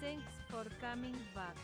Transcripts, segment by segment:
Thanks for coming back.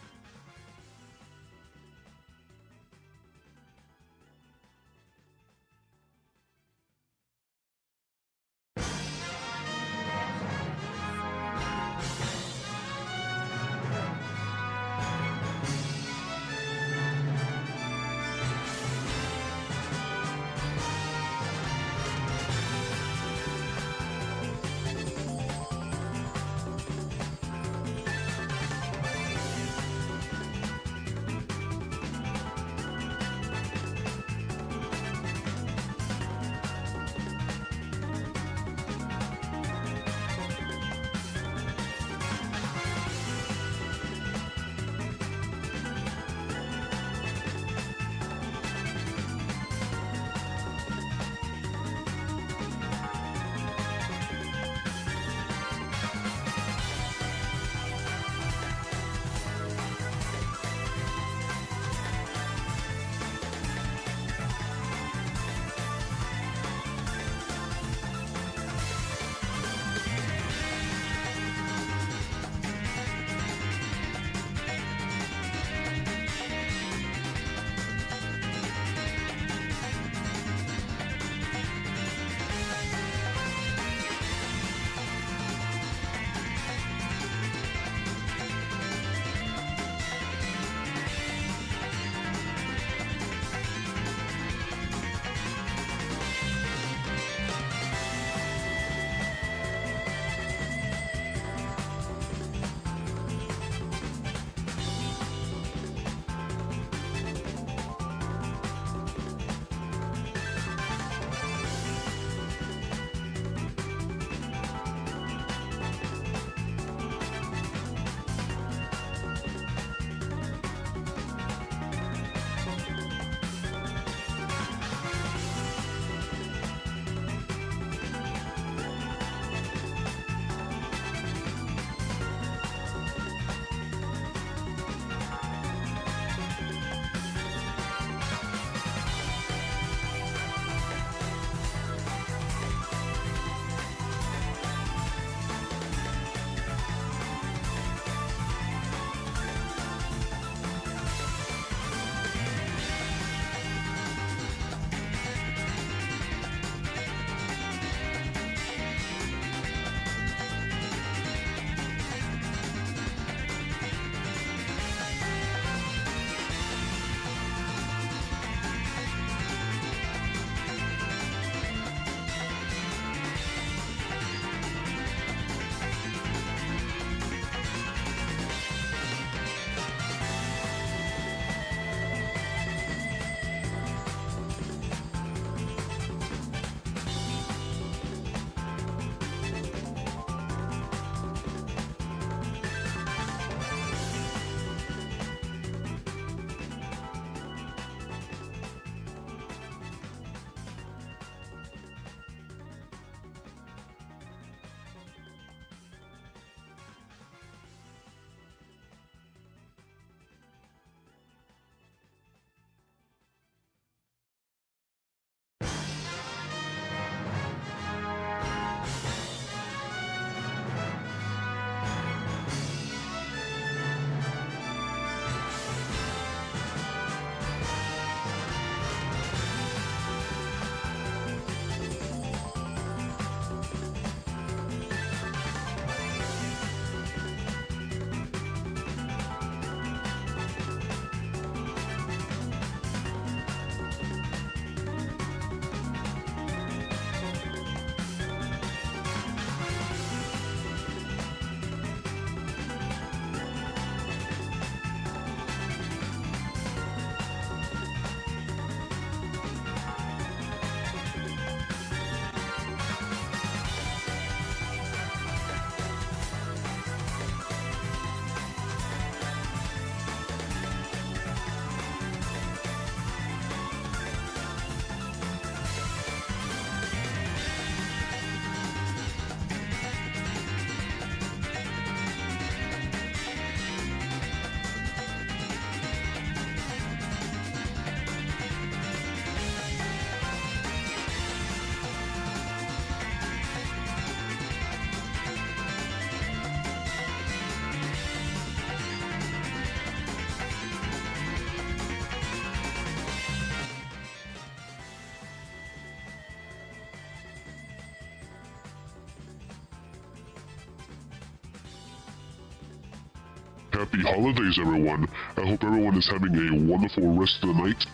happy holidays, everyone. I hope everyone is having a wonderful rest of the night.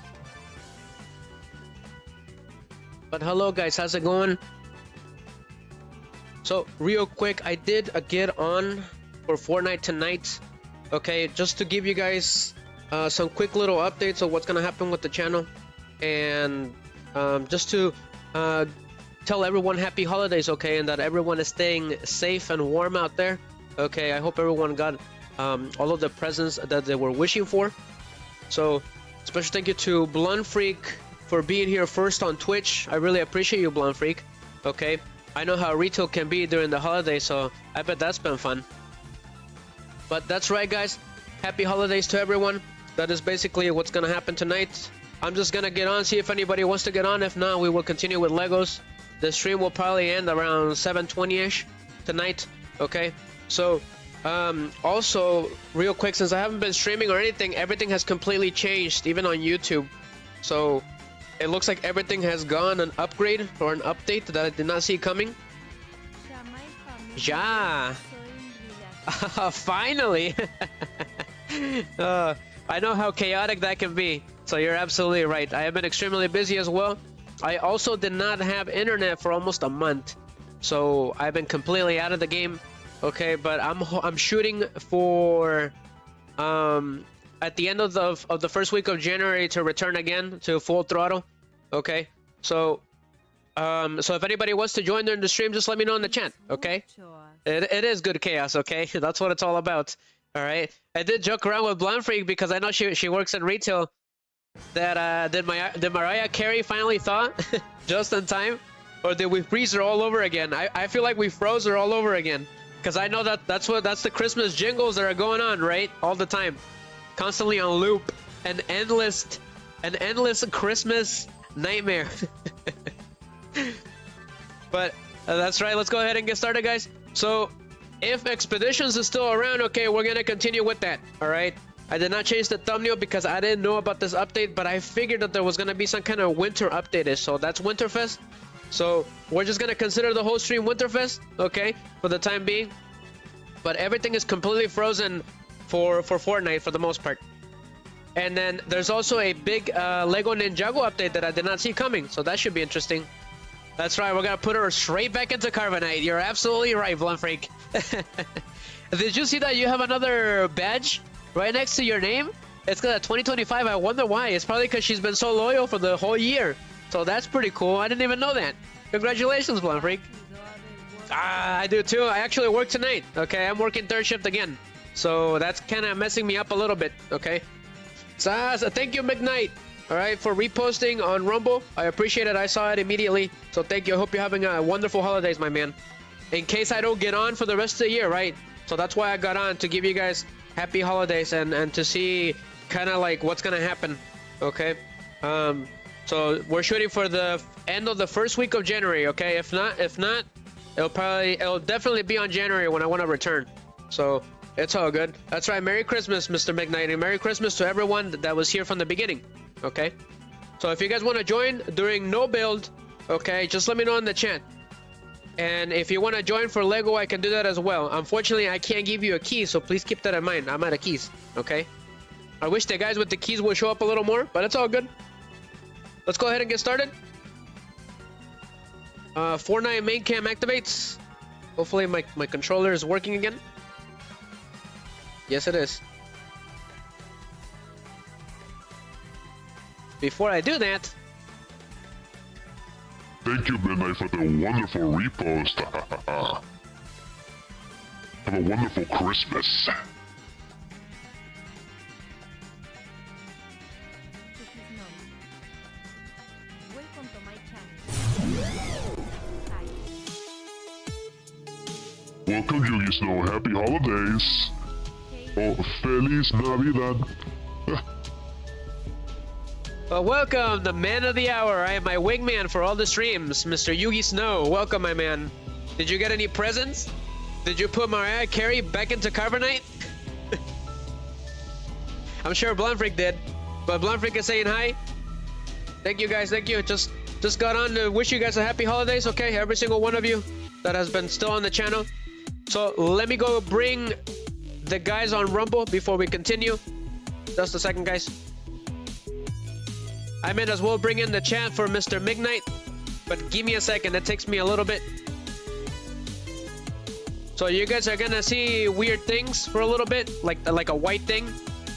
But hello guys, how's it going? So real quick, I did get on for Fortnite tonight. Okay, just to give you guys some quick little updates of what's gonna happen with the channel, and just to tell everyone happy holidays, okay, and that everyone is staying safe and warm out there. Okay, I hope everyone got all of the presents that they were wishing for. So special thank you to Blunt Freak for being here first on Twitch. I really appreciate you, Blunt Freak. Okay, I know how retail can be during the holidays, so I bet that's been fun. But that's right guys, happy holidays to everyone. That is basically what's gonna happen tonight. I'm just gonna get on, see if anybody wants to get on. If not, we will continue with Legos. The stream will probably end around 7:20ish tonight. Okay, so also real quick, since I haven't been streaming or anything, everything has completely changed, even on YouTube. So it looks like everything has gone an upgrade or an update that I did not see coming. Yeah. Finally. I know how chaotic that can be, so you're absolutely right. I have been extremely busy as well. I also did not have internet for almost a month, so I've been completely out of the game. Okay, but I'm shooting for at the end of the first week of January to return again to full throttle. Okay, so so if anybody wants to join during the stream, just let me know in the chat. Okay, it is good chaos. Okay, that's what it's all about. All right, I did joke around with Blunt Freak because I know she works in retail. That did Mariah Carey finally thaw just in time, or did we freeze her all over again? I feel like we froze her all over again, because I know that's the Christmas jingles that are going on right all the time, constantly on loop, an endless Christmas nightmare. But that's right, let's go ahead and get started guys. So if Expeditions is still around, okay, we're gonna continue with that. All right, I did not change the thumbnail because I didn't know about this update, but I figured that there was gonna be some kind of winter update, so that's Winterfest. So we're just gonna consider the whole stream Winterfest, okay, for the time being. But everything is completely frozen for Fortnite for the most part. And then there's also a big Lego Ninjago update that I did not see coming, so that should be interesting. That's right, we're gonna put her straight back into Carbonite. You're absolutely right, Blunt Freak. Did you see that you have another badge right next to your name? It's got a 2025. I wonder why. It's probably because she's been so loyal for the whole year. So that's pretty cool. I didn't even know that. Congratulations, Blunt Freak. I do too. I actually work tonight. Okay, I'm working third shift again. So that's kind of messing me up a little bit. Okay. So thank you, McKnight. All right, for reposting on Rumble. I appreciate it. I saw it immediately. So thank you. I hope you're having a wonderful holidays, my man. In case I don't get on for the rest of the year, right? So that's why I got on, to give you guys happy holidays and to see kind of like what's gonna happen. Okay. So we're shooting for the end of the first week of January. Okay. If not, it'll definitely be on January when I want to return. So it's all good. That's right. Merry Christmas, Mr. McKnight, and Merry Christmas to everyone that was here from the beginning. Okay. So if you guys want to join during no build, okay, just let me know in the chat. And if you want to join for Lego, I can do that as well. Unfortunately, I can't give you a key, so please keep that in mind. I'm out of keys. Okay. I wish the guys with the keys would show up a little more, but it's all good. Let's go ahead and get started. Fortnite main cam activates. Hopefully my controller is working again. Yes, it is. Before I do that, Thank you, Midnight, for the wonderful repost. Have a wonderful Christmas. Welcome to my channel. Hi. Welcome, Yugi Snow. Happy holidays. Oh, Feliz Navidad. welcome, the man of the hour. I am my wingman for all the streams, Mr. Yugi Snow. Welcome, my man. Did you get any presents? Did you put Mariah Carey back into Carbonite? I'm sure Blunt Freak did, but Blunt Freak is saying hi. Thank you guys, thank you. Just got on to wish you guys a happy holidays, okay? Every single one of you that has been still on the channel. So let me go bring the guys on Rumble before we continue. Just a second, guys. I might as well bring in the chat for Mr. Midnight, but give me a second. It takes me a little bit. So you guys are gonna see weird things for a little bit, like a white thing,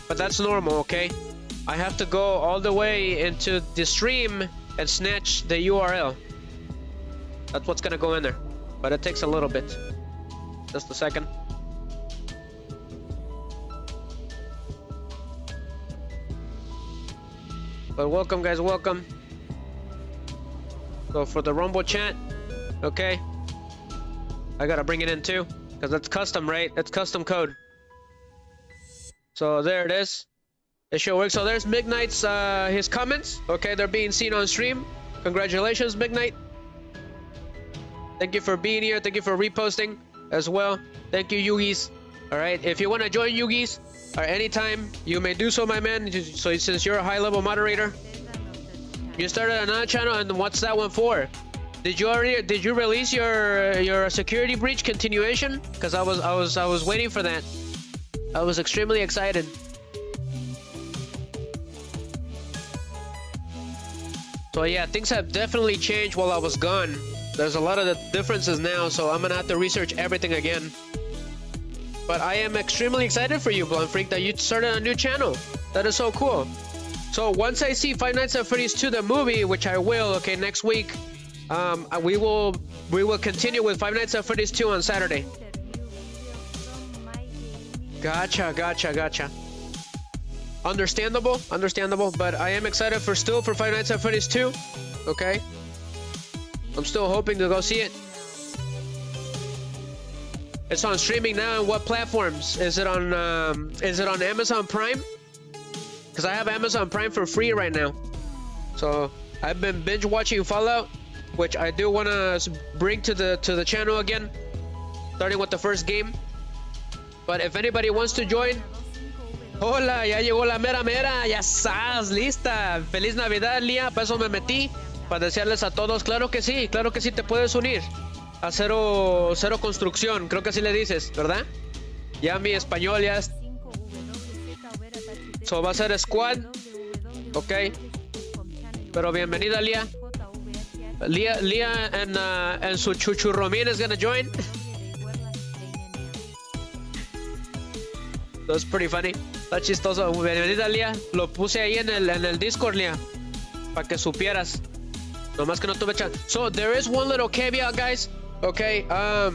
but that's normal, okay? I have to go all the way into the stream and snatch the URL. That's what's gonna go in there, but it takes a little bit. Just a second. But welcome, guys, welcome. So for the Rumble chat, okay, I gotta bring it in too, because that's custom, right? That's custom code. So there it is. It should work. So there's Midnight's his comments. Okay, they're being seen on stream. Congratulations, Midnight. Thank you for being here. Thank you for reposting as well. Thank you, Yugis. All right, if you want to join Yugis or anytime, you may do so, my man. So since you're a high-level moderator, you started another channel, and what's that one for? Did you release your security breach continuation? Because I was waiting for that. I was extremely excited. So yeah, things have definitely changed while I was gone. There's a lot of the differences now, so I'm gonna have to research everything again. But I am extremely excited for you, Blonde Freak, that you started a new channel. That is so cool. So once I see Five Nights at Freddy's 2, the movie, which I will, okay, next week, we will continue with Five Nights at Freddy's 2 on Saturday. Gotcha. Understandable, but I am excited for Five Nights at Freddy's 2, okay? I'm still hoping to go see it. It's on streaming now. On what platforms? Is it on Amazon Prime? Because I have Amazon Prime for free right now. So I've been binge watching Fallout, which I do want to bring to the channel again, starting with the first game. But if anybody wants to join, hola, ya llegó la mera mera, ya estás lista. Feliz Navidad, Lía. Para eso me metí, para desearles a todos. Claro que sí te puedes unir a cero construcción, creo que así le dices, ¿verdad? Ya mi español ya es... So va a ser squad, ok. Pero bienvenida, Lía. Lía and su chuchurromín is gonna join. That's pretty funny. Está chistoso. Bienvenida, Lía. Lo puse ahí en el Discord, Lía, para que supieras. Nomás que no tuve chance. So there is one little caveat, guys. Okay, I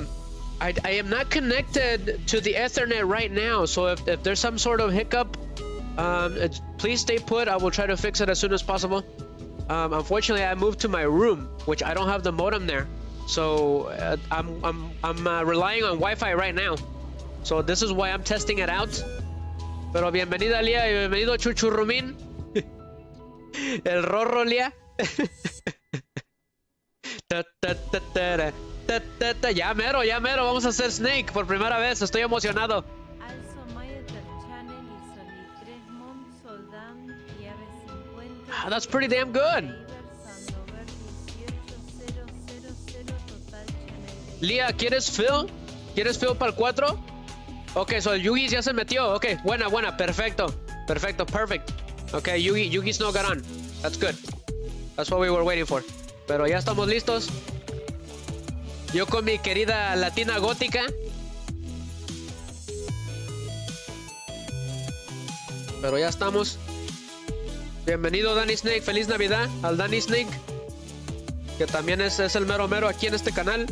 am not connected to the Ethernet right now, so if there's some sort of hiccup, please stay put. I will try to fix it as soon as possible. Unfortunately, I moved to my room, which I don't have the modem there, so I'm relying on Wi-Fi right now. So this is why I'm testing it out. Pero bienvenida, Lía, y bienvenido Chuchurrumín. El Rorro, Lía. Ya mero, vamos a hacer Snake por primera vez, estoy emocionado. That's pretty damn good. Lía, ¿quieres fill? ¿Quieres fill para el 4? Ok, so el Yugi ya se metió. Ok, buena, perfect. Ok, Yugi's no got on. That's good. That's what we were waiting for. Pero ya estamos listos. Yo con mi querida latina gótica. Pero ya estamos. Bienvenido, Danny Snake. Feliz Navidad al Danny Snake, que también es el mero aquí en este canal.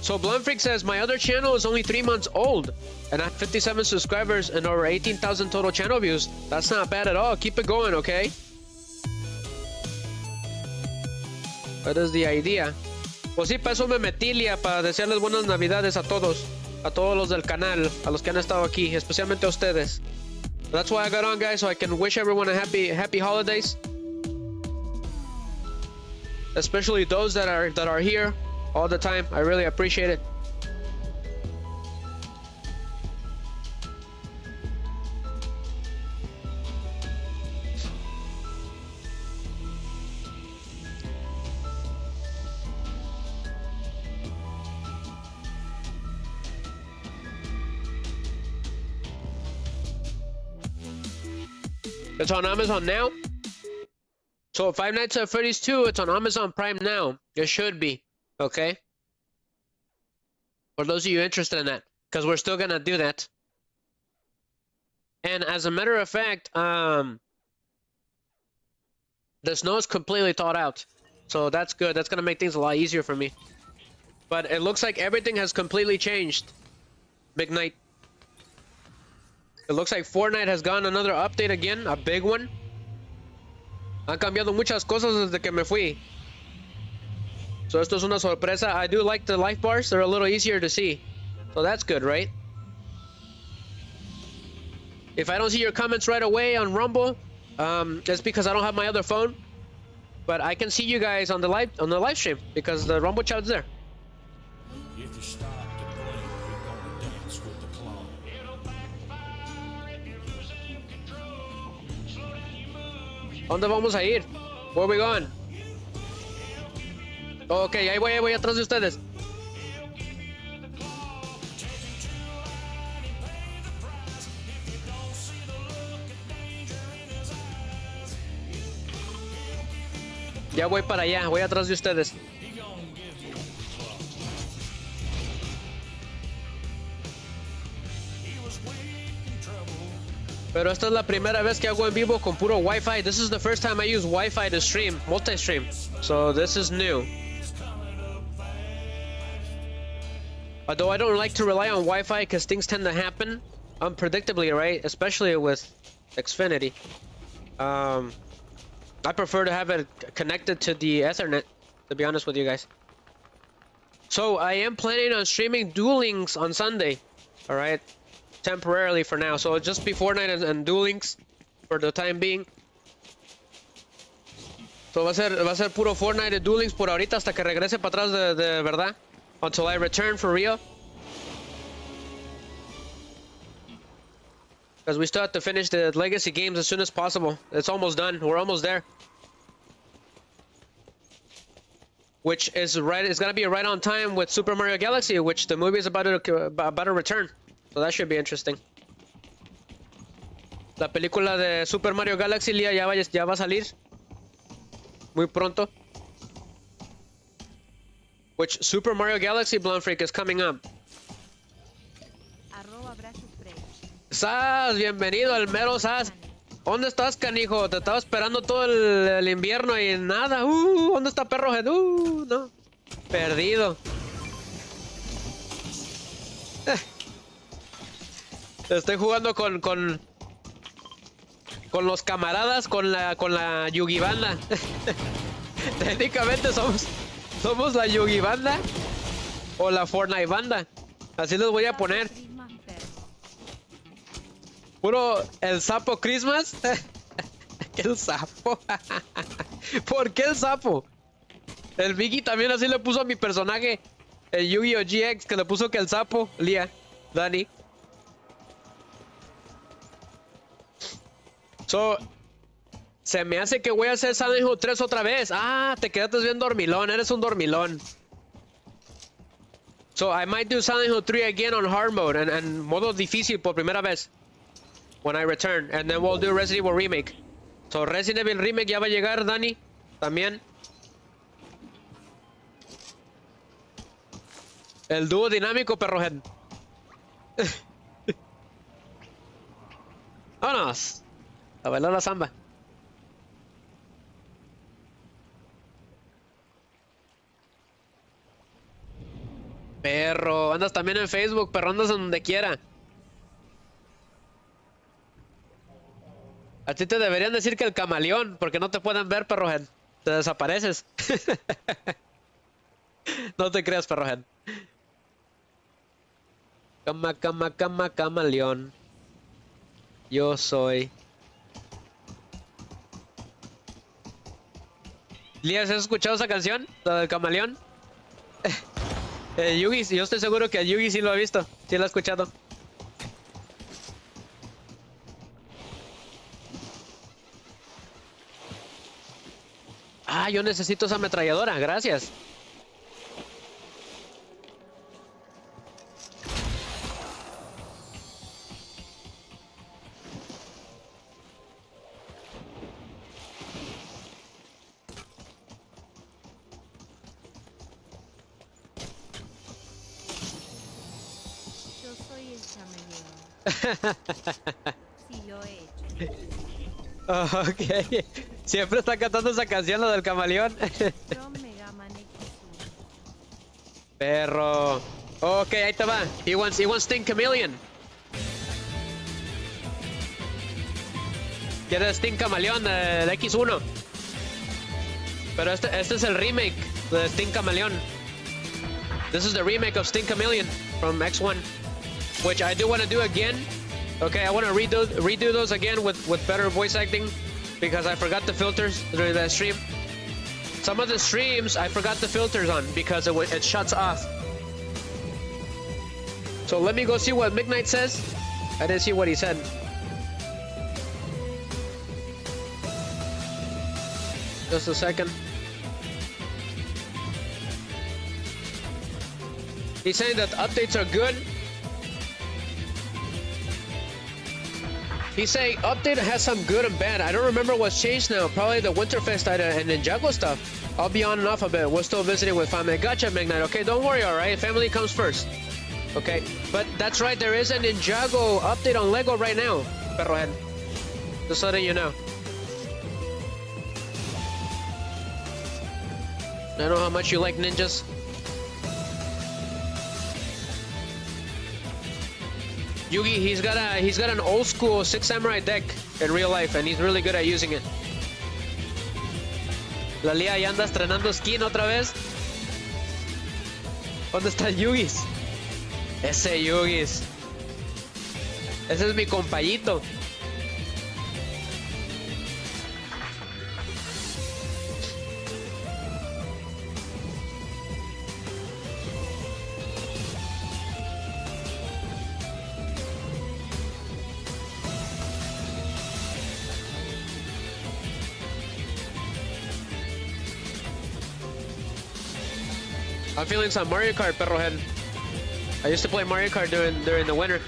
So Blonde Freak says, my other channel is only 3 months old, and I have 57 subscribers and over 18,000 total channel views. That's not bad at all. Keep it going, okay? That is the idea. Pues sí, para eso me metí, Lía, para desearles buenas Navidades a todos los del canal, a los que han estado aquí, especialmente a ustedes. That's why I got on, guys, so I can wish everyone a happy holidays. Especially those that are here all the time. I really appreciate it. It's on Amazon now. So Five Nights at Freddy's 2, it's on Amazon Prime now. It should be. Okay? For those of you interested in that. Because we're still gonna do that. And as a matter of fact, the snow is completely thawed out. So that's good. That's gonna make things a lot easier for me. But it looks like everything has completely changed. Big night. It looks like Fortnite has gotten another update again, a big one. Han cambiado muchas cosas desde que me fui. So esto es una sorpresa. I do like the life bars. They're a little easier to see. So that's good, right? If I don't see your comments right away on Rumble, that's because I don't have my other phone. But I can see you guys on the live stream because the Rumble chat's there. If you start to blink, you're gonna dance with the clown. ¿Dónde vamos a ir? Where are we going? Ok, ahí voy atrás de ustedes. Ya voy para allá, voy atrás de ustedes. Pero esta es la primera vez que hago en vivo con puro Wi-Fi. This is the first time I use Wi-Fi to stream, multi-stream. So this is new. Although I don't like to rely on Wi-Fi because things tend to happen unpredictably, right? Especially with Xfinity. I prefer to have it connected to the Ethernet, to be honest with you guys. So I am planning on streaming Duel Links on Sunday. Alright? Temporarily for now. So just be Fortnite and Duel Links for the time being. So va a ser puro Fortnite y Duel Links por ahorita hasta que regrese para atrás de verdad. Until I return for real. Because we still have to finish the legacy games as soon as possible. It's almost done. We're almost there. Which is right. It's gonna be right on time with Super Mario Galaxy, which the movie is about to return. So that should be interesting. La película de Super Mario Galaxy ya va a salir muy pronto. Which Super Mario Galaxy Blonde Freak is coming up. Sas, bienvenido al mero Sas. ¿Dónde estás, canijo? Te estaba esperando todo el invierno y nada. ¿Dónde está Perrohead? No. Perdido. Estoy jugando con los camaradas, con la Yugi Banda. Técnicamente somos la Yugi Banda o la Fortnite Banda. Así les voy a poner. Puro el sapo Christmas. El sapo. ¿Por qué el sapo? El Biggie también así le puso a mi personaje. El Yu-Gi-Oh! GX que le puso que el sapo. Lía. Dani. So, se me hace que voy a hacer Silent Hill 3 otra vez. Ah, te quedaste bien dormilón. Eres un dormilón. So, I might do Silent Hill 3 again on hard mode. And modo difícil por primera vez. When I return. And then we'll do Resident Evil Remake. So, Resident Evil Remake ya va a llegar, Dani. También. El dúo dinámico, Perrohead. Vámonos. A bailar la samba. Perro, andas también en Facebook, perro, andas en donde quiera. A ti te deberían decir que el camaleón, porque no te pueden ver, Perrohead. Te desapareces. No te creas, Perrohead. Camaleón. Yo soy. Lías, ¿has escuchado esa canción? La del camaleón. Yugi, yo estoy seguro que Yugi sí lo ha visto. Sí lo ha escuchado. Ah, yo necesito esa ametralladora. Gracias. camaleón. Sí lo he hecho. Oh, ok. Siempre está cantando esa canción, lo del camaleón. From Megaman X1. Perro. Ok, ahí te va. He wants Sting Chameleon. Quiere Sting Camaleón de X1. Pero este es el remake de Sting Camaleón. This is the remake of Sting Chameleon from X1, which I do want to do again. Okay, I want to redo those again with better voice acting because I forgot the filters during that stream. Some of the streams I forgot the filters on because it shuts off. So let me go see what Midnight says. I didn't see what he said. Just a second. He's saying that updates are good. He's saying update has some good and bad. I don't remember what's changed now. Probably the Winterfest item and Ninjago stuff. I'll be on and off a bit. We're still visiting with family. Gotcha, Midnight. Okay, don't worry, alright? Family comes first. Okay, but that's right. There is a Ninjago update on Lego right now. Perrohead. Just letting you know. I know how much you like ninjas. Yugi, he's got an old school 6 Samurai deck in real life, and he's really good at using it. La Lía ya anda estrenando skin otra vez. ¿Dónde está Yugis? Ese Yugis. Ese es mi compayito. I'm feeling some Mario Kart, perrohead. I used to play Mario Kart during the winter.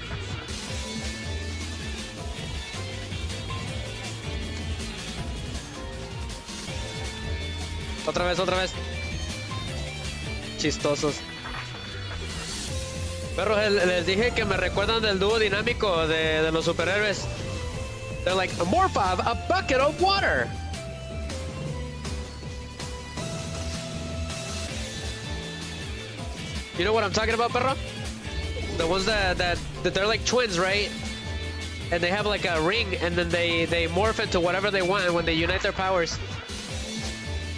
Otra vez. Chistosos. Perrohead, les dije que me recuerdan del dúo dinámico de los superhéroes. They're like, Morph, a bucket of water. You know what I'm talking about, perro? The ones that they're like twins, right? And they have like a ring, and then they morph into whatever they want when they unite their powers.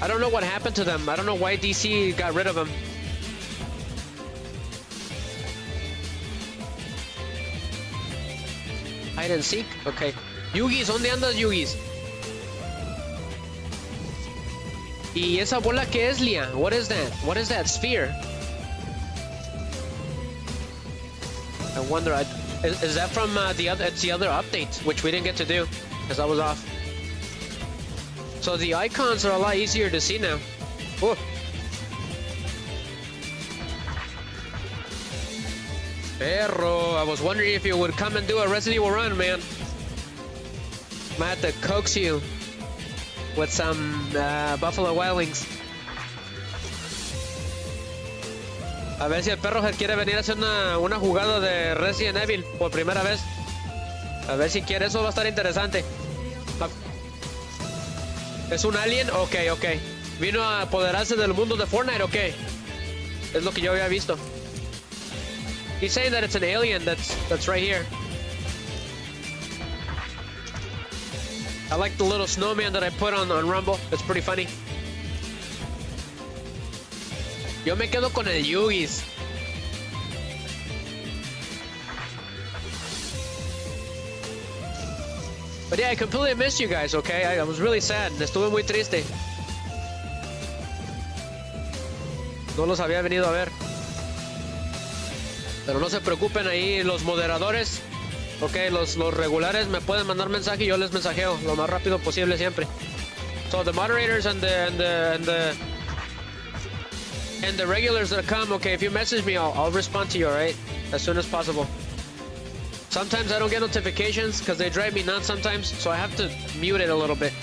I don't know what happened to them. I don't know why DC got rid of them. Hide and seek? Okay. Yugis, ¿dónde andas, Yugis? ¿Y esa bola qué es, Lia? What is that? What is that sphere? I wonder, is that from the other update, which we didn't get to do, because I was off. So the icons are a lot easier to see now. Oh. Perro, I was wondering if you would come and do a Resident Evil run, man. Might have to coax you with some Buffalo Wild Wings. A ver si el perro quiere venir a hacer una jugada de Resident Evil por primera vez. A ver si quiere, eso va a estar interesante. ¿Es un alien? Ok. ¿Vino a apoderarse del mundo de Fortnite? Ok. Es lo que yo había visto. He's saying that it's an alien that's right here. I like the little snowman that I put on Rumble. It's pretty funny. Yo me quedo con el Yugis. But yeah, I completely missed you guys, okay? I was really sad. Estuve muy triste. No los había venido a ver. Pero no se preocupen ahí, los moderadores. Ok, los regulares me pueden mandar mensaje y yo les mensajeo lo más rápido posible siempre. So the moderators and the regulars that come, okay, if you message me, I'll respond to you, alright? As soon as possible. Sometimes I don't get notifications because they drive me nuts sometimes, so I have to mute it a little bit.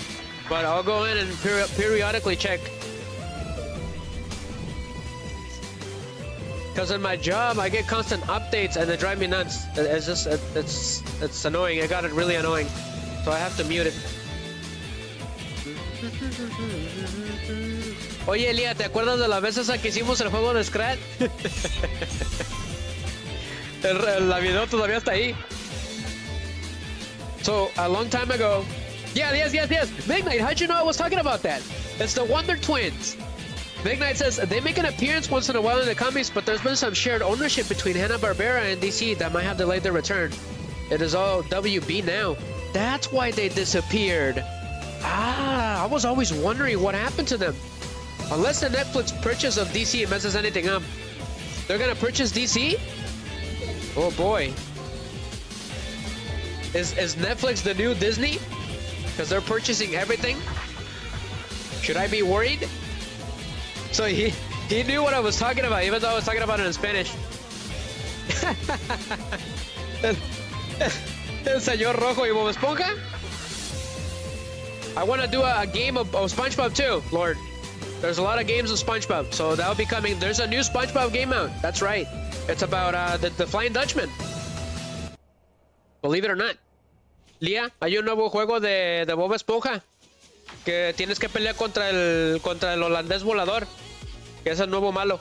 But I'll go in and periodically check. Because in my job, I get constant updates and they drive me nuts. It's just, it's annoying. I got it really annoying. So I have to mute it. Oye, Elia, ¿te acuerdas de la vez esa que hicimos el juego de Scratch? La video todavía está ahí. So, a long time ago... Yeah, yes. Midnight, how'd you know I was talking about that? It's the Wonder Twins. Midnight says, they make an appearance once in a while in the comics, but there's been some shared ownership between Hanna-Barbera and DC that might have delayed their return. It is all WB now. That's why they disappeared. Ah, I was always wondering what happened to them. Unless the Netflix purchase of DC messes anything up. They're gonna purchase DC? Oh boy. Is Netflix the new Disney? Because they're purchasing everything? Should I be worried? So he knew what I was talking about, even though I was talking about it in Spanish. El señor Rojo y Bob Esponja? I want to do a game of SpongeBob too, Lord. There's a lot of games of SpongeBob, so that'll be coming. There's a new SpongeBob game out. That's right. It's about the Flying Dutchman. Believe it or not. Lía, hay un nuevo juego de Bob Esponja que tienes que pelear contra el holandés volador, que es el nuevo malo.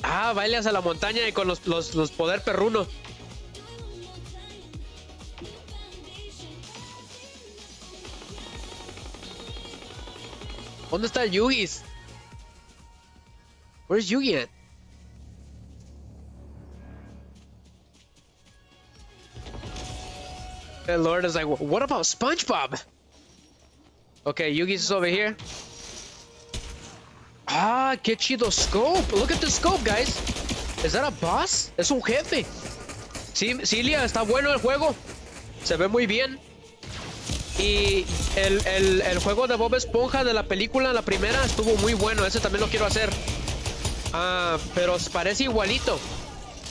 Ah, bailas a la montaña y con los poder perruno. ¿Dónde está el Yugi's? Where's Yugi at? The Lord is like, what about SpongeBob? Okay, Yugi's is over here. Ah, qué chido scope. Look at the scope, guys. Is that a boss? Es un jefe. Sí, Cilia, está bueno el juego. Se ve muy bien. Y el juego de Bob Esponja de la película, la primera, estuvo muy bueno. Ese también lo quiero hacer. Ah, pero parece igualito,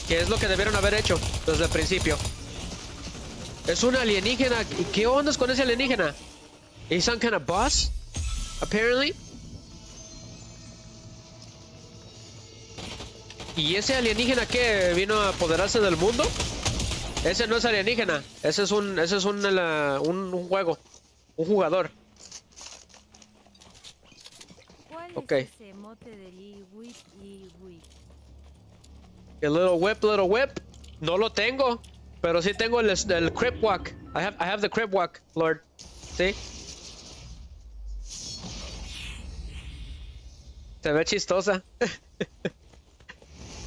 que es lo que debieron haber hecho desde el principio. Es un alienígena. ¿Qué onda con ese alienígena? He's some kind of boss, apparently. ¿Y ese alienígena qué? ¿Vino a apoderarse del mundo? Ese no es alienígena. Ese es un juego. Un jugador. ¿Cuál Okay. es ese mote de Lee Whip y Whip? El little whip. No lo tengo. Pero sí tengo el crip walk. I have the crip walk, Lord. ¿Sí? Se ve chistosa.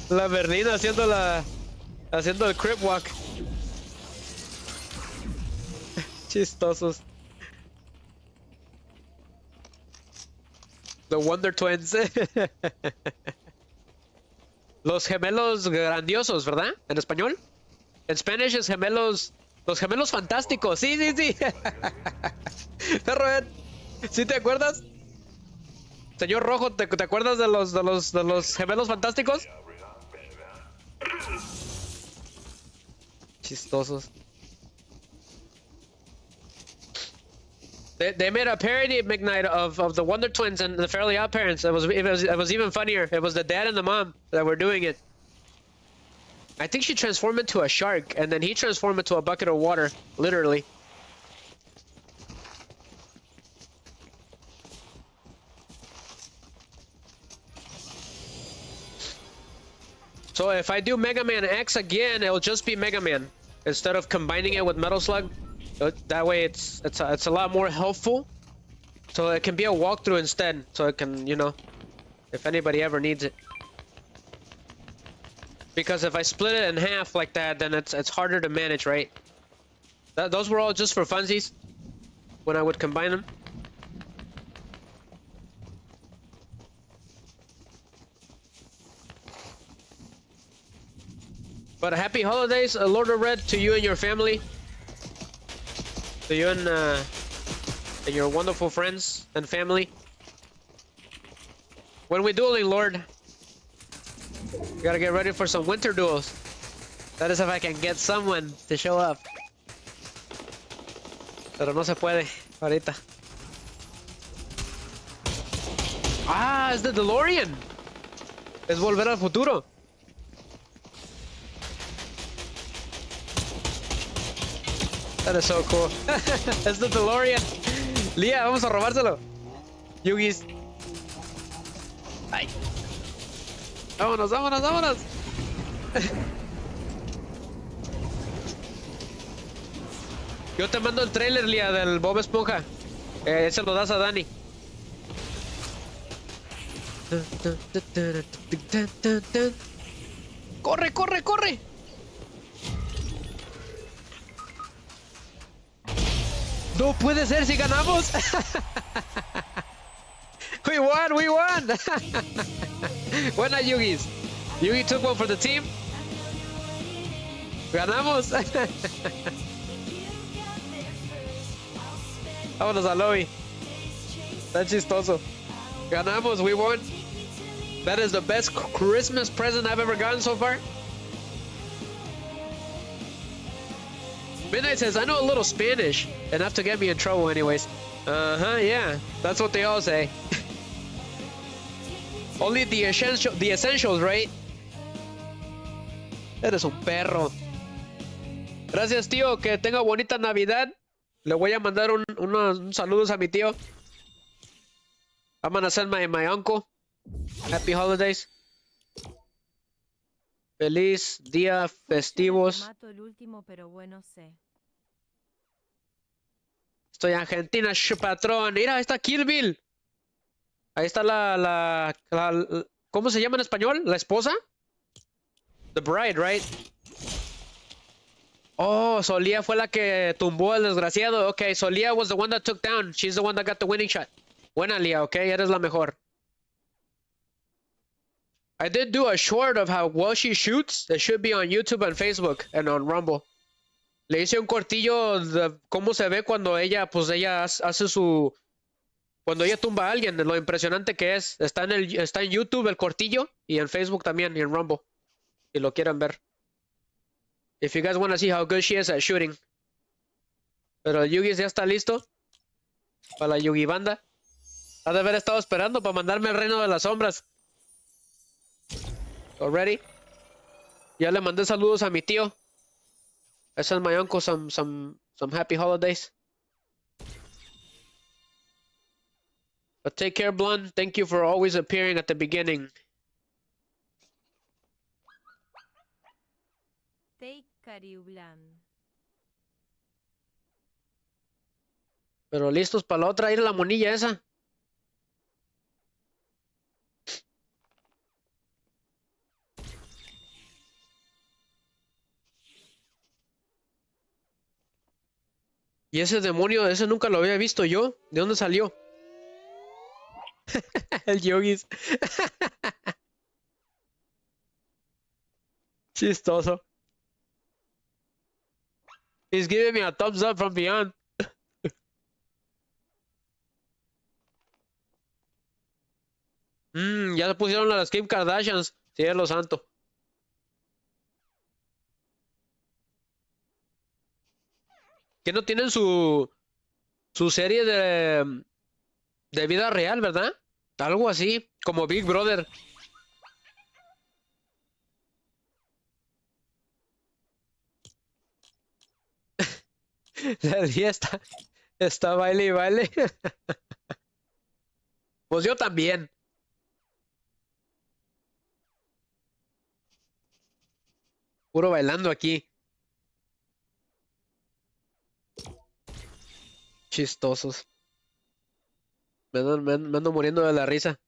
La Bernina haciendo el crip walk. Chistosos. The Wonder Twins. Los gemelos grandiosos, ¿verdad? En español. En Spanish es gemelos. Los gemelos fantásticos. Sí. Perro, ¿sí te acuerdas? Señor Rojo, ¿te acuerdas de los gemelos fantásticos? Chistosos. They made a parody of McKnight of the Wonder Twins and the Fairly Odd Parents. It was even funnier. It was the dad and the mom that were doing it. I think she transformed into a shark, and then he transformed into a bucket of water, literally. So if I do Mega Man X again, it'll just be Mega Man instead of combining it with Metal Slug. That way, it's a lot more helpful. So it can be a walkthrough instead. So it can, you know, if anybody ever needs it. Because if I split it in half like that, then it's harder to manage, right? Those were all just for funsies when I would combine them. But happy holidays, Lord of Red, to you and your family. To you and your wonderful friends and family. When we dueling, Lord? We gotta get ready for some winter duels. That is if I can get someone to show up. Pero no se puede ahorita. Ah, es de DeLorean. Es volver al futuro. That is so cool. Es de DeLorean. Lía, vamos a robárselo. Yugis. Ay. Vámonos, vámonos, vámonos. Yo te mando el trailer, Lía, del Bob Esponja. Ese lo das a Dani. ¡Corre, corre, corre! No puede ser si ganamos. We won, we won. Buena, Yugis. Yugi took one for the team. Ganamos. Vámonos al lobby. Está chistoso. Ganamos, we won. That is the best Christmas present I've ever gotten so far. Midnight says, I know a little Spanish. Enough to get me in trouble anyways. Uh-huh, yeah. That's what they all say. Only the essentials, right? Eres un perro. Gracias, tío. Que tenga bonita Navidad. Le voy a mandar un saludos a mi tío. I'm gonna send my uncle. Happy holidays. Feliz día festivos. Mato el último, pero bueno sé. Estoy en Argentina, patrón. Mira, ahí está Kill Bill. Ahí está ¿cómo se llama en español? ¿La esposa? The bride, right? Oh, Solía fue la que tumbó al desgraciado. Okay, Solía was the one that took down. She's the one that got the winning shot. Buena, Lía, okay? Eres la mejor. I did do a short of how well she shoots. It should be on YouTube and Facebook and on Rumble. Le hice un cortillo de cómo se ve cuando ella, pues ella hace su... Cuando ella tumba a alguien, lo impresionante que es. Está en YouTube el cortillo y en Facebook también y en Rumble. Si lo quieren ver. If you guys want to see how good she is at shooting. Pero el Yugi ya está listo. Para la Yugi banda. Ha de haber estado esperando para mandarme al reino de las sombras. Already. Ya le mandé saludos a mi tío. I sent my uncle some happy holidays. But take care, Blonde. Thank you for always appearing at the beginning. Take Cariublan. Pero listos para la otra, ir a la monilla esa. Y ese demonio, ese nunca lo había visto yo. ¿De dónde salió? El Yogis. Chistoso. He's giving me a thumbs up from beyond. Ya se pusieron a las Kim Kardashians. Cielo santo. Que no tienen su serie de vida real, ¿verdad? Algo así, como Big Brother. La día está baile y baile. Pues yo también. Puro bailando aquí. Chistosos. Me ando muriendo de la risa.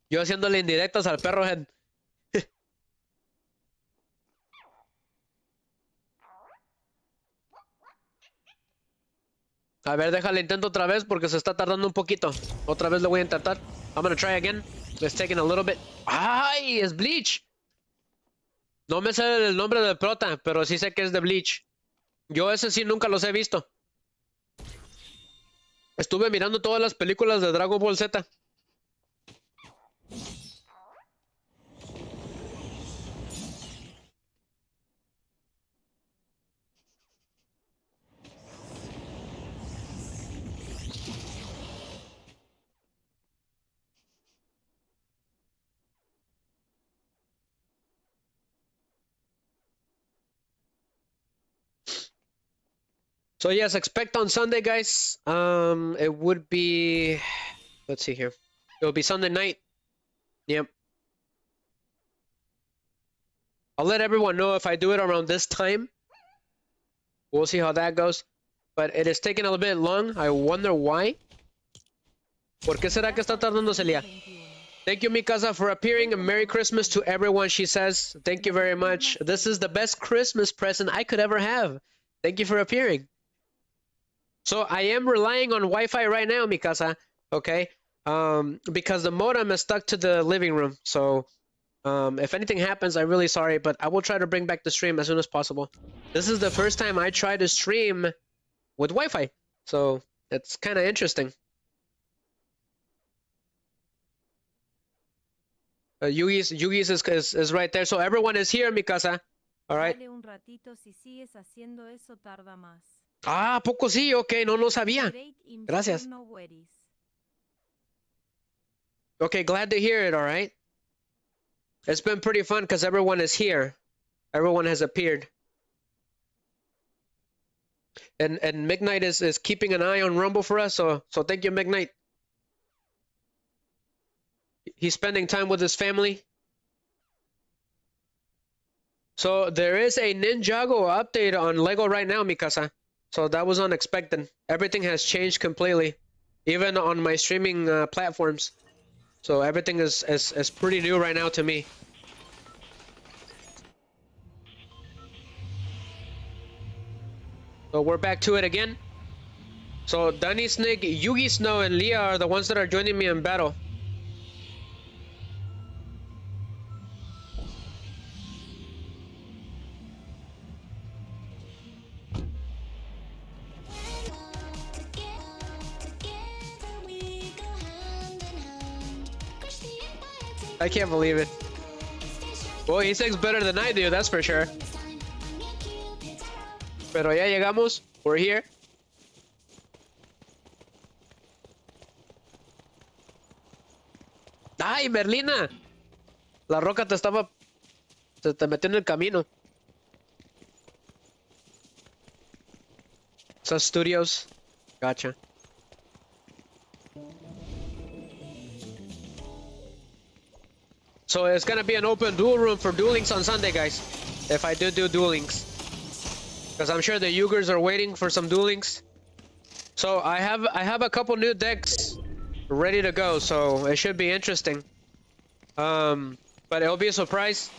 Yo haciéndole indirectas al perro head. A ver, déjale intento otra vez porque se está tardando un poquito. Otra vez lo voy a intentar. I'm gonna try again. It's taking a little bit. ¡Ay! Es Bleach. No me sé el nombre del prota, pero sí sé que es de Bleach. Yo ese sí nunca los he visto. Estuve mirando todas las películas de Dragon Ball Z. So yes, expect on Sunday, guys. It would be, let's see here. It will be Sunday night. Yep. I'll let everyone know if I do it around this time. We'll see how that goes. But it is taking a little bit long. I wonder why. ¿Por qué será que está tardando, Celia? 21. Thank you, Mikasa, for appearing. And Merry Christmas to everyone, she says. Thank you very much. This is the best Christmas present I could ever have. Thank you for appearing. So I am relying on Wi-Fi right now, Mikasa. Okay? Because the modem is stuck to the living room. So if anything happens, I'm really sorry. But I will try to bring back the stream as soon as possible. This is the first time I try to stream with Wi-Fi. So it's kind of interesting. Yugi's is right there. So everyone is here, Mikasa. All right. Dale un ratito, si sigues haciendo eso tarda más. Ah, poco sí, ok, no sabía. Great in Gracias. no worries. Okay, glad to hear it, all right. It's been pretty fun because everyone is here. Everyone has appeared. And Midnight is keeping an eye on Rumble for us, so thank you, Midnight. He's spending time with his family. So there is a Ninjago update on Lego right now, Mikasa. So that was unexpected. Everything has changed completely, even on my streaming platforms. So everything is pretty new right now to me. So we're back to it again. So Danny Snake, Yugi Snow, and Leah are the ones that are joining me in battle. I can't believe it. Well, he sings better than I do, that's for sure. Pero ya llegamos. We're here. ¡Ay, Merlina! La roca te estaba... Se te metió en el camino. Sus studios. Gotcha. So it's gonna be an open duel room for duel links on Sunday, guys. If I do duel links. Because I'm sure the Uyghurs are waiting for some duel links. So I have a couple new decks ready to go, so it should be interesting. But it'll be a surprise.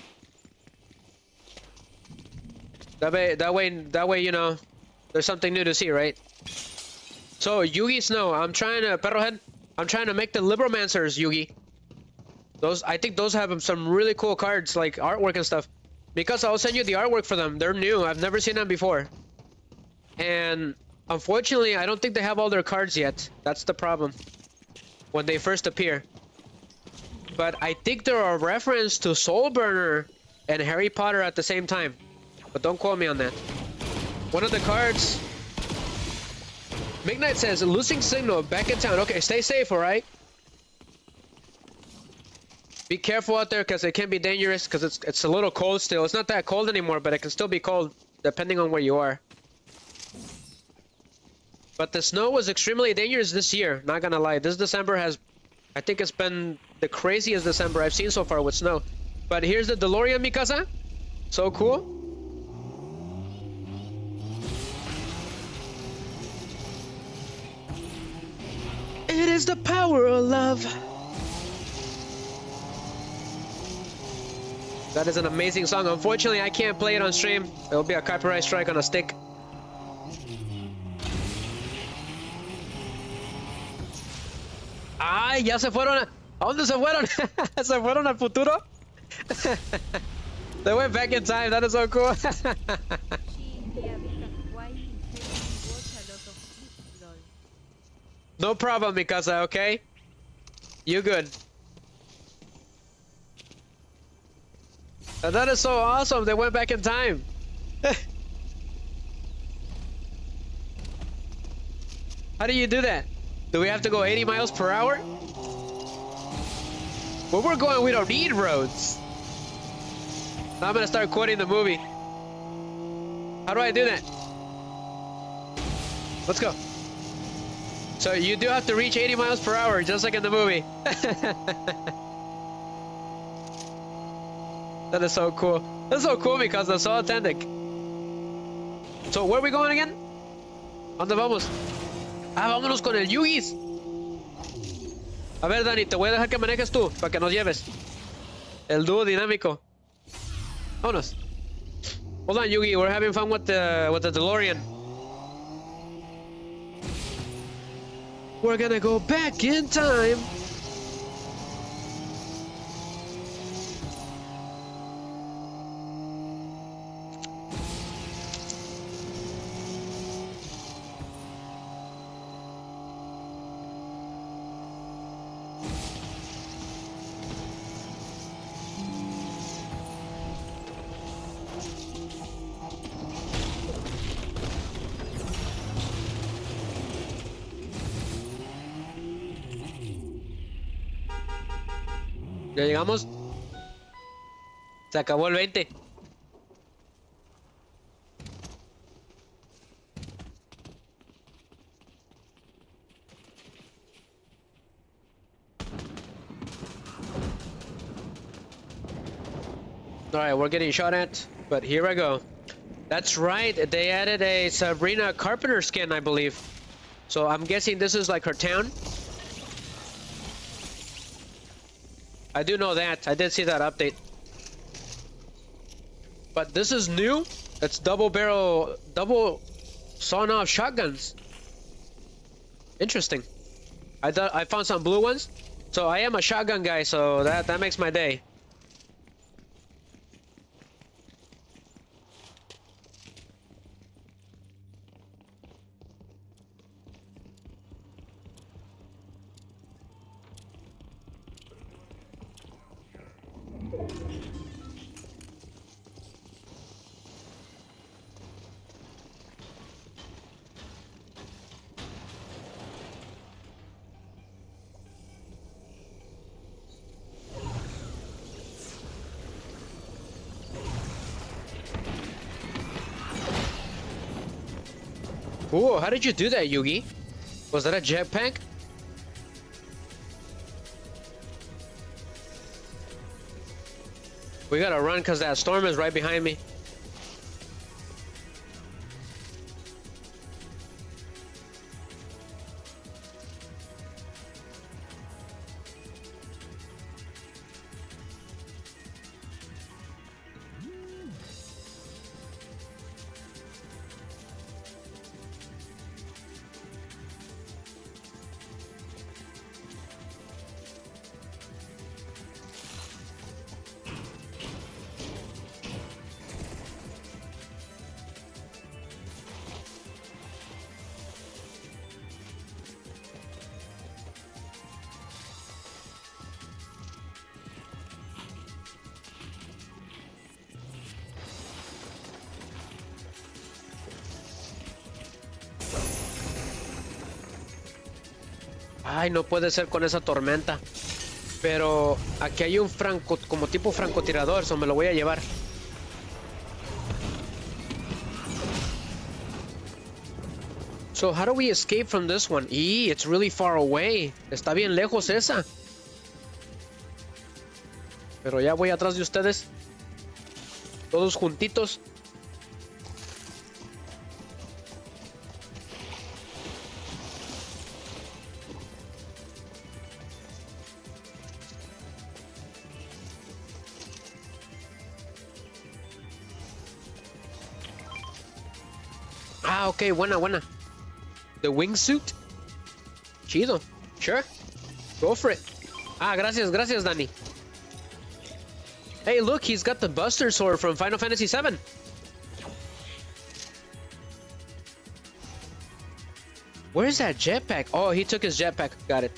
That way, you know, there's something new to see, right? So Yugi Snow, I'm trying to make the Libromancers, Yugi. I think those have some really cool cards, like artwork and stuff. Because I'll send you the artwork for them. They're new. I've never seen them before. And unfortunately, I don't think they have all their cards yet. That's the problem. When they first appear. But I think they're a reference to Soulburner and Harry Potter at the same time. But don't quote me on that. One of the cards... Midnight says, losing signal, back in town. Okay, stay safe, alright? Be careful out there because it can be dangerous because it's a little cold still. It's not that cold anymore, but it can still be cold depending on where you are. But the snow was extremely dangerous this year, not gonna lie. This December has, I think it's been the craziest December I've seen so far with snow. But here's the DeLorean, Mikasa. So cool. It is the power of love. That is an amazing song. Unfortunately, I can't play it on stream. There'll be a copyright strike on a stick. ¡Ay! Ya se fueron. ¿A dónde se fueron? ¿Se fueron al futuro? They went back in time. That is so cool. No problem, Mikasa, okay? You good. That is so awesome. They went back in time. How do you do that? Do we have to go 80 miles per hour? Where we're going, we don't need roads. Now I'm gonna start quoting the movie. How do I do that? Let's go. So you do have to reach 80 miles per hour, just like in the movie. That is so cool. That's so cool because that's so authentic. So where are we going again? ¿Dónde vamos? Ah, vámonos con el Yugis. A ver, Dani, te voy a dejar que manejes tú para que nos lleves. El dúo dinámico. Vámonos. Hold on, Yugi. We're having fun with the DeLorean. We're gonna go back in time. Ya llegamos. Se acabó el 20. Alright, we're getting shot at, but here I go. That's right, they added a Sabrina Carpenter skin, I believe. So I'm guessing this is like her town. I do know that. I did see that update. But this is new. It's double sawn off shotguns. Interesting. I thought I found some blue ones. So I am a shotgun guy, so that makes my day. Ooh, how did you do that, Yugi? Was that a jetpack? We gotta run because that storm is right behind me. Ay, no puede ser con esa tormenta. Pero aquí hay un como tipo francotirador, eso me lo voy a llevar. So how do we escape from this one? It's really far away. Está bien lejos esa. Pero ya voy atrás de ustedes. Todos juntitos. Ah, ok, buena. The wingsuit? Chido. Sure. Go for it. Ah, gracias, Danny. Hey, look, he's got the Buster Sword from Final Fantasy VII. Where's that jetpack? Oh, he took his jetpack. Got it.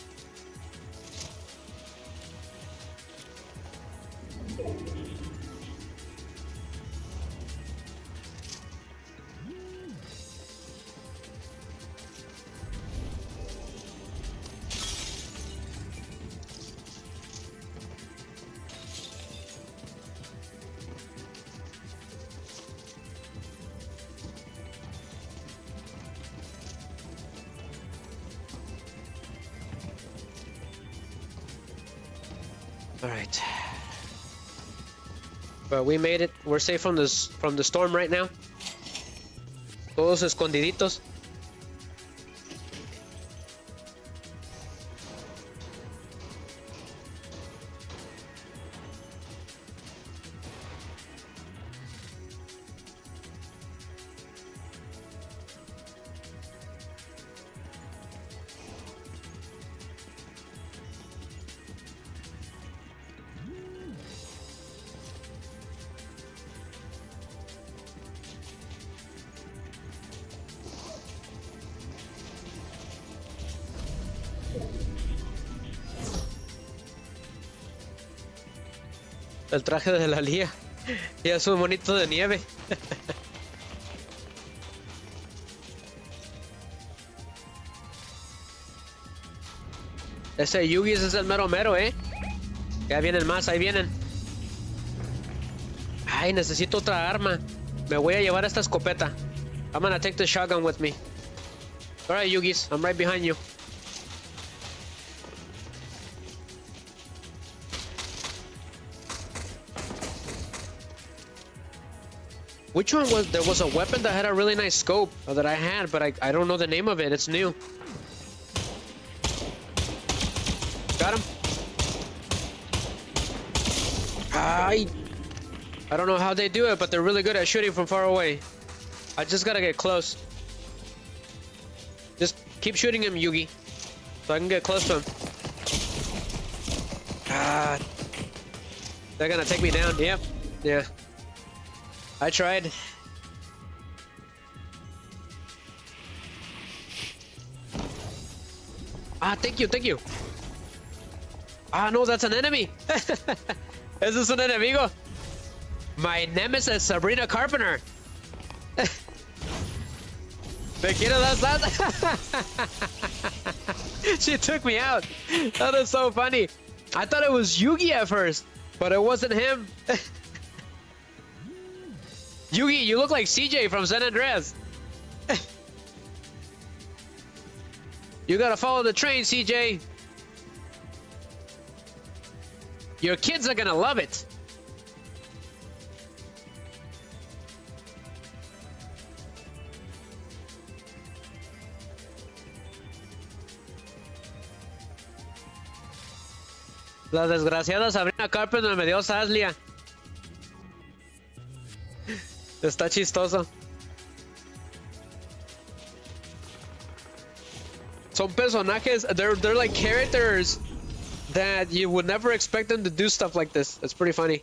All right. But we made it. We're safe from the storm right now. Todos escondiditos. El traje de la Lía. Y es un monito de nieve. Ese Yugi es el mero mero, Ya vienen más, ahí vienen. Ay, necesito otra arma. Me voy a llevar esta escopeta. I'm gonna take the shotgun with me. Alright, Yugis, I'm right behind you. Which one was... There was a weapon that had a really nice scope that I had, but I don't know the name of it. It's new. Got him. I don't know how they do it, but they're really good at shooting from far away. I just gotta get close. Just keep shooting him, Yugi, so I can get close to him. They're gonna take me down. Yep. Yeah. I tried. Thank you, thank you. No, that's an enemy. Ese es un enemigo. My nemesis, Sabrina Carpenter. Me quiero dar salsa. She took me out. That is so funny. I thought it was Yugi at first, but it wasn't him. Yugi, you look like CJ from San Andreas. You gotta follow the train, CJ. Your kids are gonna love it. La desgraciada Sabrina Carpenter me dio saslia. Está chistoso. Son personajes, they're like characters that you would never expect them to do stuff like this. It's pretty funny.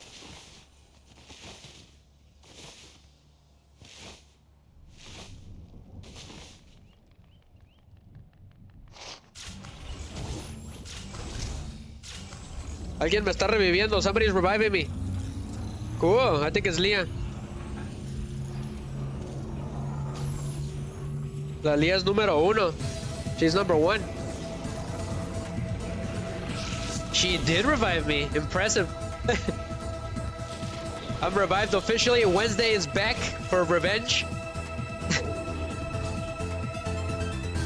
Alguien me está reviviendo. Somebody's reviving me. Cool. I think it's Leah. La Leah es número uno. She's number one. She did revive me. Impressive. I'm revived officially. Wednesday is back for revenge.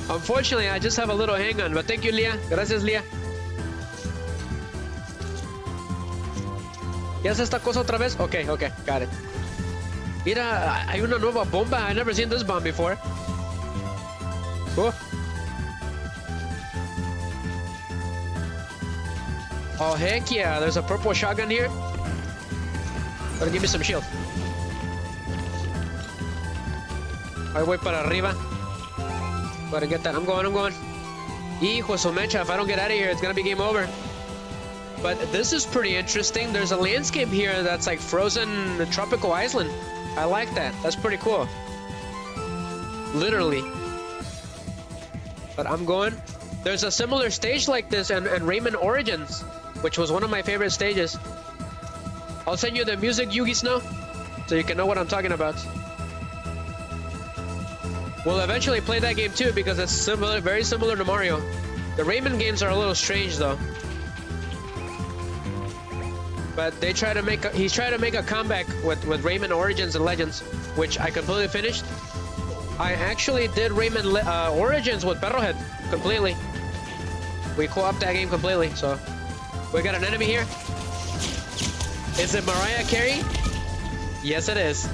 Unfortunately, I just have a little hang on, but thank you, Leah. Gracias, Leah. ¿Ya hace esta cosa otra vez? Okay, okay, got it. Mira, hay una nueva bomba. I've never seen this bomb before. Oh, heck yeah. There's a purple shotgun here. Better give me some shield. Ahí voy para arriba. Gotta get that. I'm going. Hijo de su mecha. If I don't get out of here, it's gonna be game over. But this is pretty interesting. There's a landscape here that's like frozen tropical island. I like that. That's pretty cool. Literally. But I'm going. There's a similar stage like this in Rayman Origins, which was one of my favorite stages. I'll send you the music, Yugi Snow, so you can know what I'm talking about. We'll eventually play that game too because it's similar, very similar to Mario. The Rayman games are a little strange though. But he's trying to make a comeback with Rayman Origins and Legends, which I completely finished. I actually did Rayman Origins with Perrohead completely. We co-opted that game completely, so We got an enemy here. Is it Mariah Carey? Yes, it is.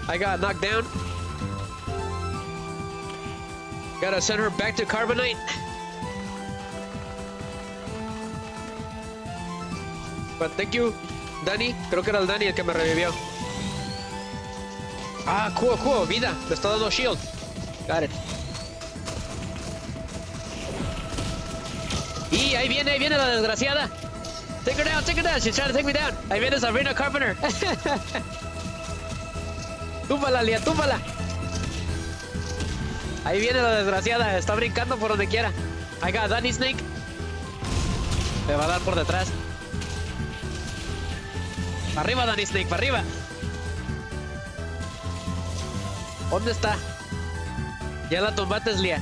I got knocked down. Gotta send her back to Carbonite. But thank you, Dani. Creo que era el Dani el que me revivió. Ah, cool, cool. Vida. Le está dando shield. Got it. Y ahí viene la desgraciada. Take her down, take her down. She's trying to take me down. Ahí viene Sabrina Carpenter. Túmbala, Lia, túmbala. Ahí viene la desgraciada. Está brincando por donde quiera. I got Danny Snake. Me va a dar por detrás. Arriba, Danny Snake, para arriba. ¿Dónde está? Ya la tumbaste, Lia.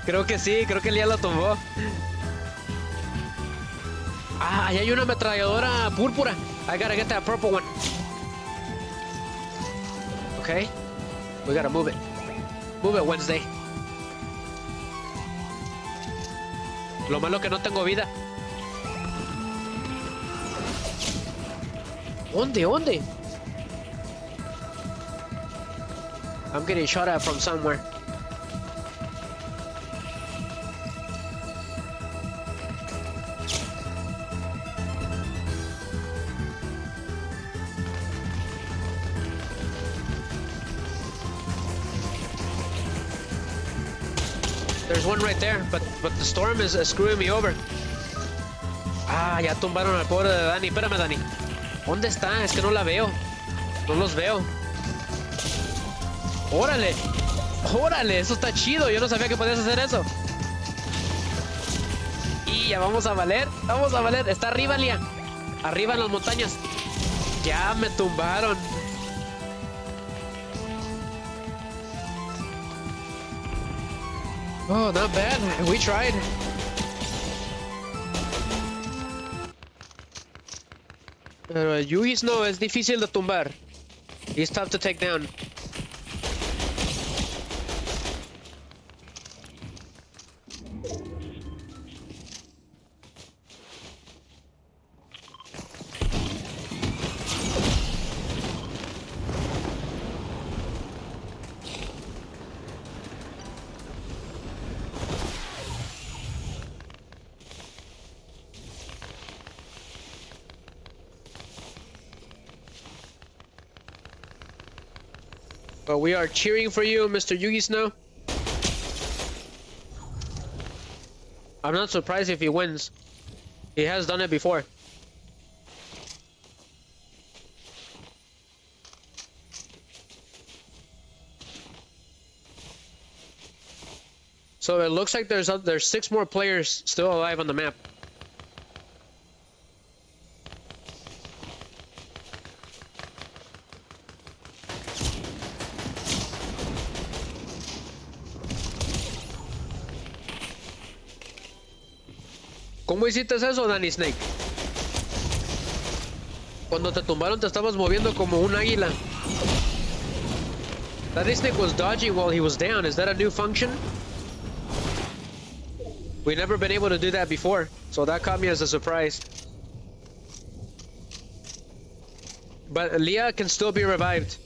Creo que sí, creo que Lia la tumbó. Ah, ahí hay una ametralladora púrpura. I gotta get that purple one. Okay. We gotta move it. Move it, Wednesday. Lo malo que no tengo vida. ¿Dónde? I'm getting shot at from somewhere. There's one right there, but the storm is screwing me over. Ah, ya tumbaron al pobre de Dani. Espérame, Dani. ¿Dónde está? Es que no la veo. No los veo. ¡Órale! ¡Órale! Eso está chido. Yo no sabía que podías hacer eso. Y ya vamos a valer. Vamos a valer. Está arriba, Lia. Arriba en las montañas. Ya me tumbaron. Oh, not bad. We tried. Yugi's no es difícil de tumbar. He's tough to take down. But we are cheering for you, Mr. Yugi Snow. I'm not surprised if he wins. He has done it before. So it looks like there's 6 more players still alive on the map. ¿Cómo hiciste eso, Danny Snake? Cuando te tumbaron te estabas moviendo como un águila. Danny Snake was dodging while he was down. Is that a new function? We've never been able to do that before, so that caught me as a surprise. But Lia can still be revived.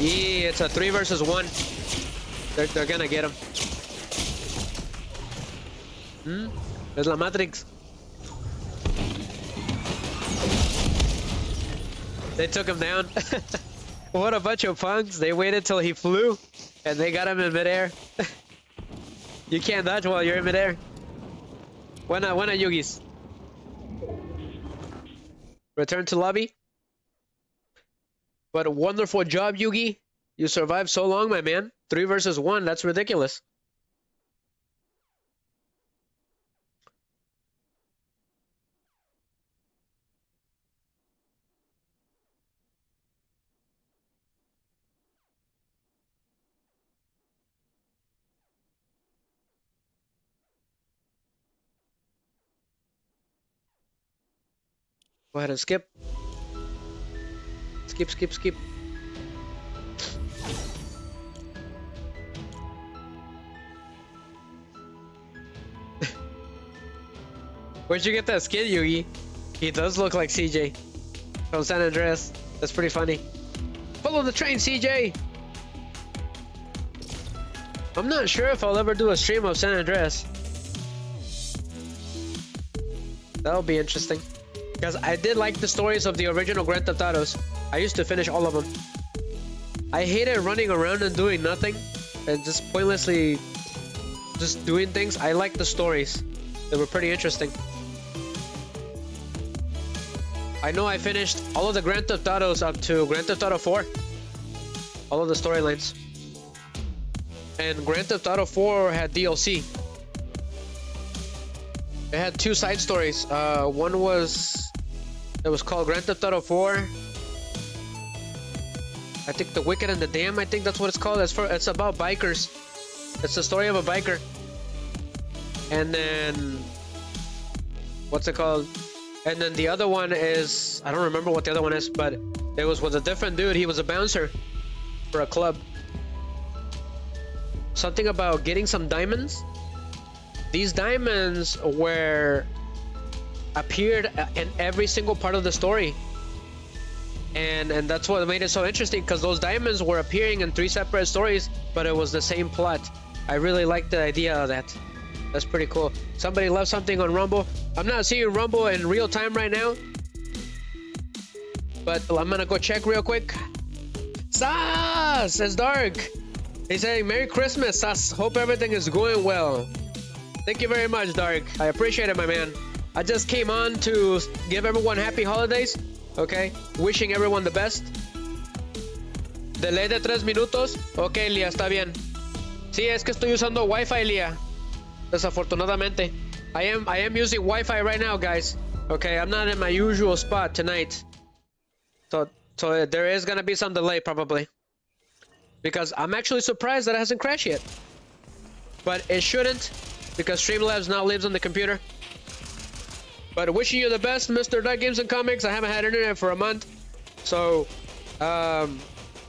Yeah, it's a 3 versus 1. They're gonna get him. Es la Matrix. They took him down. What a bunch of punks. They waited till he flew and they got him in midair. You can't dodge while you're in midair. Buena Yugis. Return to lobby. But a wonderful job, Yugi. You survived so long, my man. 3 versus 1. That's ridiculous. Go ahead and skip. Skip. Where'd you get that skin, Yugi? He does look like CJ from San Andreas. That's pretty funny. Follow the train, CJ! I'm not sure if I'll ever do a stream of San Andreas. That'll be interesting. Because I did like the stories of the original Grand Theft Autos. I used to finish all of them. I hated running around and doing nothing. And just pointlessly just doing things. I liked the stories. They were pretty interesting. I know I finished all of the Grand Theft Autos up to Grand Theft Auto 4. All of the storylines. And Grand Theft Auto 4 had DLC. It had 2 side stories. One was... It was called Grand Theft Auto 4. I think The Wicked and the Dam. I think that's what it's called. It's about bikers. It's the story of a biker. And then... What's it called? And then the other one is... I don't remember what the other one is, but it was with a different dude. He was a bouncer for a club. Something about getting some diamonds. These diamonds appeared in every single part of the story. And that's what made it so interesting, because those diamonds were appearing in 3 separate stories, but it was the same plot. I really like the idea of that. That's pretty cool. Somebody left something on Rumble. I'm not seeing Rumble in real time right now, but I'm gonna go check real quick. Sas! It's Dark. He's saying, Merry Christmas, Sas. Hope everything is going well. Thank you very much, Dark. I appreciate it, my man. I just came on to give everyone happy holidays. Okay? Wishing everyone the best. Delay de 3 minutos. Ok, Lia, está bien. Sí, es que estoy usando Wi-Fi, Lia. Desafortunadamente. I am using Wi-Fi right now, guys. Okay, I'm not in my usual spot tonight. So there is gonna be some delay, probably. Because I'm actually surprised that it hasn't crashed yet. But it shouldn't, because Streamlabs now lives on the computer. But wishing you the best, Mr. Nut Games and Comics. I haven't had internet for a month. So,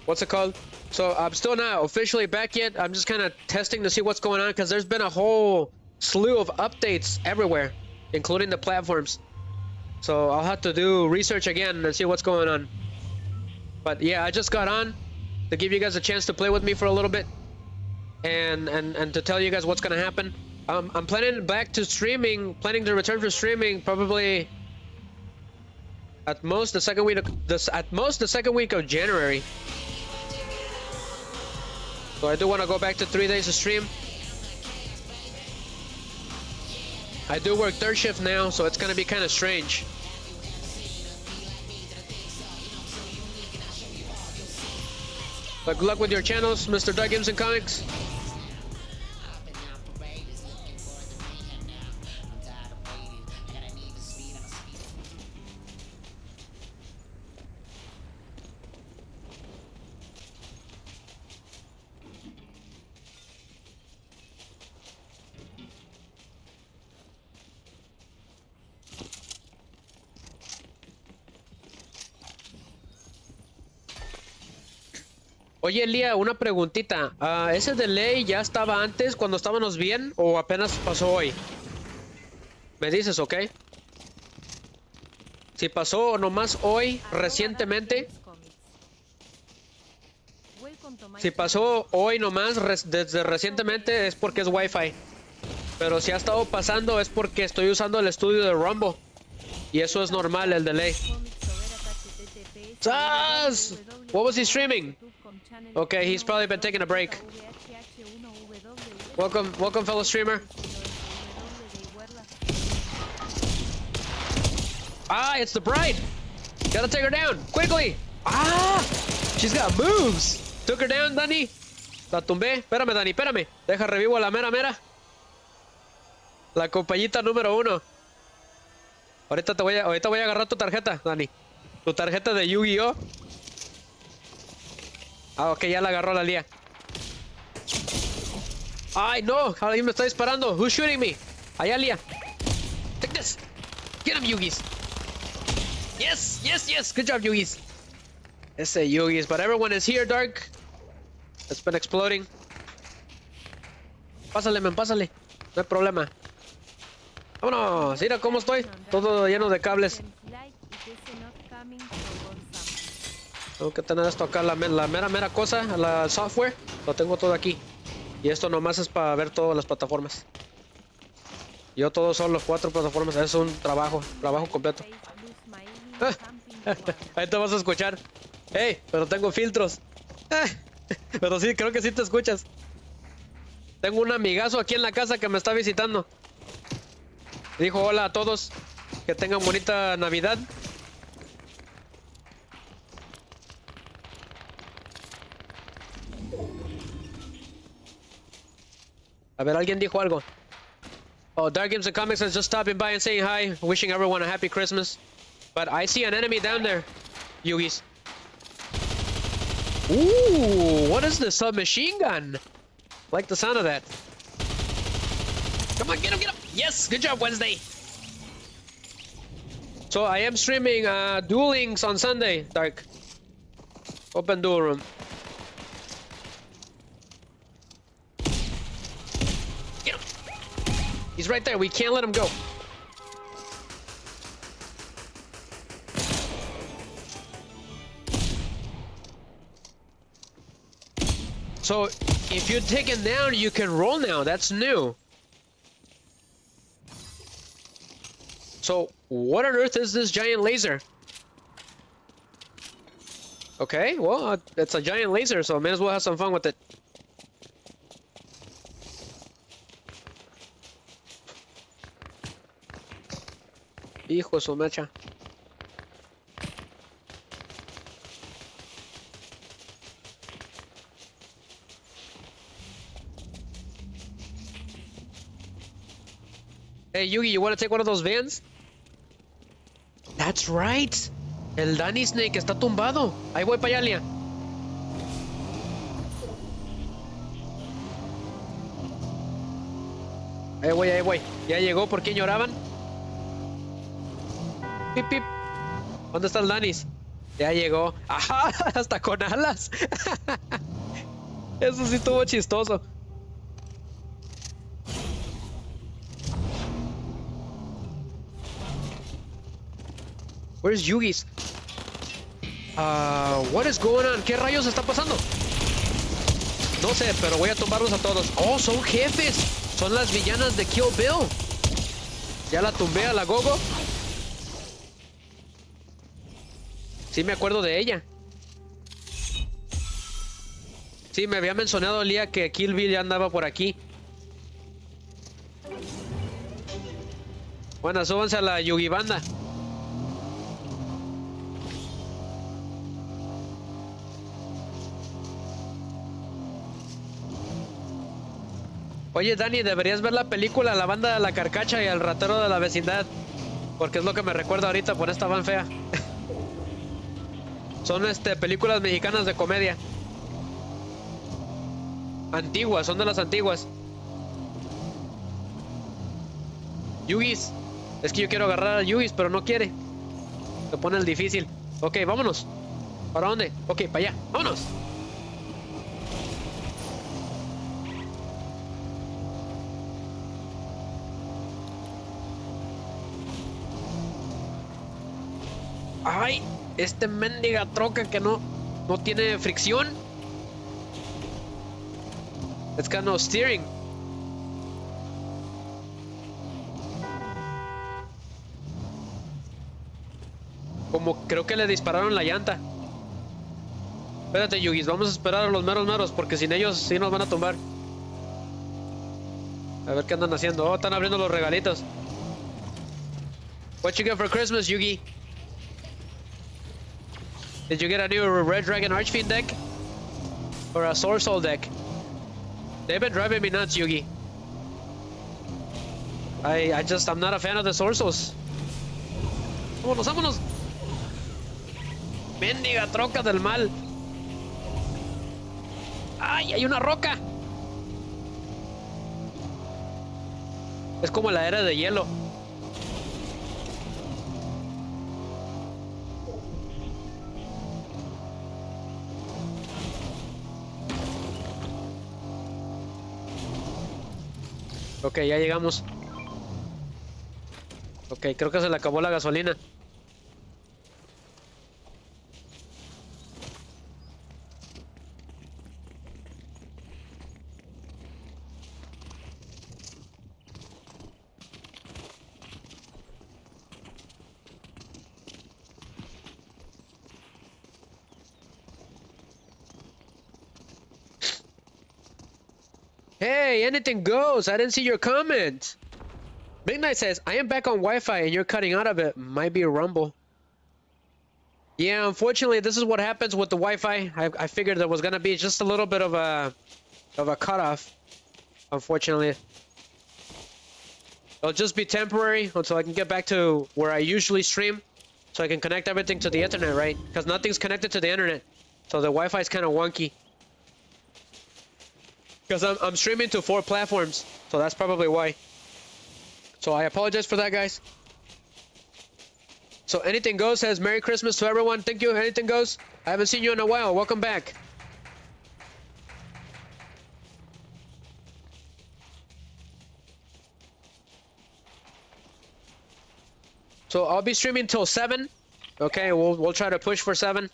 what's it called? So I'm still not officially back yet. I'm just kind of testing to see what's going on, because there's been a whole slew of updates everywhere, including the platforms. So I'll have to do research again and see what's going on. But yeah, I just got on to give you guys a chance to play with me for a little bit, and to tell you guys what's gonna happen. I'm planning back to streaming, planning to return for streaming probably at most the second week of January. So I do want to go back to 3 days of stream. I do work 3rd shift now, so it's gonna be kind of strange. But good luck with your channels, Mr. Doug Games and Comics. Oye, Lía, una preguntita. ¿Ese delay ya estaba antes cuando estábamos bien o apenas pasó hoy? Me dices, ¿ok? Si pasó nomás hoy, recientemente. Si pasó hoy nomás, desde recientemente, es porque es Wi-Fi. Pero si ha estado pasando es porque estoy usando el estudio de Rumble. Y eso es normal, el delay. ¡Sas! What was he streaming? Okay, he's probably been taking a break. Welcome, fellow streamer. Ah, it's the bride. Gotta take her down, quickly. Ah, she's got moves. Took her down, Dani. La tumbé. Espérame, Dani, espérame. Deja revivo a la mera. La compañita número 1. Ahorita voy a agarrar tu tarjeta, Dani. Tu tarjeta de Yu-Gi-Oh. Ah, ok, ya la agarró la Lía. Ay, no, alguien me está disparando. Who's shooting me? Allá, Lía. Take this. Get him, Yugis. Yes. Good job, Yugis. Ese Yugis, but everyone is here, Dark. It's been exploding. Pásale, man, pásale. No hay problema. Vámonos, mira cómo estoy. Todo lleno de cables. Tengo que tener esto acá, la mera cosa, la software. Lo tengo todo aquí. Y esto nomás es para ver todas las plataformas. Yo todos son los 4 plataformas. Es un trabajo completo. Ahí te vas a escuchar. Hey, pero tengo filtros. Pero sí, creo que sí te escuchas. Tengo un amigazo aquí en la casa que me está visitando. Dijo hola a todos. Que tengan bonita Navidad. A ver, alguien dijo algo. Oh, Dark Games and Comics is just stopping by and saying hi. Wishing everyone a happy Christmas. But I see an enemy down there, Yugis. Ooh, what is this submachine gun? Like the sound of that. Come on, get him, get him. Yes, good job, Wednesday. So I am streaming Duel Links on Sunday, Dark. Open duel room. Get him. He's right there. We can't let him go. So, if you're taken down, you can roll now. That's new. So, what on earth is this giant laser? Okay, well, it's a giant laser, so I may as well have some fun with it. Hijo de su mecha. Hey, Yugi, you want to take one of those vans? That's right. El Danny Snake está tumbado. Ahí voy para allá, Lia. Ahí voy, ahí voy. Ya llegó, ¿por qué lloraban? Pip, pip. ¿Dónde está el Danis? Ya llegó. ¡Ajá! Hasta con alas. Eso sí estuvo chistoso. Where's Yugi's? What is going on? ¿Qué rayos está pasando? No sé, pero voy a tumbarlos a todos. Oh, son jefes. Son las villanas de Kill Bill. Ya la tumbé a la Gogo. Sí me acuerdo de ella. Sí, me había mencionado el día que Kill Bill ya andaba por aquí. Bueno, súbanse a la Yugi Banda. Oye, Dani, deberías ver la película La Banda de la Carcacha y El Ratero de la Vecindad. Porque es lo que me recuerda ahorita por esta van fea. Son películas mexicanas de comedia. Antiguas, son de las antiguas. Yugis. Es que yo quiero agarrar a Yugis, pero no quiere. Se pone el difícil. Ok, vámonos. ¿Para dónde? Ok, para allá. Vámonos. Ay, mendiga troca que no tiene fricción. It's got no steering. Como creo que le dispararon la llanta. Espérate, Yugis, vamos a esperar a los meros porque sin ellos sí nos van a tumbar. A ver qué andan haciendo. Oh, están abriendo los regalitos. What you get for Christmas, Yugi? Did you get a new Red Dragon Archfiend deck? Or a Sword Soul deck? They've been driving me nuts, Yugi. I'm not a fan of the Sword Souls. Vámonos, vámonos. Mendiga troca del mal. Ay, hay una roca. Es como la era de hielo. Ok, ya llegamos. Ok, creo que se le acabó la gasolina. Hey, anything goes. I didn't see your comment. Midnight says, I am back on Wi-Fi and you're cutting out of it. Might be a rumble. Yeah, unfortunately, this is what happens with the Wi-Fi. I figured there was gonna be just a little bit of a cutoff. Unfortunately, it'll just be temporary until I can get back to where I usually stream, so I can connect everything to the internet, right? Because nothing's connected to the internet, so the Wi-Fi is kind of wonky. Because I'm streaming to 4 platforms, so that's probably why. So I apologize for that, guys. So Anything Goes says Merry Christmas to everyone. Thank you, Anything Goes. I haven't seen you in a while. Welcome back. So I'll be streaming till 7. Okay, we'll try to push for 7.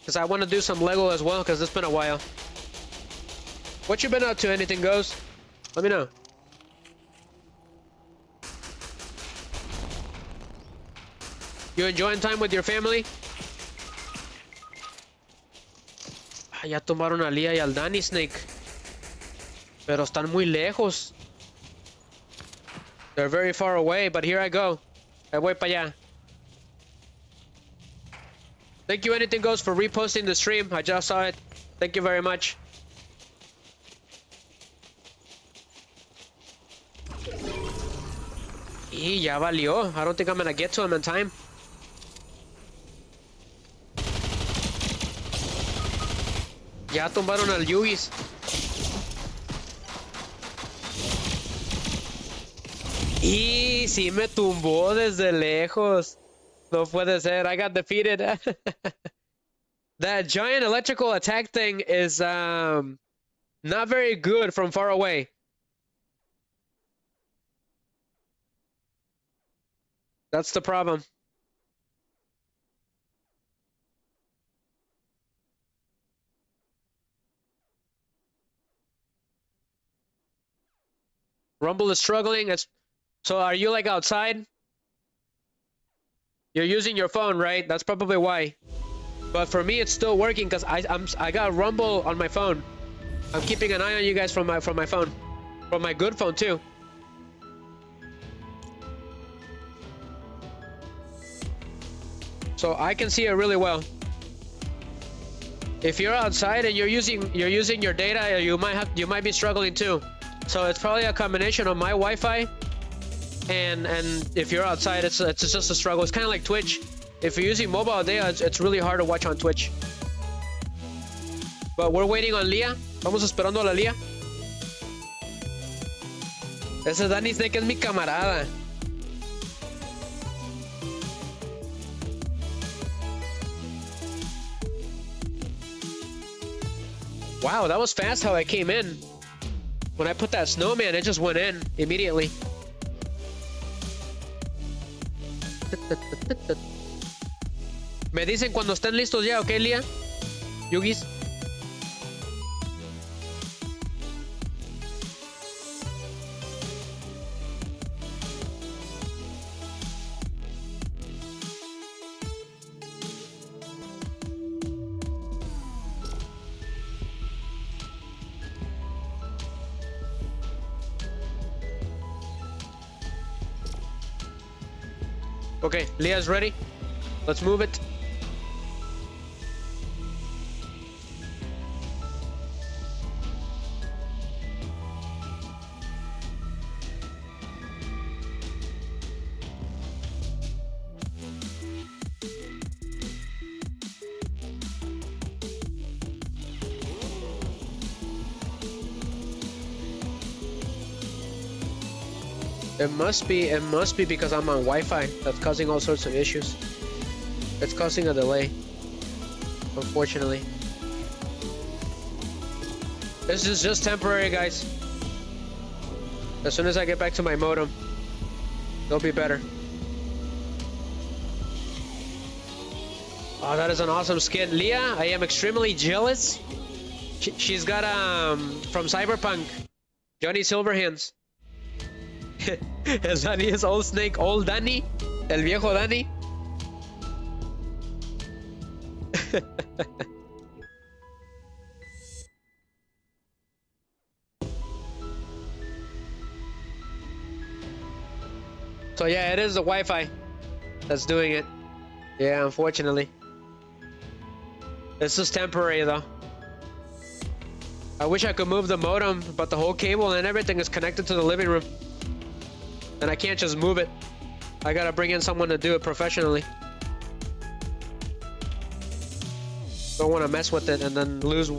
Because I want to do some Lego as well, because it's been a while. What you been up to, Anything Goes? Let me know. You enjoying time with your family? Ah, ya tomaron a Lía y al Danny Snake. Pero están muy lejos. They're very far away, but here I go. Ahí voy para allá. Thank you, Anything Goes, for reposting the stream. I just saw it. Thank you very much. Y ya valió. I don't think I'm gonna get to him in time. Ya tumbaron al Yugis. Y sí me tumbó desde lejos. No puede ser. I got defeated. That giant electrical attack thing is not very good from far away. That's the problem. Rumble is struggling. So are you like outside? You're using your phone, right? That's probably why. But for me, it's still working because I got Rumble on my phone. I'm keeping an eye on you guys from my phone, from my good phone too. So I can see it really well. If you're outside and you're using your data, you might be struggling too. So it's probably a combination of my Wi-Fi and if you're outside, it's just a struggle. It's kind of like Twitch. If you're using mobile data, it's really hard to watch on Twitch. But we're waiting on Lía. Vamos esperando a la Lía. Ese Danny Snake es mi camarada. Wow, that was fast how I came in. When I put that snowman, it just went in immediately. Me dicen cuando estén listos ya, ¿ok, Lía? Yugis. Okay, Leah's ready. Let's move it. It must be because I'm on Wi-Fi that's causing all sorts of issues. It's causing a delay, unfortunately. This is just temporary, guys. As soon as I get back to my modem. They'll be better. Oh, that is an awesome skin. Leah, I am extremely jealous. She's got from Cyberpunk, Johnny Silverhands. Es Danny is old Snake, old Danny, el viejo Danny. So yeah, it is the Wi-Fi that's doing it. Yeah, unfortunately. This is temporary though. I wish I could move the modem, but the whole cable and everything is connected to the living room. And I can't just move it. I gotta bring in someone to do it professionally. Don't want to mess with it and then lose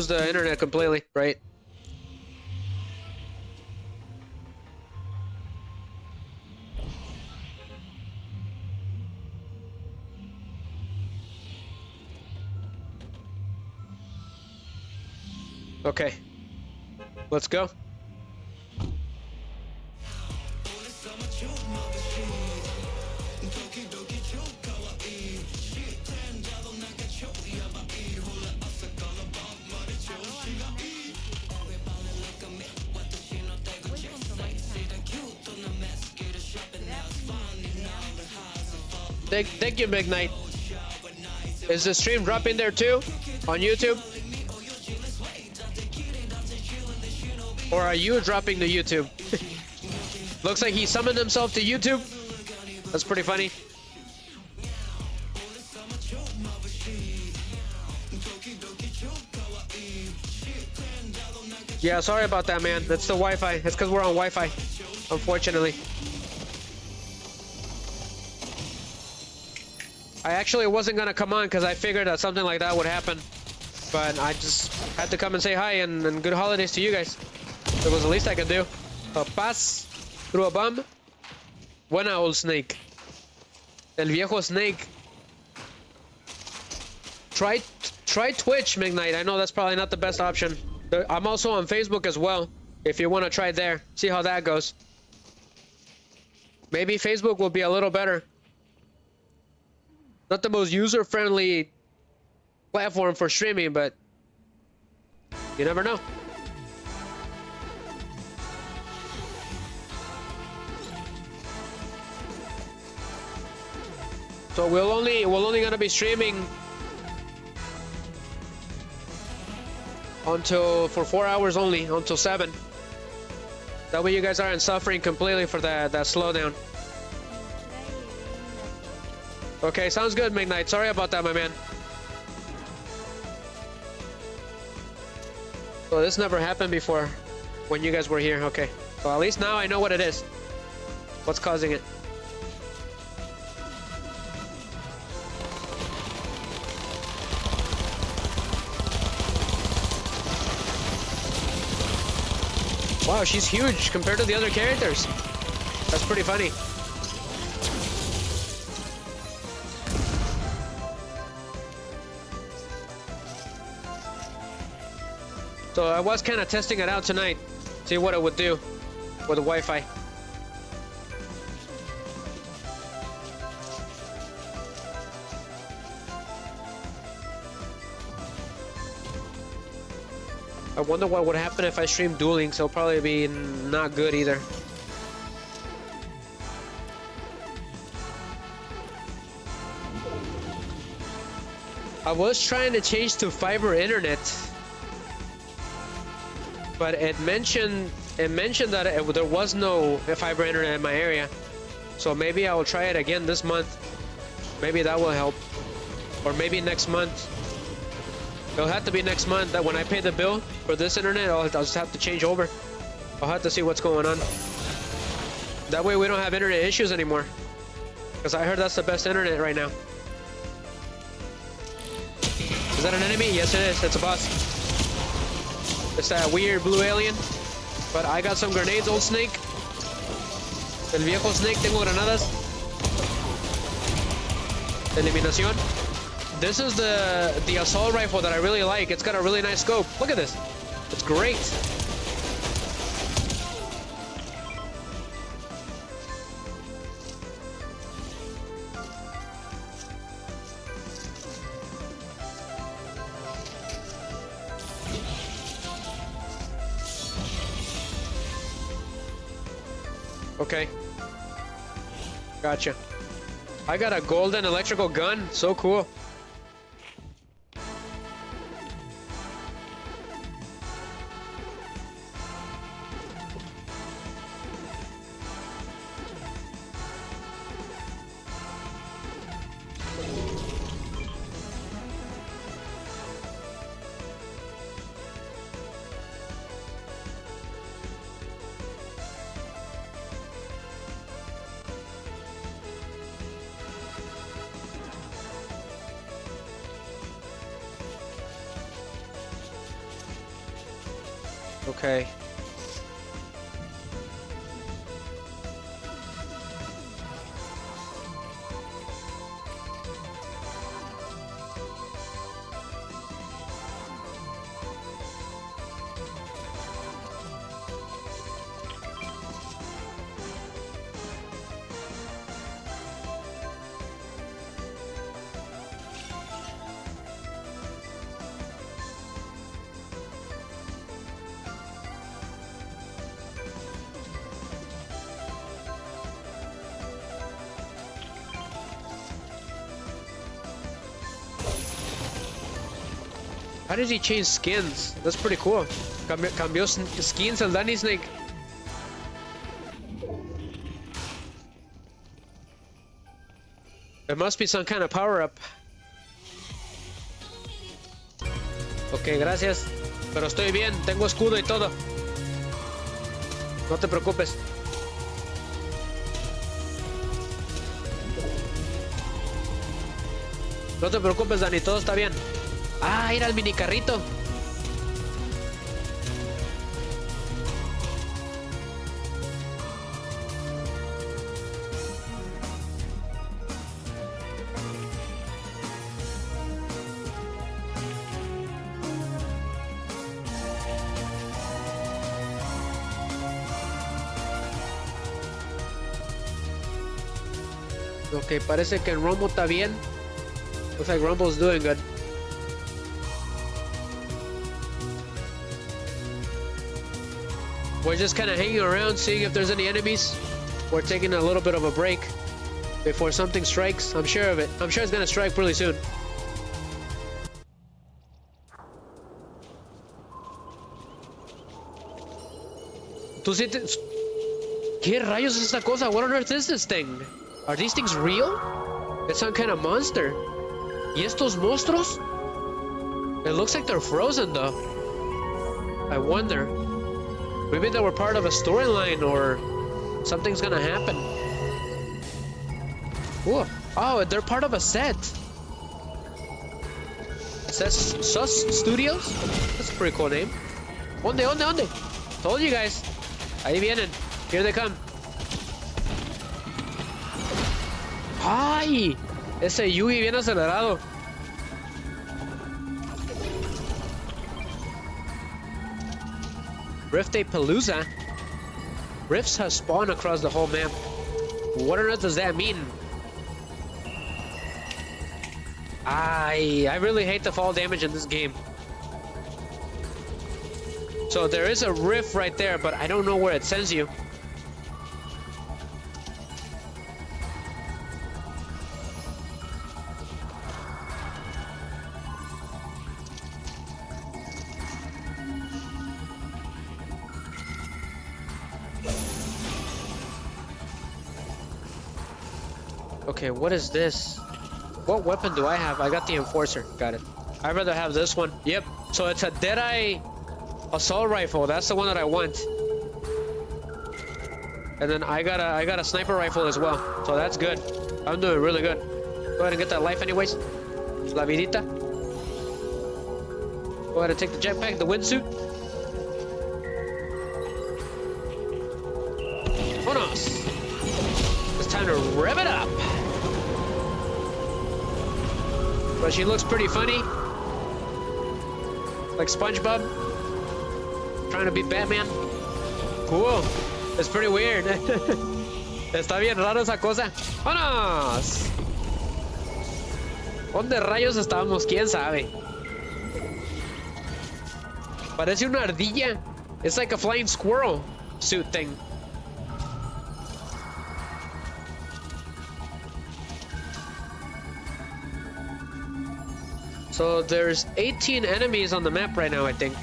the internet completely, right? Okay, let's go. Thank you, Big Night. Is the stream dropping there too on YouTube? Or are you dropping to YouTube? Looks like he summoned himself to YouTube. That's pretty funny. Yeah, sorry about that, man. That's the Wi-Fi. It's because we're on Wi-Fi, unfortunately. I actually wasn't gonna come on because I figured that something like that would happen. But I just had to come and say hi and good holidays to you guys. It was the least I could do. A pass through a bum. Buena, old Snake. El viejo Snake. Try Twitch, Midnight. I know that's probably not the best option. I'm also on Facebook as well. If you want to try there, see how that goes. Maybe Facebook will be a little better. Not the most user-friendly platform for streaming, but you never know. So we're only gonna be streaming for 4 hours only, until 7. That way you guys aren't suffering completely for that slowdown. Okay, sounds good, Midnight. Sorry about that, my man. So this never happened before when you guys were here. Okay, so at least now I know what it is. What's causing it? Wow, she's huge compared to the other characters. That's pretty funny. So I was kind of testing it out tonight, see what it would do with the Wi-Fi. I wonder what would happen if I stream dueling, so it'll probably be not good either. I was trying to change to fiber internet, but it mentioned that there was no fiber internet in my area. So maybe I will try it again this month. Maybe that will help. Or maybe next month. It'll have to be next month that when I pay the bill for this internet, I'll just have to change over. I'll have to see what's going on. That way we don't have internet issues anymore. Because I heard that's the best internet right now. Is that an enemy? Yes, it is. It's a boss. It's that weird blue alien. But I got some grenades, old Snake. El viejo Snake, tengo granadas. Eliminación. This is the assault rifle that I really like. It's got a really nice scope. Look at this. It's great. Okay. Gotcha. I got a golden electrical gun. So cool. Okay. How did he change skins? That's pretty cool. Cambió skins al Danny Snake. There must be some kind of power-up. Ok, gracias. Pero estoy bien, tengo escudo y todo. No te preocupes. No te preocupes, Dani, todo está bien. Ah, ir al mini carrito. Ok, parece que el Rumble está bien. Looks like Rumble's doing good. We're just kind of hanging around, seeing if there's any enemies. We're taking a little bit of a break before something strikes. I'm sure of it. I'm sure it's gonna strike really soon. ¿Tú sientes? ¿Qué rayos es esta cosa? What on earth is this thing? Are these things real? It's some kind of monster. ¿Y estos monstruos? It looks like they're frozen though. I wonder. Maybe they were part of a storyline or something's gonna happen. Ooh. Oh, they're part of a set. It says Sus Studios? That's a pretty cool name. ¿Dónde? Told you guys. Ahí vienen. Here they come. ¡Ay! Ese Yugi bien acelerado. Rift-a-Palooza? Rifts have spawned across the whole map. What on earth does that mean? I really hate the fall damage in this game. So there is a rift right there, but I don't know where it sends you. Okay, what is this? What weapon do I have? I got the Enforcer. Got it. I'd rather have this one. Yep. So it's a Deadeye assault rifle. That's the one that I want. And then I got a sniper rifle as well. So that's good. I'm doing really good. Go ahead and get that life anyways. La vidita. Go ahead and take the jetpack, the windsuit. Vámonos. It's time to rev it up. But she looks pretty funny. Like SpongeBob. Trying to be Batman. Cool. It's pretty weird. Está bien raro esa cosa. ¡Vámonos! ¿Dónde rayos estábamos? ¿Quién sabe? Parece una ardilla. It's like a flying squirrel suit thing. So there's 18 enemies on the map right now, I think.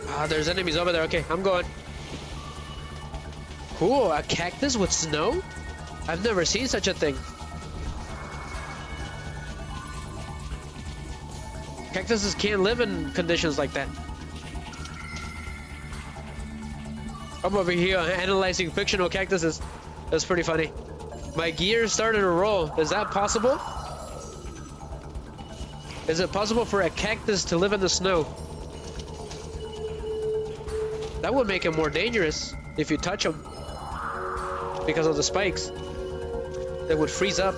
Ah, there's enemies over there. Okay, I'm going. Cool, a cactus with snow? I've never seen such a thing. Cactuses can't live in conditions like that. I'm over here analyzing fictional cactuses. That's pretty funny. My gears started to roll. Is that possible? Is it possible for a cactus to live in the snow? That would make it more dangerous if you touch them. Because of the spikes. They would freeze up.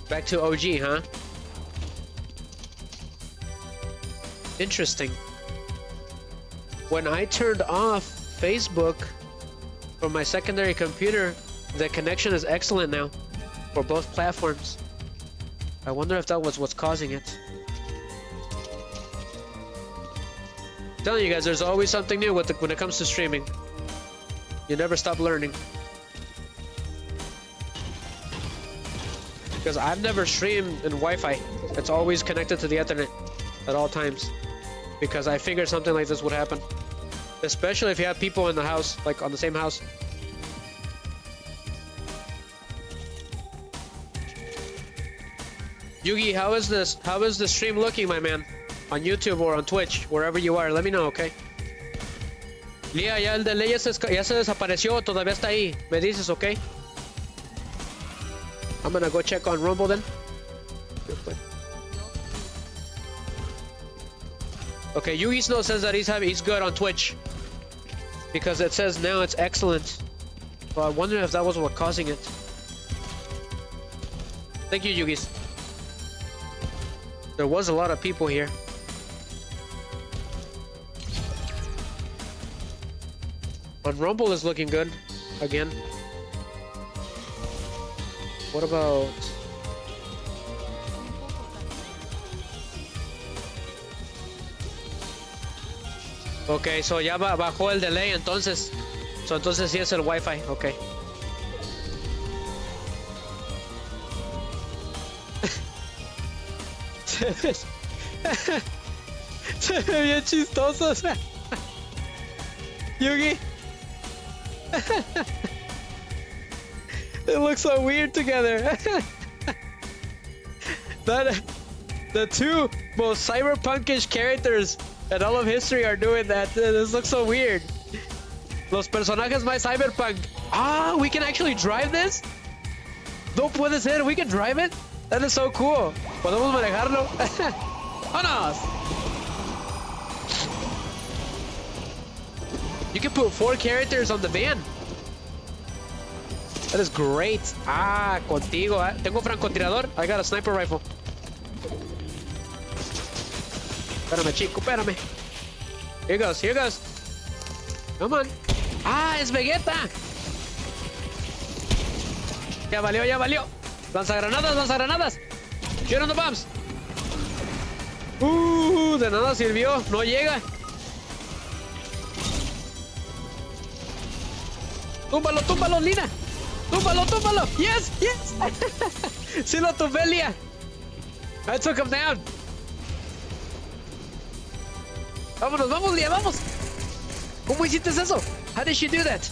Back to OG, huh? Interesting. When I turned off Facebook from my secondary computer, the connection is excellent now for both platforms. I wonder if that was what's causing it. I'm telling you guys, there's always something new when it comes to streaming. You never stop learning. Because I've never streamed in Wi-Fi. It's always connected to the Ethernet at all times. Because I figured something like this would happen. Especially if you have people in the house, like on the same house. Yugi, how is this? How is the stream looking, my man? On YouTube or on Twitch, wherever you are, let me know, okay? Lía, ya el de ley ya se desapareció, todavía está ahí. Me dices, okay? I'm gonna go check on Rumble then. Okay, Yugi Snow says that he's good on Twitch. Because it says now it's excellent. So I wonder if that was what causing it. Thank you, Yugis. There was a lot of people here. On Rumble is looking good. Again. What about... Ok, so ya bajó el delay entonces. So entonces sí es el Wi-Fi, ok. Se ve bien chistoso. Yugi. It looks so weird together. The two most cyberpunkish characters in all of history are doing that. This looks so weird. Los personajes más cyberpunk. Ah, we can actually drive this? No puede ser, we can drive it? That is so cool. Podemos manejarlo. ¡Vámonos! You can put 4 characters on the van. That is great. Ah, contigo. Tengo francotirador. I got a sniper rifle. Espérame, chico, espérame. Here goes, here goes. Come on. Ah, es Vegeta. Ya valió, ya valió. Lanzagranadas, lanzagranadas. Shoot on the bombs. De nada sirvió. No llega. Túmbalo, túmbalo, Lina. Túmbalo, túmbalo. Yes, yes. Sí lo tumbé, Lía. I took him down. Vámonos, vamos, Lía, vamos. ¿Cómo hiciste eso? How did she do that?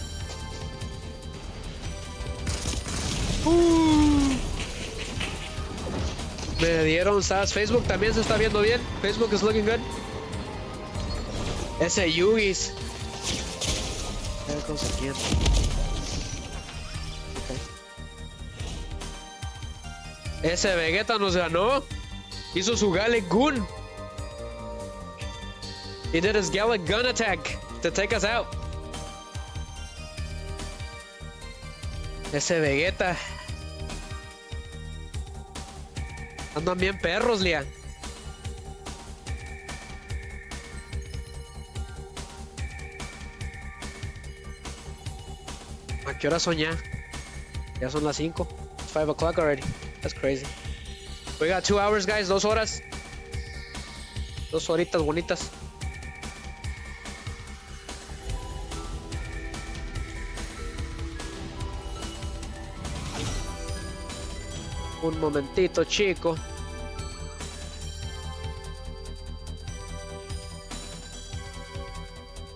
Me dieron SAS. Facebook también se está viendo bien. Facebook is looking good. Ese Yugi's. There goes again. Ese Vegeta nos ganó. Hizo su Gallic Gun. He did his Gallic Gun attack to take us out. Ese Vegeta. Andan bien perros, Lia. ¿A qué hora son ya? Ya son las 5. It's 5 o'clock already. That's crazy. We got 2 hours, guys. 2 horas. 2 horitas bonitas. Un momentito, chico.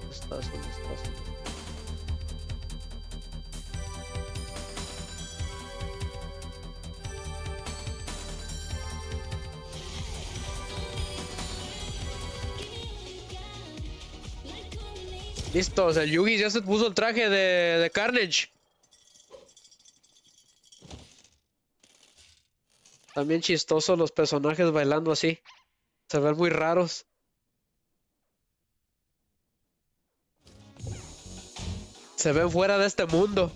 ¿Dónde estás? Listos, el Yugi ya se puso el traje de Carnage. También chistosos los personajes bailando así. Se ven muy raros. Se ven fuera de este mundo.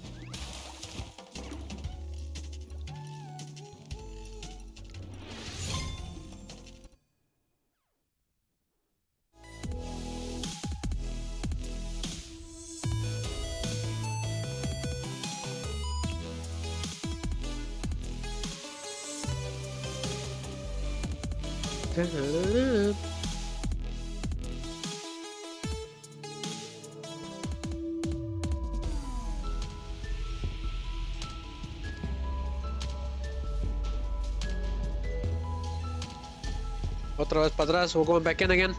Otra vez para atrás, we're going back in again.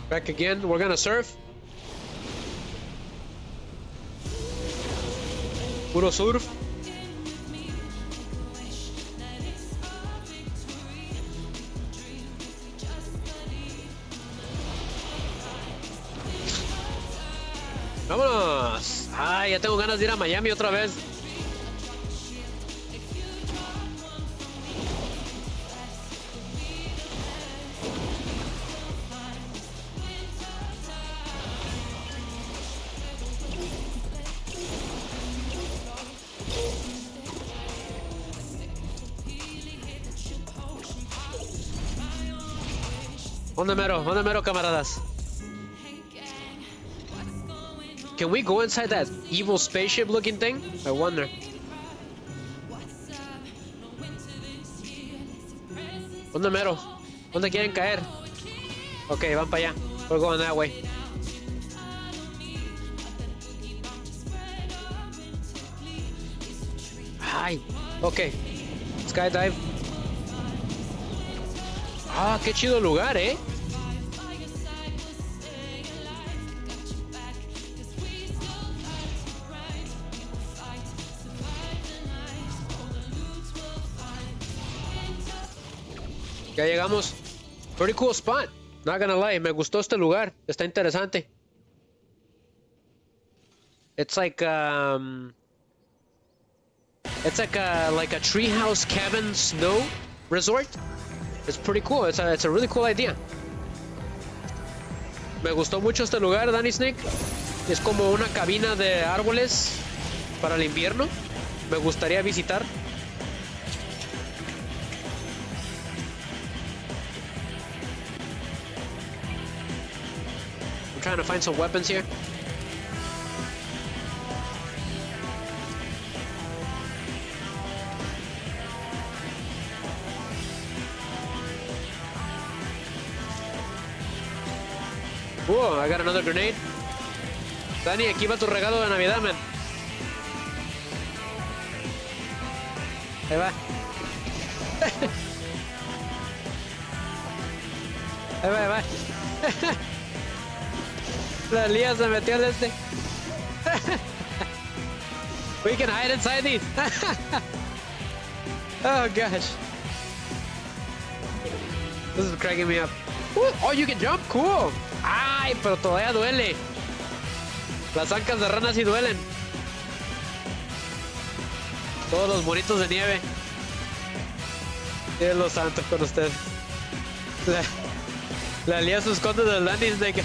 Back again, we're gonna surf. Puro surf. ¡Vámonos! ¡Ay, ya tengo ganas de ir a Miami otra vez! ¿Dónde mero, camaradas? Can we go inside that evil spaceship looking thing? I wonder. ¿Dónde mero? ¿Dónde quieren caer? Ok, van para allá. We're going that way. Ay, ok. Skydive. Ah, qué chido lugar, ¿eh? Ya llegamos. Pretty cool spot. Not gonna lie, me gustó este lugar. Está interesante. It's like a treehouse cabin snow resort. It's pretty cool. It's a really cool idea. Me gustó mucho este lugar, Danny Snake. Es como una cabina de árboles para el invierno. Me gustaría visitar. I'm trying to find some weapons here. Whoa, I got another grenade. Dani, aquí va tu regalo de Navidad, man. Ahí va. Ahí va, ahí va. La Lía se metió al este. We can hide inside these. Oh gosh. This is cracking me up. Ooh, oh, you can jump. Cool. Ay, pero todavía duele. Las ancas de rana sí duelen. Todos los monitos de nieve. Dios los santos con ustedes. La Lía se esconde del landing snake.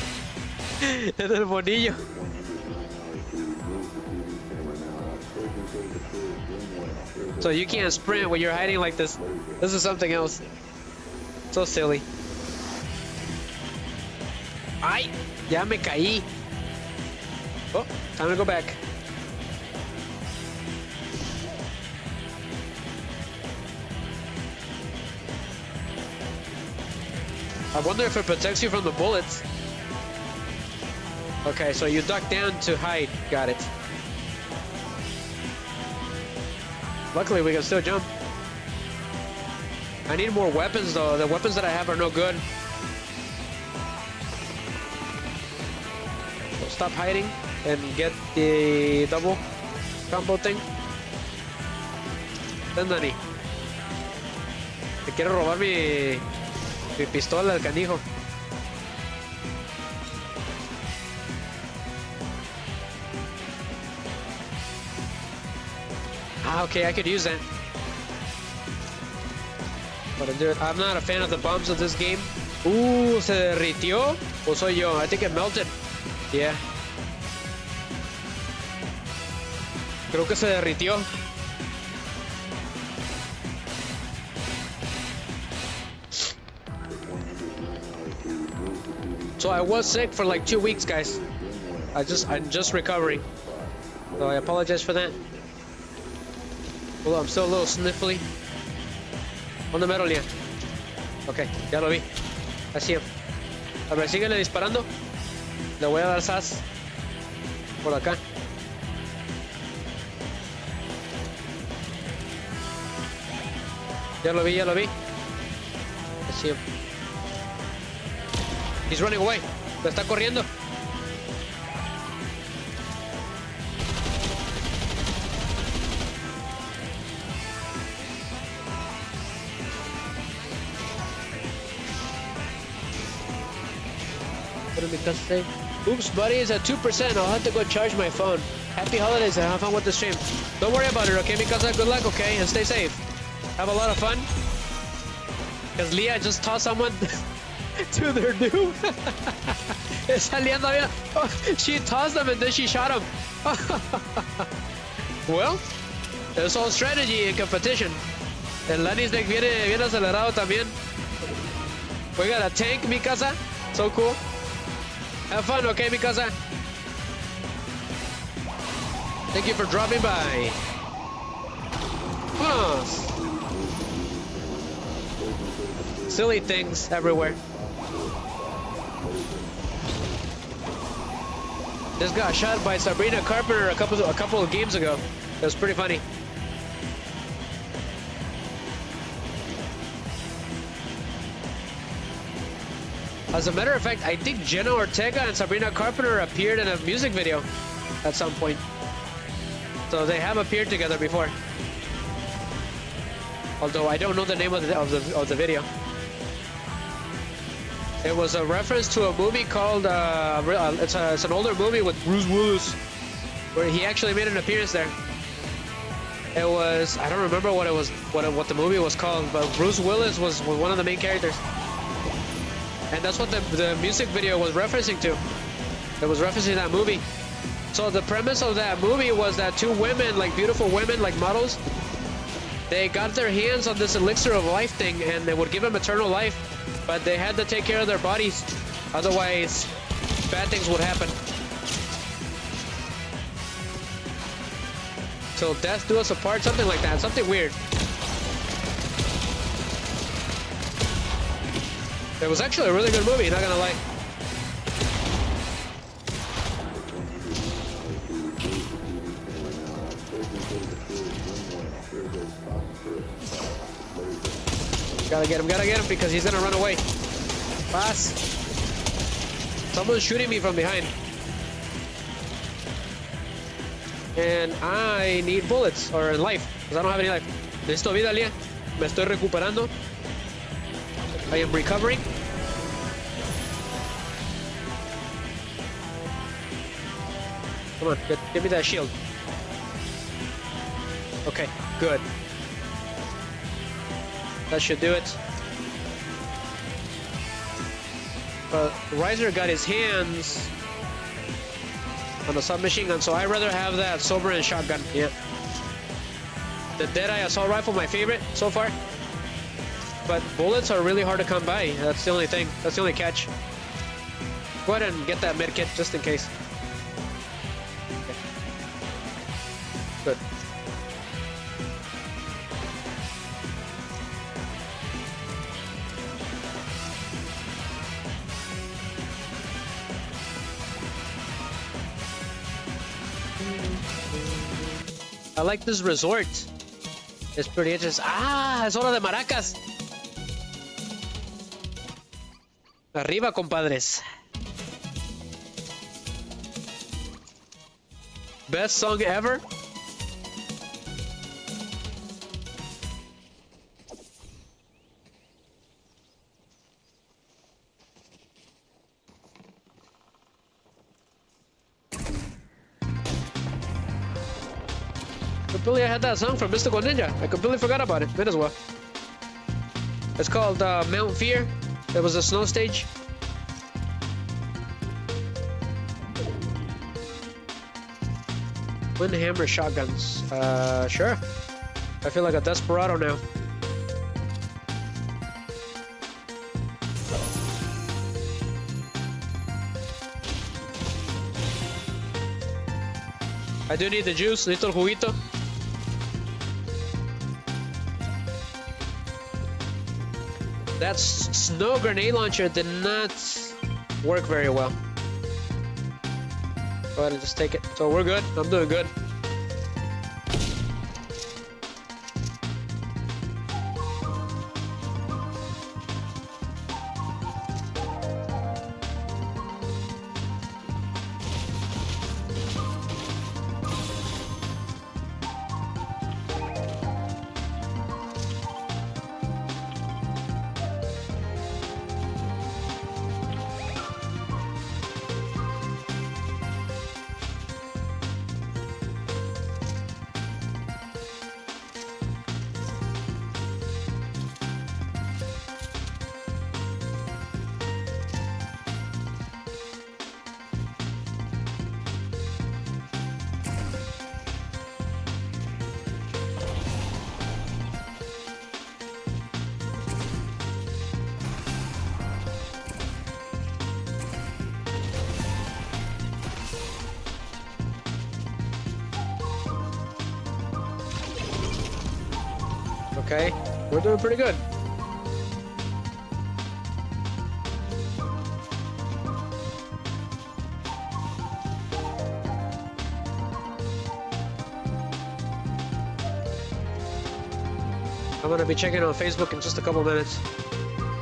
En el monillo. So you can't sprint when you're hiding like this. This is something else. So silly. Ay, ya me caí. Oh, time to go back. I wonder if it protects you from the bullets. Okay, so you duck down to hide. Got it. Luckily, we can still jump. I need more weapons, though. The weapons that I have are no good. So stop hiding and get the double combo thing. Then, Dani. Te quiero robar mi pistola, el canijo. Ah, okay, I could use that. But I'm not a fan of the bombs of this game. ¿Se derritió? ¿O soy yo? I think it melted. Yeah. Creo que se derritió. So I was sick for like 2 weeks, guys. I'm just recovering. So I apologize for that. Although I'm still a little sniffly. ¿Dónde me rolía? Ok, ya lo vi. Así es. A ver, síguele disparando. Le voy a dar sas. Por acá. Ya lo vi, ya lo vi. Así es. He's running away. Le está corriendo. Oops, buddy is at 2%. I'll have to go charge my phone. Happy holidays and have fun with the stream. Don't worry about it, okay, Mikasa? Good luck, okay? And stay safe. Have a lot of fun. Because Leah just tossed someone to their doom. Oh, she tossed them and then she shot him. Well, it's all strategy and competition. El LANDSPEEDER viene bien acelerado también. We got a tank, Mikasa. So cool. Have fun, okay, Mikasa? Thank you for dropping by. Silly things everywhere. Just got shot by Sabrina Carpenter a couple of games ago. It was pretty funny. As a matter of fact, I think Jenna Ortega and Sabrina Carpenter appeared in a music video at some point. So they have appeared together before. Although I don't know the name of the video. It was a reference to a movie called it's an older movie with Bruce Willis, where he actually made an appearance there. It was, I don't remember what it was, what the movie was called, but Bruce Willis was one of the main characters. And that's what the music video was referencing to. It was referencing that movie. So the premise of that movie was that two women, like beautiful women, like models, they got their hands on this elixir of life thing and they would give them eternal life, but they had to take care of their bodies. Otherwise, bad things would happen. Till death do us apart, something like that, something weird. It was actually a really good movie, not gonna lie. Gotta get him because he's gonna run away. Pass. Someone's shooting me from behind. And I need bullets or life, because I don't have any life. Necesito vida, Lia. Me estoy recuperando. I am recovering. Come on, give me that shield. Okay, good. That should do it. But Riser got his hands on the submachine gun, so I'd rather have that sober and shotgun. Yeah. The Deadeye assault rifle, my favorite so far. But bullets are really hard to come by. That's the only thing. That's the only catch. Go ahead and get that med kit just in case. Okay. Good. I like this resort. It's pretty interesting. Ah, es hora de maracas. Arriba, compadres. Best song ever? Completely, I had that song from Mystical Ninja. I completely forgot about it. Might as well. It's called Mount Fear. It was a snow stage. Windhammer shotguns. Sure. I feel like a desperado now. I do need the juice. Necesito el juguito. That snow grenade launcher did not work very well. Go ahead and just take it. So we're good. I'm doing good. Okay, we're doing pretty good. I'm gonna be checking on Facebook in just a couple minutes.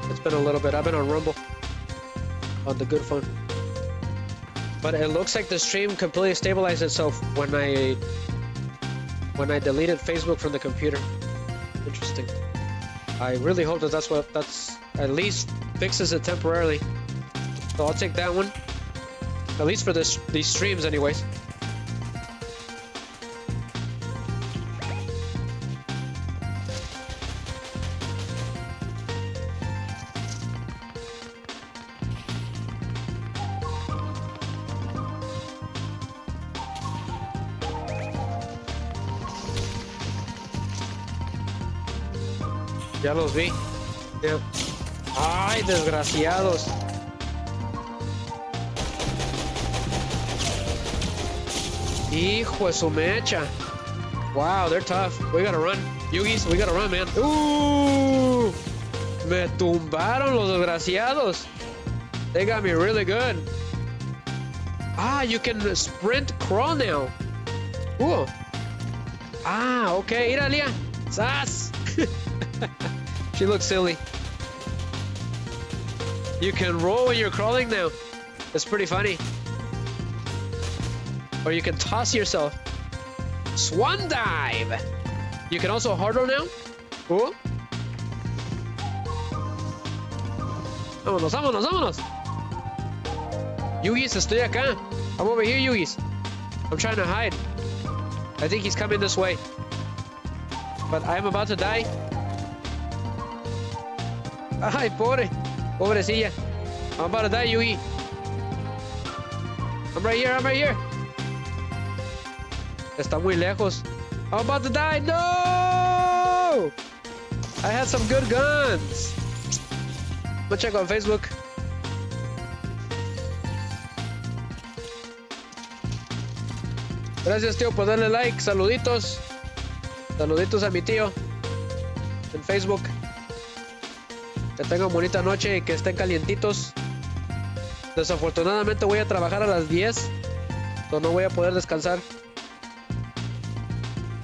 It's been a little bit. I've been on Rumble on the good phone. But it looks like the stream completely stabilized itself when I deleted Facebook from the computer. Interesting. I really hope that that's at least fixes it temporarily. So I'll take that one. At least for these streams anyways. Ya los vi. Yeah. Ay, desgraciados. Hijo de su mecha. Wow, they're tough. We gotta run. Yugis, we gotta run, man. Ooh! Me tumbaron los desgraciados. They got me really good. Ah, you can sprint crawl now. Cool. Ah, okay. Mira, Lia. Sas. She looks silly. You can roll when you're crawling now. It's pretty funny. Or you can toss yourself. Swan dive. You can also hurdle now. Cool. Vámonos, vámonos, vámonos. Yugis, estoy acá. I'm over here, Yugis. I'm trying to hide. I think he's coming this way. But I'm about to die. Ay, pobre. Pobrecilla. I'm about to die, Yugi. I'm right here, I'm right here. Está muy lejos. I'm about to die. No! I had some good guns. Go check on Facebook. Gracias, tío, por darle like. Saluditos. Saluditos a mi tío en Facebook. Que tengan bonita noche y que estén calientitos. Desafortunadamente voy a trabajar a las 10. Entonces no voy a poder descansar.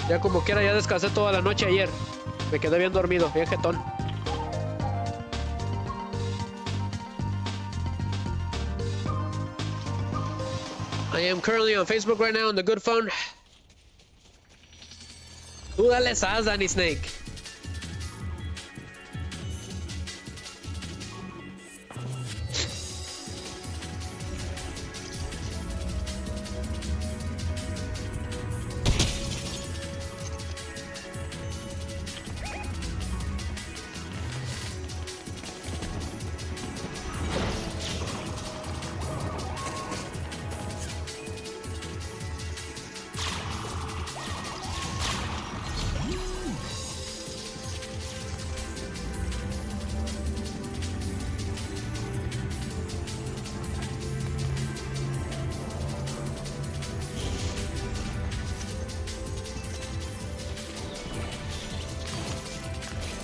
Ya como quiera, ya descansé toda la noche ayer. Me quedé bien dormido, bien jetón. I am currently on Facebook right now on the good phone. Tú dale sas, Danny Snake.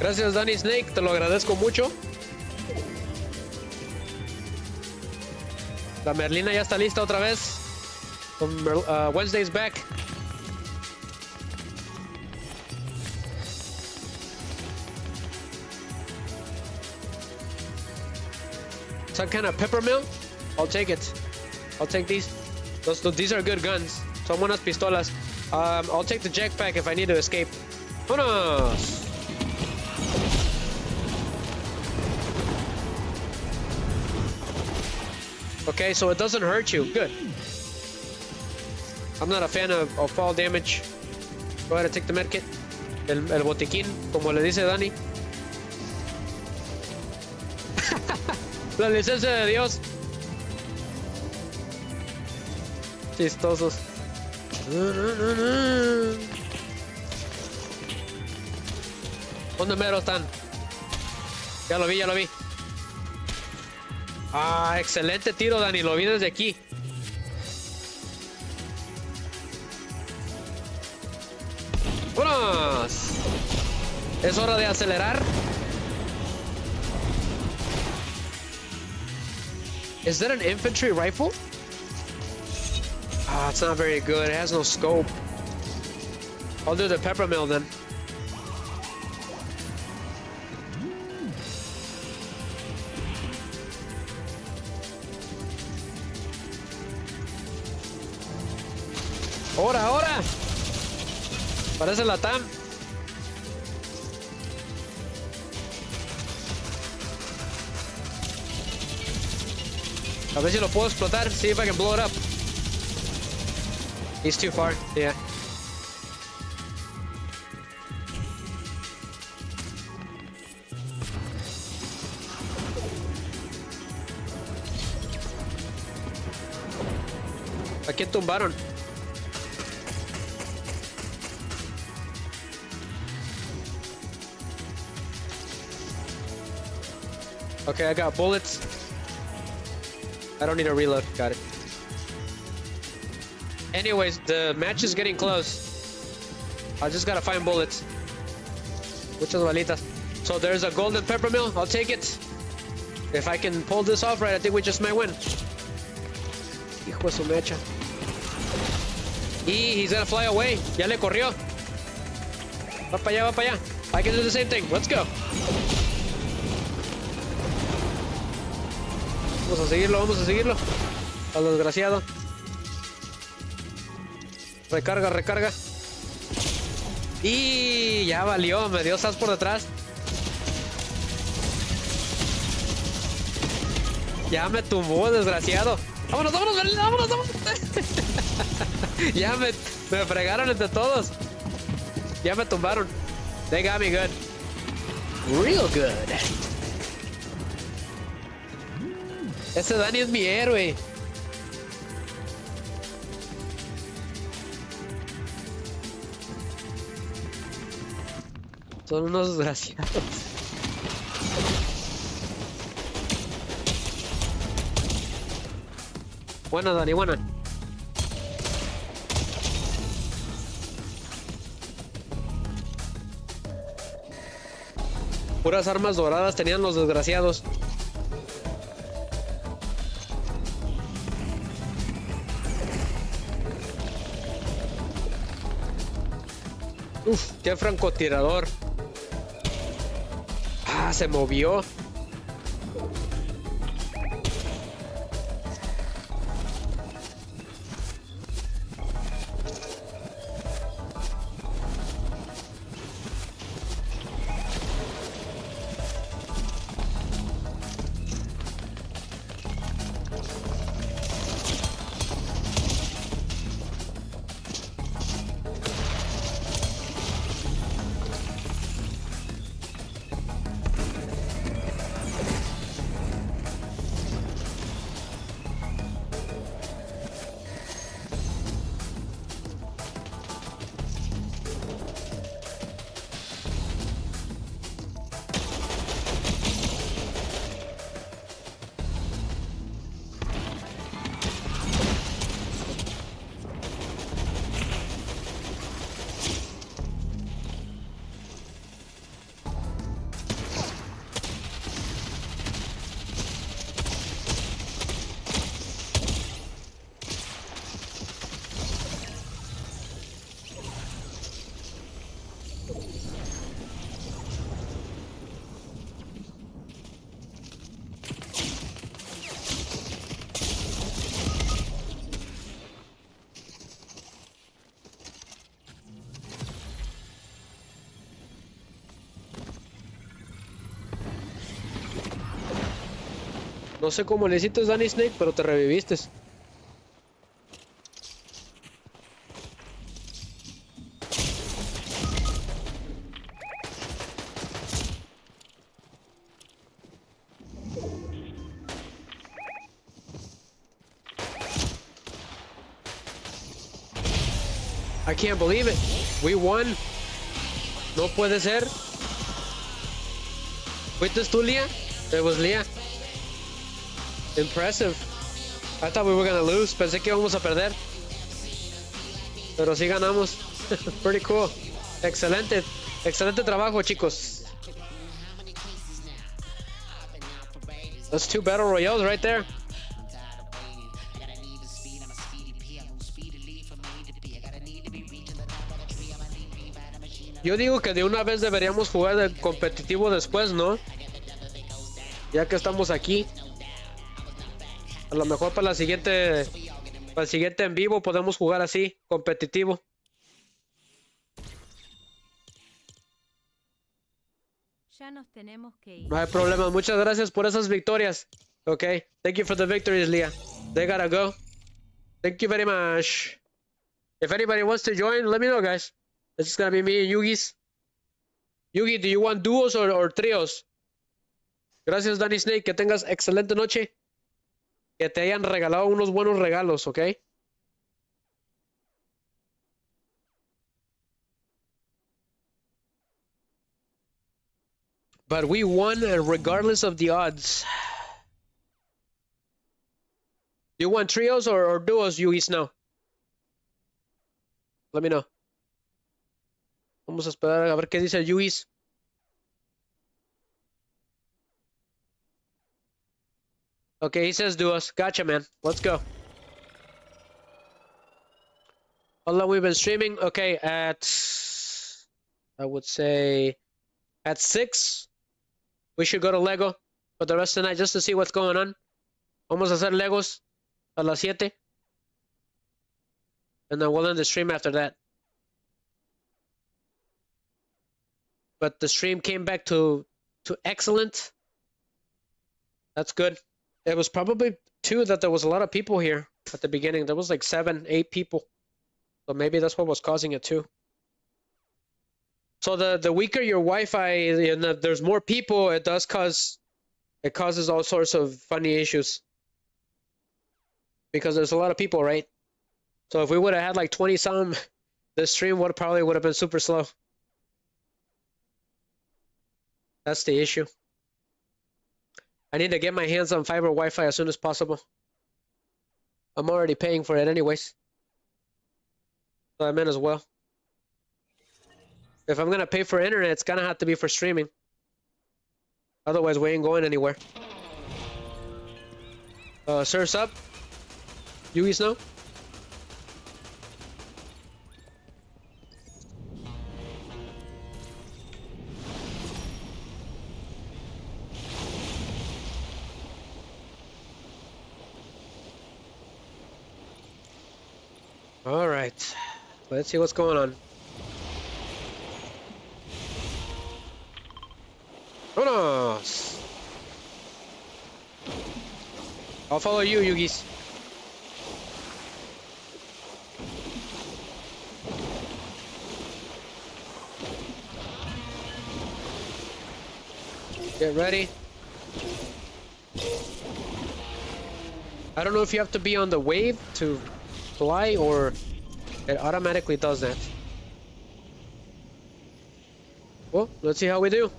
Gracias, Danny Snake, te lo agradezco mucho. La Merlina ya está lista otra vez. Wednesday's back. Some kind of peppermill? I'll take it. I'll take these. These are good guns. Son buenas pistolas. I'll take the jetpack if I need to escape. ¡Vámonos! Okay, so it doesn't hurt you. Good. I'm not a fan of fall damage. Go ahead and take the medkit. El botiquín, como le dice Dani. La licencia de Dios. Chistosos. ¿Dónde mero están? Ya lo vi, ya lo vi. Ah, excelente tiro, Dani. Lo vi desde aquí. ¡Vámonos! Es hora de acelerar. Is that an infantry rifle? Ah, it's not very good. It has no scope. I'll do the peppermill then. ¡Ahora, ahora! Parece la TAM. A ver si lo puedo explotar. See if I can blow it up. He's too far. Yeah. ¿A quién tumbaron? Okay, I got bullets. I don't need a reload. Got it. Anyways, the match is getting close. I just gotta find bullets. Muchas balitas. So there's a golden peppermill. I'll take it. If I can pull this off right, I think we just might win. Hijo de su mecha. Y he's gonna fly away. Ya le corrió. Va para allá, va para allá. I can do the same thing. Let's go. Vamos a seguirlo, vamos a seguirlo. Al desgraciado. Recarga, recarga. Y ya valió, me dio sas por detrás. Ya me tumbó, desgraciado. Vámonos, vámonos, vámonos, vámonos. Ya me fregaron entre todos. Ya me tumbaron. They got me good. Real good. Ese Dani es mi héroe. Son unos desgraciados. Buena, Dani, buena. Puras armas doradas tenían los desgraciados. Uf, qué francotirador. Ah, se movió. No sé cómo le hiciste, Danny Snake, pero te reviviste. I can't believe it. We won. No puede ser. ¿Fuiste tú, Leah? It was Leah. Impressive. I thought we were gonna lose. Pensé que íbamos a perder. Pero sí ganamos. Pretty cool. Excelente. Excelente trabajo, chicos. That's 2 battle royales right there. Yo digo que de una vez deberíamos jugar de competitivo después, ¿no? Ya que estamos aquí. A lo mejor para el siguiente en vivo podemos jugar así, competitivo. Ya nos tenemos que ir. No hay problema. Muchas gracias por esas victorias. Okay. Thank you for the victories, Leah. They gotta go. Thank you very much. If anybody wants to join, let me know, guys. It's gonna be me and Yugi's. Yugi, do you want duos or trios? Gracias, Danny Snake. Que tengas excelente noche. Que te hayan regalado unos buenos regalos, ¿ok? But we won regardless of the odds. You want trios or duos, Yugi now? Let me know. Vamos a esperar a ver qué dice el Yugi. Okay, he says duos. Gotcha, man. Let's go. How long we've been streaming? Okay, at I would say at 6. We should go to Lego for the rest of the night just to see what's going on. Vamos a hacer Legos a las 7. And then we'll end the stream after that. But the stream came back to excellent. That's good. It was probably too that there was a lot of people here at the beginning. There was like 7, 8 people. So maybe that's what was causing it too. So the weaker your Wi-Fi and there's more people, it causes all sorts of funny issues. Because there's a lot of people, right? So if we would have had like 20 some, this stream probably would have been super slow. That's the issue. I need to get my hands on fiber Wi-Fi as soon as possible. I'm already paying for it anyways. So I might as well. If I'm gonna pay for internet, it's gonna have to be for streaming. Otherwise, we ain't going anywhere. Surf's up. Yugi Snow. All right, let's see what's going on. Vámonos. I'll follow you, Yugis. Get ready. I don't know if you have to be on the wave to fly or it automatically does that. Well, let's see how we do.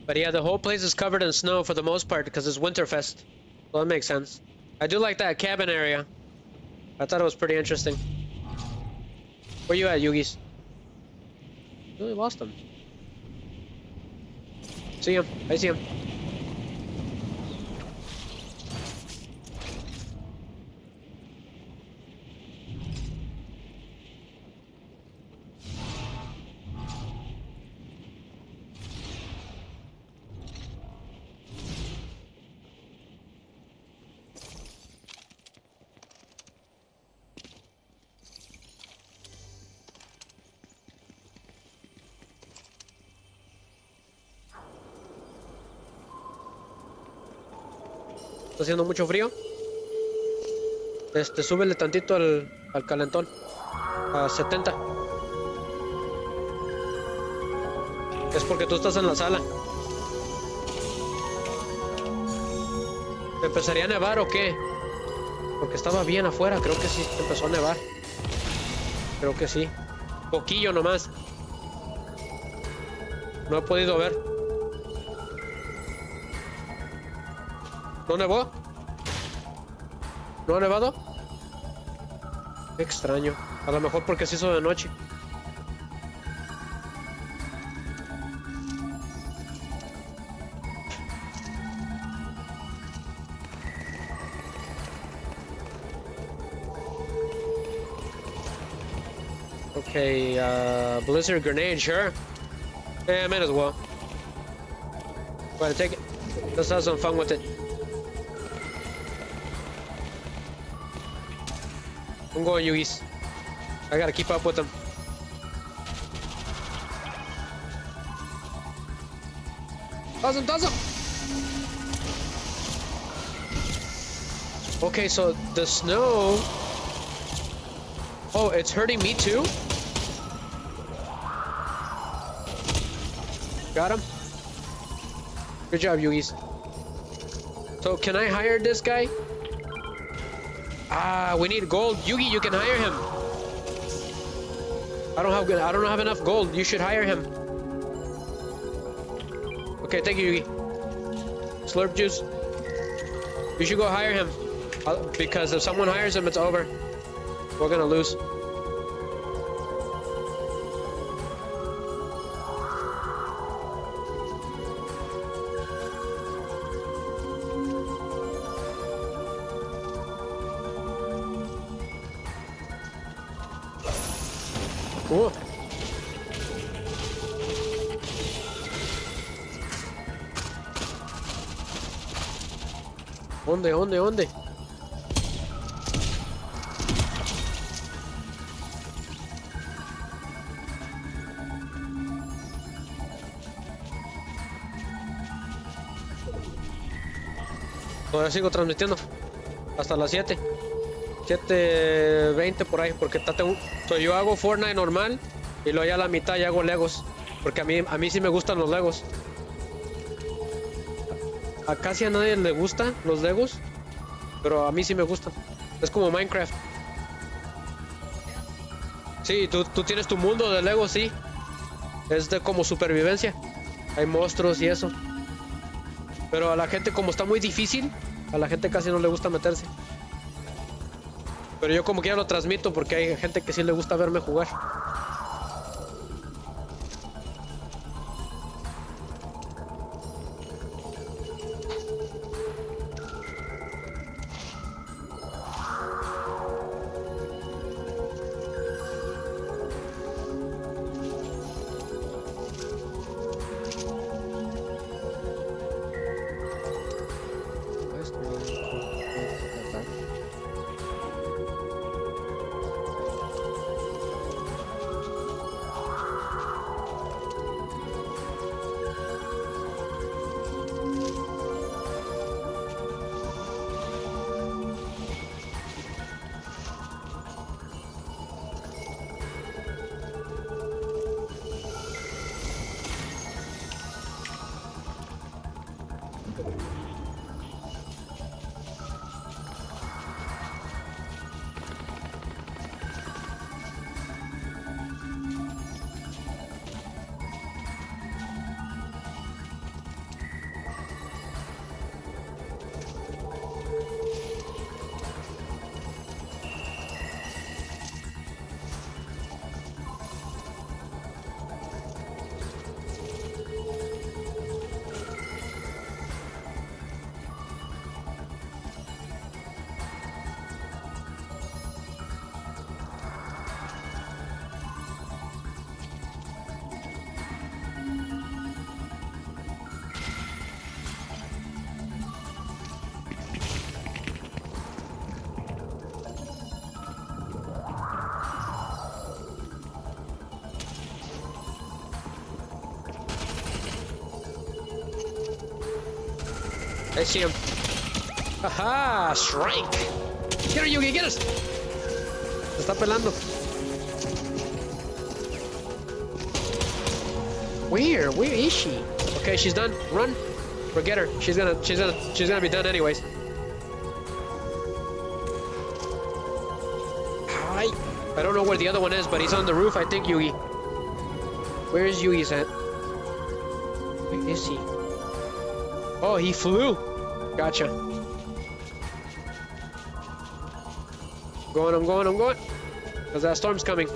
But yeah, the whole place is covered in snow for the most part because it's Winterfest. So that makes sense. I do like that cabin area. I thought it was pretty interesting. Where you at, Yugis? Really lost him. See him. I see him. Está haciendo mucho frío. Súbele tantito al calentón. A 70. Es porque tú estás en la sala. ¿Me empezaría a nevar o qué? Porque estaba bien afuera. Creo que sí empezó a nevar. Creo que sí. Poquillo nomás. No he podido ver. ¿No nevó? ¿No ha nevado? Qué extraño. A lo mejor porque se hizo de noche. Okay, blizzard grenade, sure. Yeah, I might as well. Go ahead, take it. Let's have some fun with it. I'm going, Yugis. I gotta keep up with them. Does him! Okay, so the snow... Oh, it's hurting me too? Got him? Good job, Yugis. So, can I hire this guy? Ah, we need gold. Yugi, you can hire him. I don't have enough gold. You should hire him. Okay, thank you, Yugi. Slurp juice. You should go hire him. Because if someone hires him, it's over. We're gonna lose. Cool. ¿Dónde? Todavía sigo transmitiendo hasta las 7:20 por ahí, porque yo hago Fortnite normal y luego ya a la mitad ya hago Legos, porque a mí sí me gustan los Legos. A casi a nadie le gustan los Legos, pero a mí sí me gustan. Es como Minecraft. Sí, tú tienes tu mundo de Legos, sí. Es de como supervivencia. Hay monstruos y eso. Pero a la gente, como está muy difícil, a la gente casi no le gusta meterse. Pero yo como quiera lo transmito porque hay gente que sí le gusta verme jugar. I see him. Ajá, strike. Get her, Yugi, get us. Se está pelando. Where is she? Okay, she's done. Run. Forget her. She's gonna be done anyways. Hi. I don't know where the other one is, but he's on the roof, I think, Yugi. Where is Yugi's at? Where is he? Oh, he flew. Gotcha. I'm going. Because that storm's coming.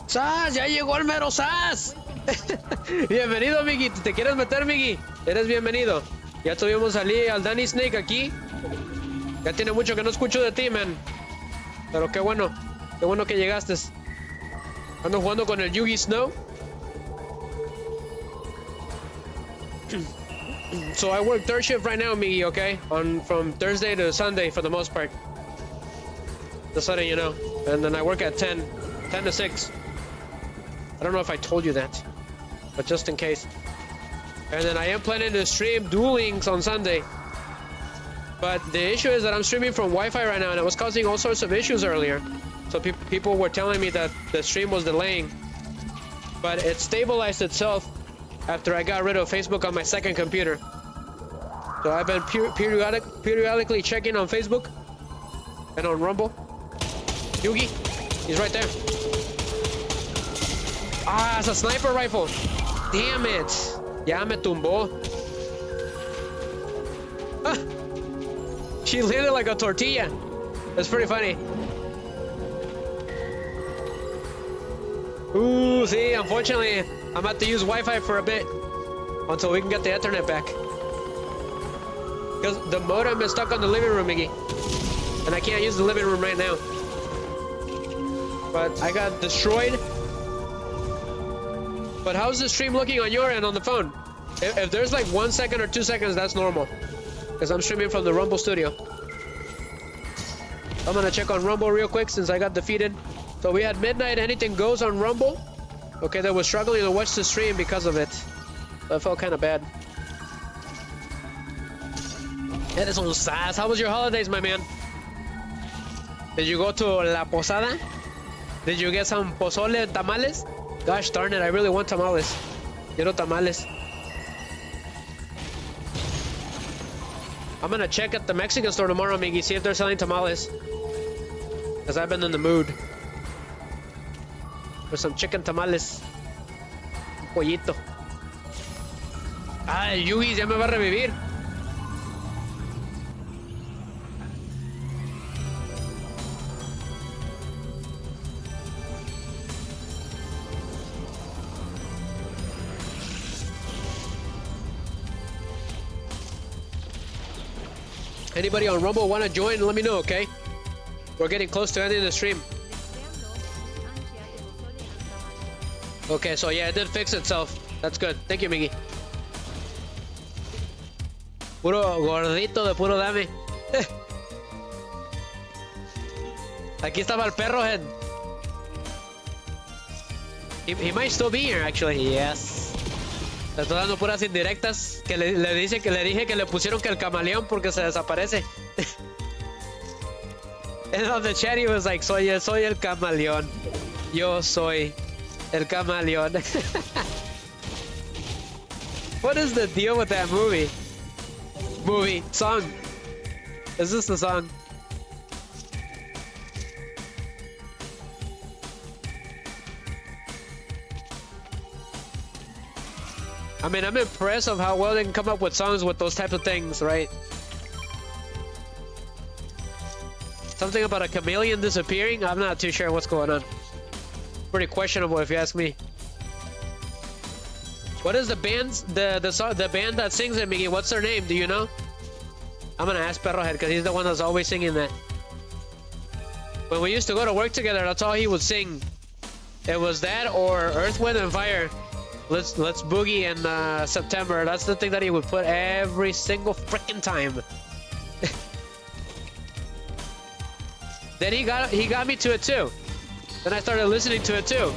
¡Sas! ¡Ya llegó el mero Sas! Bienvenido, Miggy. ¿Te quieres meter, Miggy? Eres bienvenido. Ya tuvimos al Danny Snake aquí. Ya tiene mucho que no escucho de ti, man. Pero qué bueno que llegaste. Ando jugando con el Yugi Snow. So I work third shift right now, Miggy, okay? From Thursday to Sunday for the most part. Just letting you know. And then I work at 10 to 6. I don't know if I told you that, but just in case. And then I am planning to stream Duel Links on Sunday. But the issue is that I'm streaming from Wi-Fi right now, and it was causing all sorts of issues earlier. So people were telling me that the stream was delaying. But it stabilized itself after I got rid of Facebook on my second computer. So I've been periodically checking on Facebook and on Rumble. Yugi, he's right there. Ah, it's a sniper rifle. Damn it. Ya me tumbó. Ah, she landed like a tortilla. That's pretty funny. Ooh, see, unfortunately, I'm about to use Wi-Fi for a bit until we can get the Ethernet back. Because the modem is stuck on the living room, Miggy. And I can't use the living room right now. But I got destroyed. But how's the stream looking on your end on the phone? If there's like 1 second or 2 seconds, that's normal. Because I'm streaming from the Rumble studio. I'm gonna check on Rumble real quick since I got defeated. So we had Midnight Anything Goes on Rumble. Okay, they were struggling to watch the stream because of it. So I felt kind of bad. That is un sass. How was your holidays, my man? Did you go to La Posada? Did you get some pozole and tamales? Gosh darn it, I really want tamales. Quiero tamales. I'm gonna check at the Mexican store tomorrow, Miggy, see if they're selling tamales. Because I've been in the mood for some chicken tamales. Un pollito. Ah, el Yugi ya me va a revivir. Anybody on Rumble want to join? Let me know, okay? We're getting close to ending the stream. Okay, so yeah, it did fix itself. That's good. Thank you, Miggy. Puro gordito de puro dame. Aquí estaba el perro head. He might still be here, actually. Yes. Le estoy dando puras indirectas. Que le dije que le pusieron que el camaleón porque se desaparece. And on the chat he was like, soy el camaleón. Yo soy el camaleón. What is the deal with that movie? Song. Is this the song? I mean, I'm impressed of how well they can come up with songs with those types of things, right? Something about a chameleon disappearing? I'm not too sure what's going on. Pretty questionable if you ask me. What is the band that sings it, Miggy? What's their name? Do you know? I'm gonna ask Perrohead because he's the one that's always singing that. When we used to go to work together, that's all he would sing. It was that or Earth, Wind, and Fire. Let's boogie in September. That's the thing that he would put every single freaking time. Then he got me to it too. Then I started listening to it too.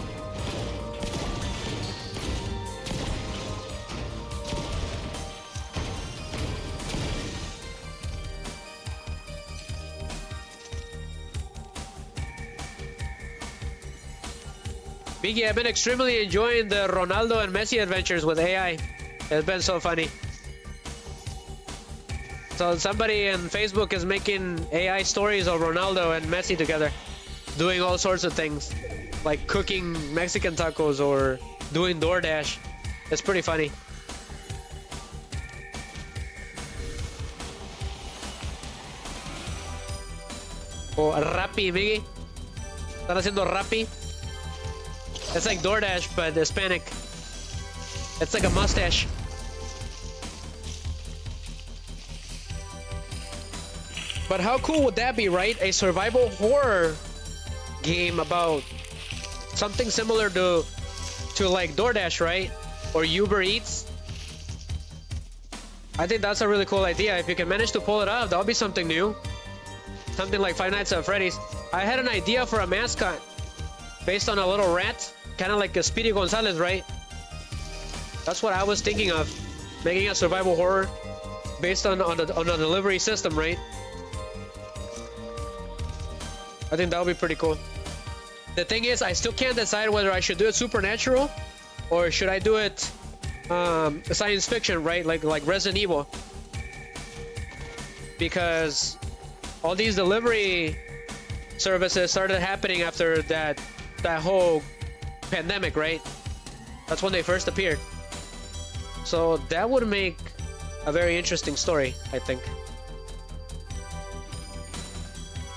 Miggy, I've been extremely enjoying the Ronaldo and Messi adventures with AI. It's been so funny. So somebody on Facebook is making AI stories of Ronaldo and Messi together, doing all sorts of things, like cooking Mexican tacos or doing DoorDash. It's pretty funny. O Rappi, Miggy. Están haciendo Rappi. It's like DoorDash, but Hispanic. It's like a mustache. But how cool would that be, right? A survival horror game about something similar to like DoorDash, right? Or Uber Eats. I think that's a really cool idea. If you can manage to pull it off, that'll be something new. Something like Five Nights at Freddy's. I had an idea for a mascot based on a little rat, kind of like a Speedy Gonzalez, right? That's what I was thinking of, making a survival horror based on a delivery system, right? I think that would be pretty cool. The thing is, I still can't decide whether I should do it supernatural or should I do it science fiction, right? Like Resident Evil. Because all these delivery services started happening after that whole pandemic, right? That's when they first appeared. So that would make a very interesting story, I think.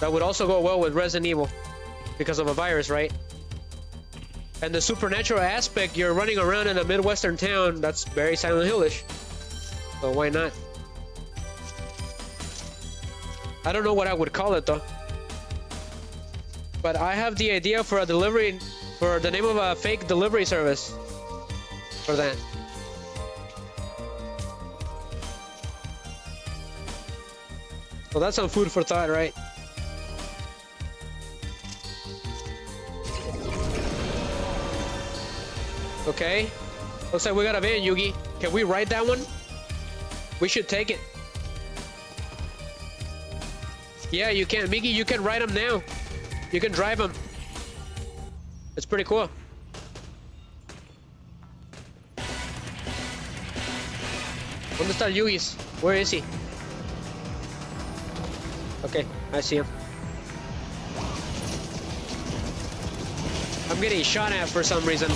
That would also go well with Resident Evil because of a virus, right? And the supernatural aspect, you're running around in a Midwestern town that's very Silent Hill-ish. So why not? I don't know what I would call it though. But I have the idea for a delivery, for the name of a fake delivery service for that. Well, that's some food for thought, right? Okay. Looks like we got a van, Yugi. Can we ride that one? We should take it. Yeah, you can. Miggy, you can ride him now. You can drive him. It's pretty cool. ¿Dónde está Yugi's? Where is he? Okay, I see him. I'm getting shot at for some reason.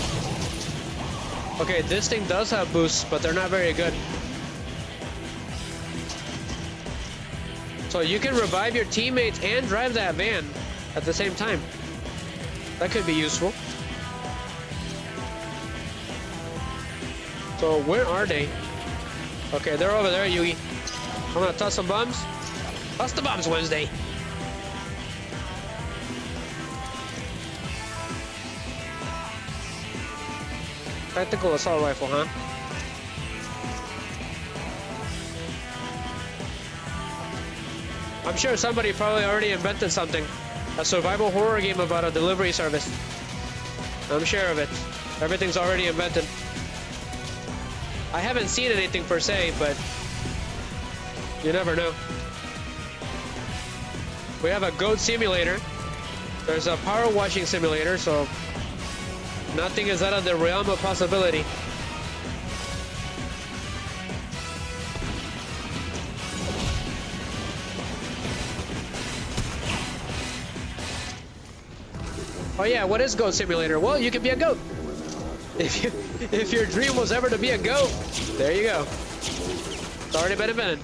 Okay, this thing does have boosts, but they're not very good. So you can revive your teammates and drive that van at the same time. That could be useful. So where are they? Okay, they're over there, Yugi. I'm gonna toss some bombs. Toss the bombs, Wednesday. Tactical assault rifle, huh? I'm sure somebody probably already invented something. A survival horror game about a delivery service. I'm sure of it. Everything's already invented. I haven't seen anything per se, but you never know. We have a goat simulator. There's a power washing simulator, so nothing is out of the realm of possibility. Oh yeah, what is Goat Simulator? Well, you can be a goat. If your dream was ever to be a goat, there you go. It's already been invented.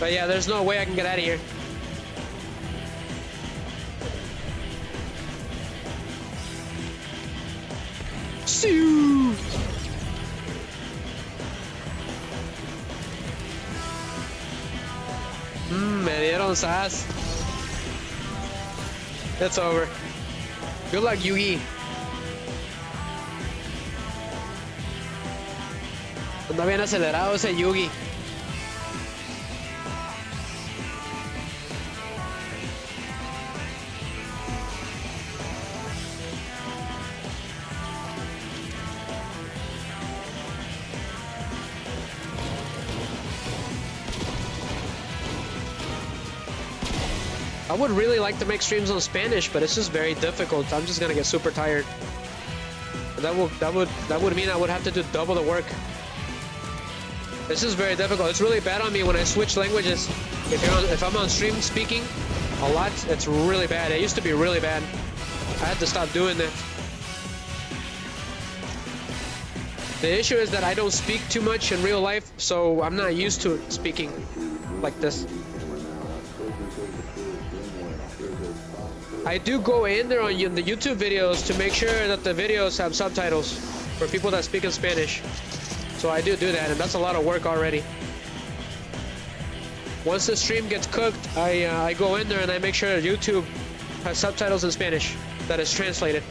But yeah, there's no way I can get out of here. Shoo! Me dieron sas. It's over. Good luck, Yugi. Anda bien acelerado ese Yugi. I would really like to make streams on Spanish, but it's just very difficult. I'm just gonna get super tired. That would mean I would have to do double the work. This is very difficult. It's really bad on me when I switch languages. If I'm on stream speaking a lot, it's really bad. It used to be really bad. I had to stop doing that. The issue is that I don't speak too much in real life, so I'm not used to speaking like this. I do go in there on the YouTube videos to make sure that the videos have subtitles for people that speak in Spanish. So I do that, and that's a lot of work already. Once the stream gets cooked, I go in there and I make sure that YouTube has subtitles in Spanish that is translated.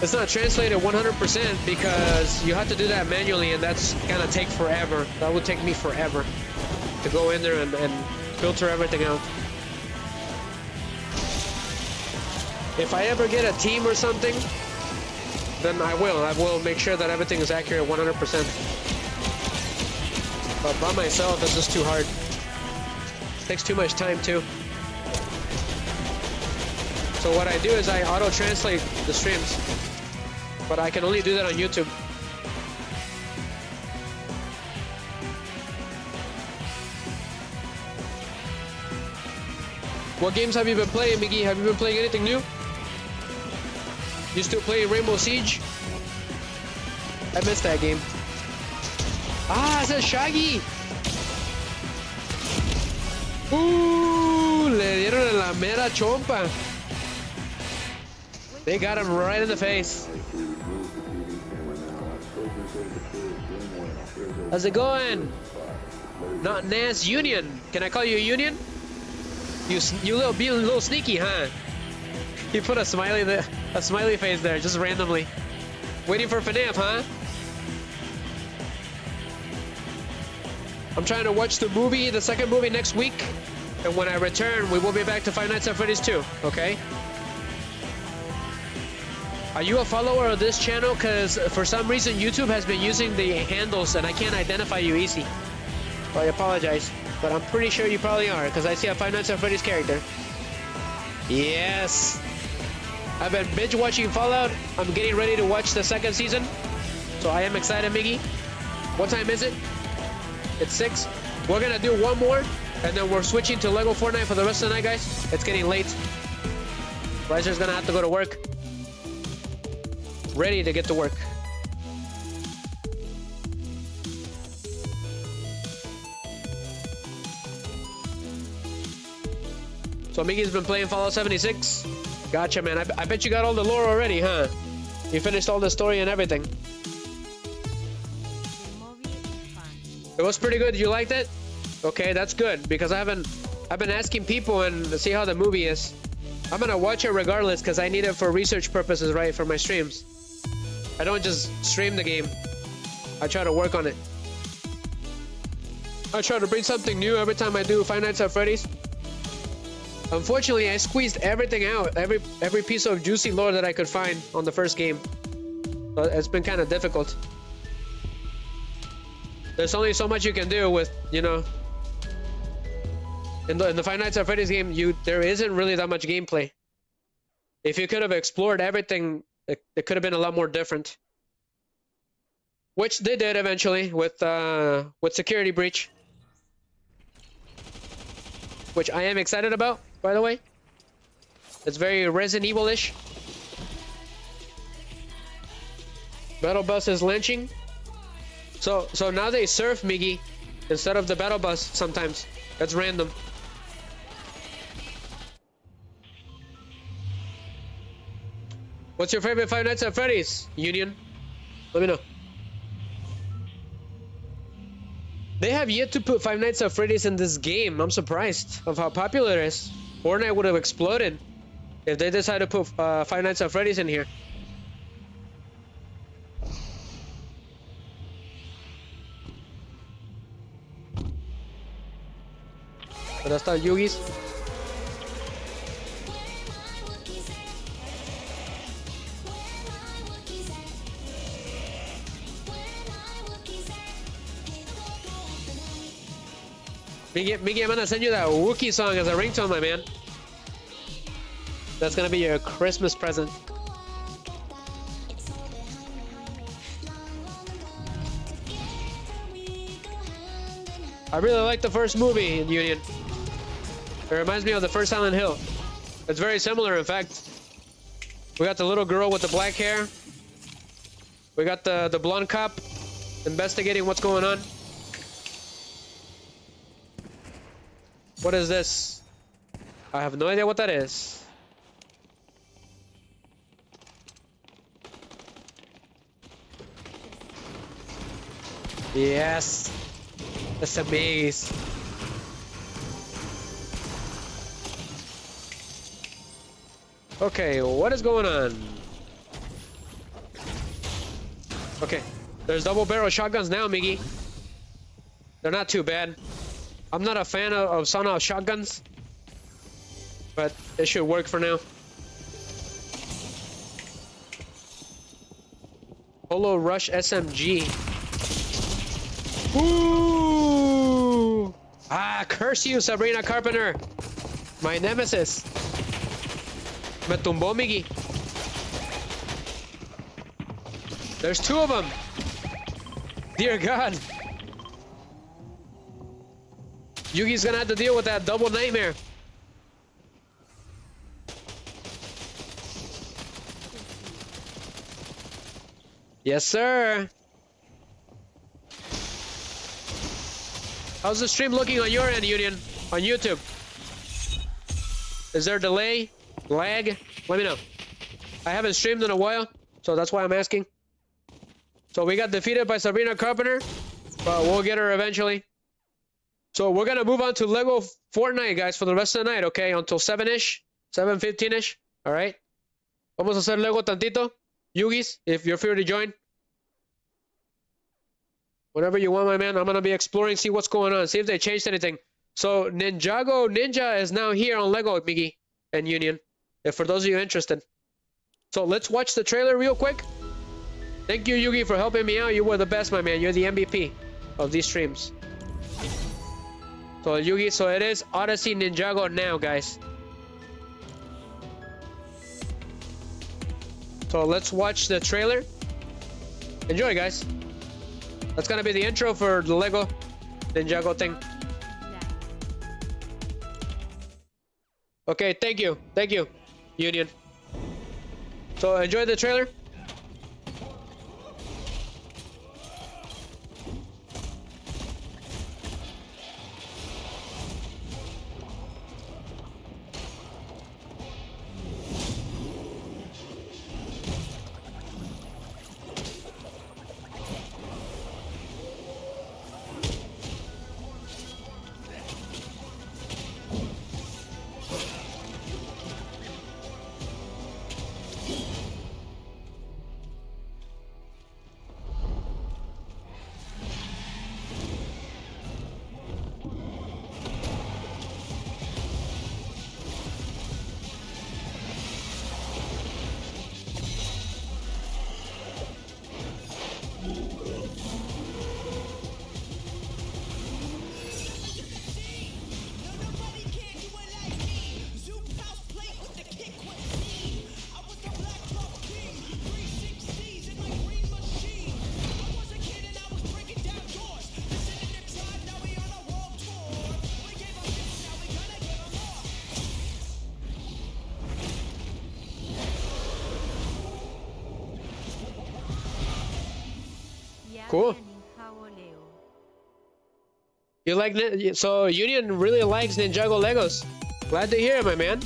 It's not translated 100% because you have to do that manually, and that's gonna take forever. That would take me forever to go in there and filter everything out. If I ever get a team or something, then I will make sure that everything is accurate 100%. But by myself, it's just too hard. It takes too much time too. So what I do is I auto-translate the streams, but I can only do that on YouTube. What games have you been playing, Miggy? Have you been playing anything new? You still playing Rainbow Siege? I missed that game. Ah, it says Shaggy! Le dieron en la mera chompa. They got him right in the face. How's it going? Not Nas Union. Can I call you a Union? You be a little sneaky, huh? You put a smiley face there, just randomly. Waiting for FNAF, huh? I'm trying to watch the second movie next week. And when I return, we will be back to Five Nights at Freddy's 2, okay? Are you a follower of this channel? Because for some reason, YouTube has been using the handles and I can't identify you easy. So I apologize. But I'm pretty sure you probably are, because I see a Five Nights at Freddy's character. Yes! I've been binge watching Fallout. I'm getting ready to watch the second season. So I am excited, Miggy. What time is it? It's 6. We're gonna do one more, and then we're switching to Lego Fortnite for the rest of the night, guys. It's getting late. Riser's gonna have to go to work. Ready to get to work. So Miggy's been playing Fallout 76. Gotcha, man. I bet you got all the lore already, huh? You finished all the story and everything. It was pretty good. You liked it? Okay, that's good, because I've been asking people and see how the movie is. I'm gonna watch it regardless because I need it for research purposes, right? For my streams. I don't just stream the game. I try to work on it. I try to bring something new every time I do Five Nights at Freddy's. Unfortunately, I squeezed everything out, every piece of juicy lore that I could find on the first game. But it's been kind of difficult. There's only so much you can do with, you know, in the Five Nights at Freddy's game, there isn't really that much gameplay. If you could have explored everything, it could have been a lot more different. Which they did eventually with Security Breach. Which I am excited about, by the way. It's very Resident Evil-ish. Battle Bus is lynching. So now they surf, Miggy, instead of the Battle Bus sometimes. That's random. What's your favorite Five Nights at Freddy's, Union? Let me know. They have yet to put Five Nights at Freddy's in this game. I'm surprised of how popular it is. Fortnite would have exploded if they decided to put Five Nights at Freddy's in here. But that's not Yugi's. Miggy, I'm gonna send you that Wookiee song as a ringtone, my man. That's gonna be your Christmas present. I really like the first movie in Union. It reminds me of the first Silent Hill. It's very similar, in fact. We got the little girl with the black hair. We got the blonde cop investigating what's going on. What is this? I have no idea what that is. Yes. That's a maze. Okay, what is going on? Okay, there's double barrel shotguns now, Miggy. They're not too bad. I'm not a fan of sauna shotguns, but it should work for now. Polo Rush SMG. Ooh! Ah, curse you, Sabrina Carpenter. My nemesis. Me tumbó, Miggy. There's two of them. Dear God. Yugi's gonna have to deal with that double nightmare. Yes, sir. How's the stream looking on your end, Union? On YouTube? Is there delay? Lag? Let me know. I haven't streamed in a while, so that's why I'm asking. So we got defeated by Sabrina Carpenter, but we'll get her eventually. So we're gonna move on to Lego Fortnite, guys, for the rest of the night, okay? Until 7-ish, 7:15-ish, all right? Vamos a hacer Lego tantito. Yugis, if you're free to join. Whatever you want, my man. I'm gonna be exploring, see what's going on, see if they changed anything. So Ninjago Ninja is now here on Lego, Miggy and Union, if for those of you interested. So let's watch the trailer real quick. Thank you, Yugi, for helping me out. You were the best, my man. You're the MVP of these streams. So Yugi, so it is Odyssey Ninjago now, guys. So let's watch the trailer. Enjoy, guys. That's gonna be the intro for the Lego Ninjago thing. Okay, thank you, Union. So enjoy the trailer. Cool. You like so Union really likes Ninjago Legos. Glad to hear it, my man.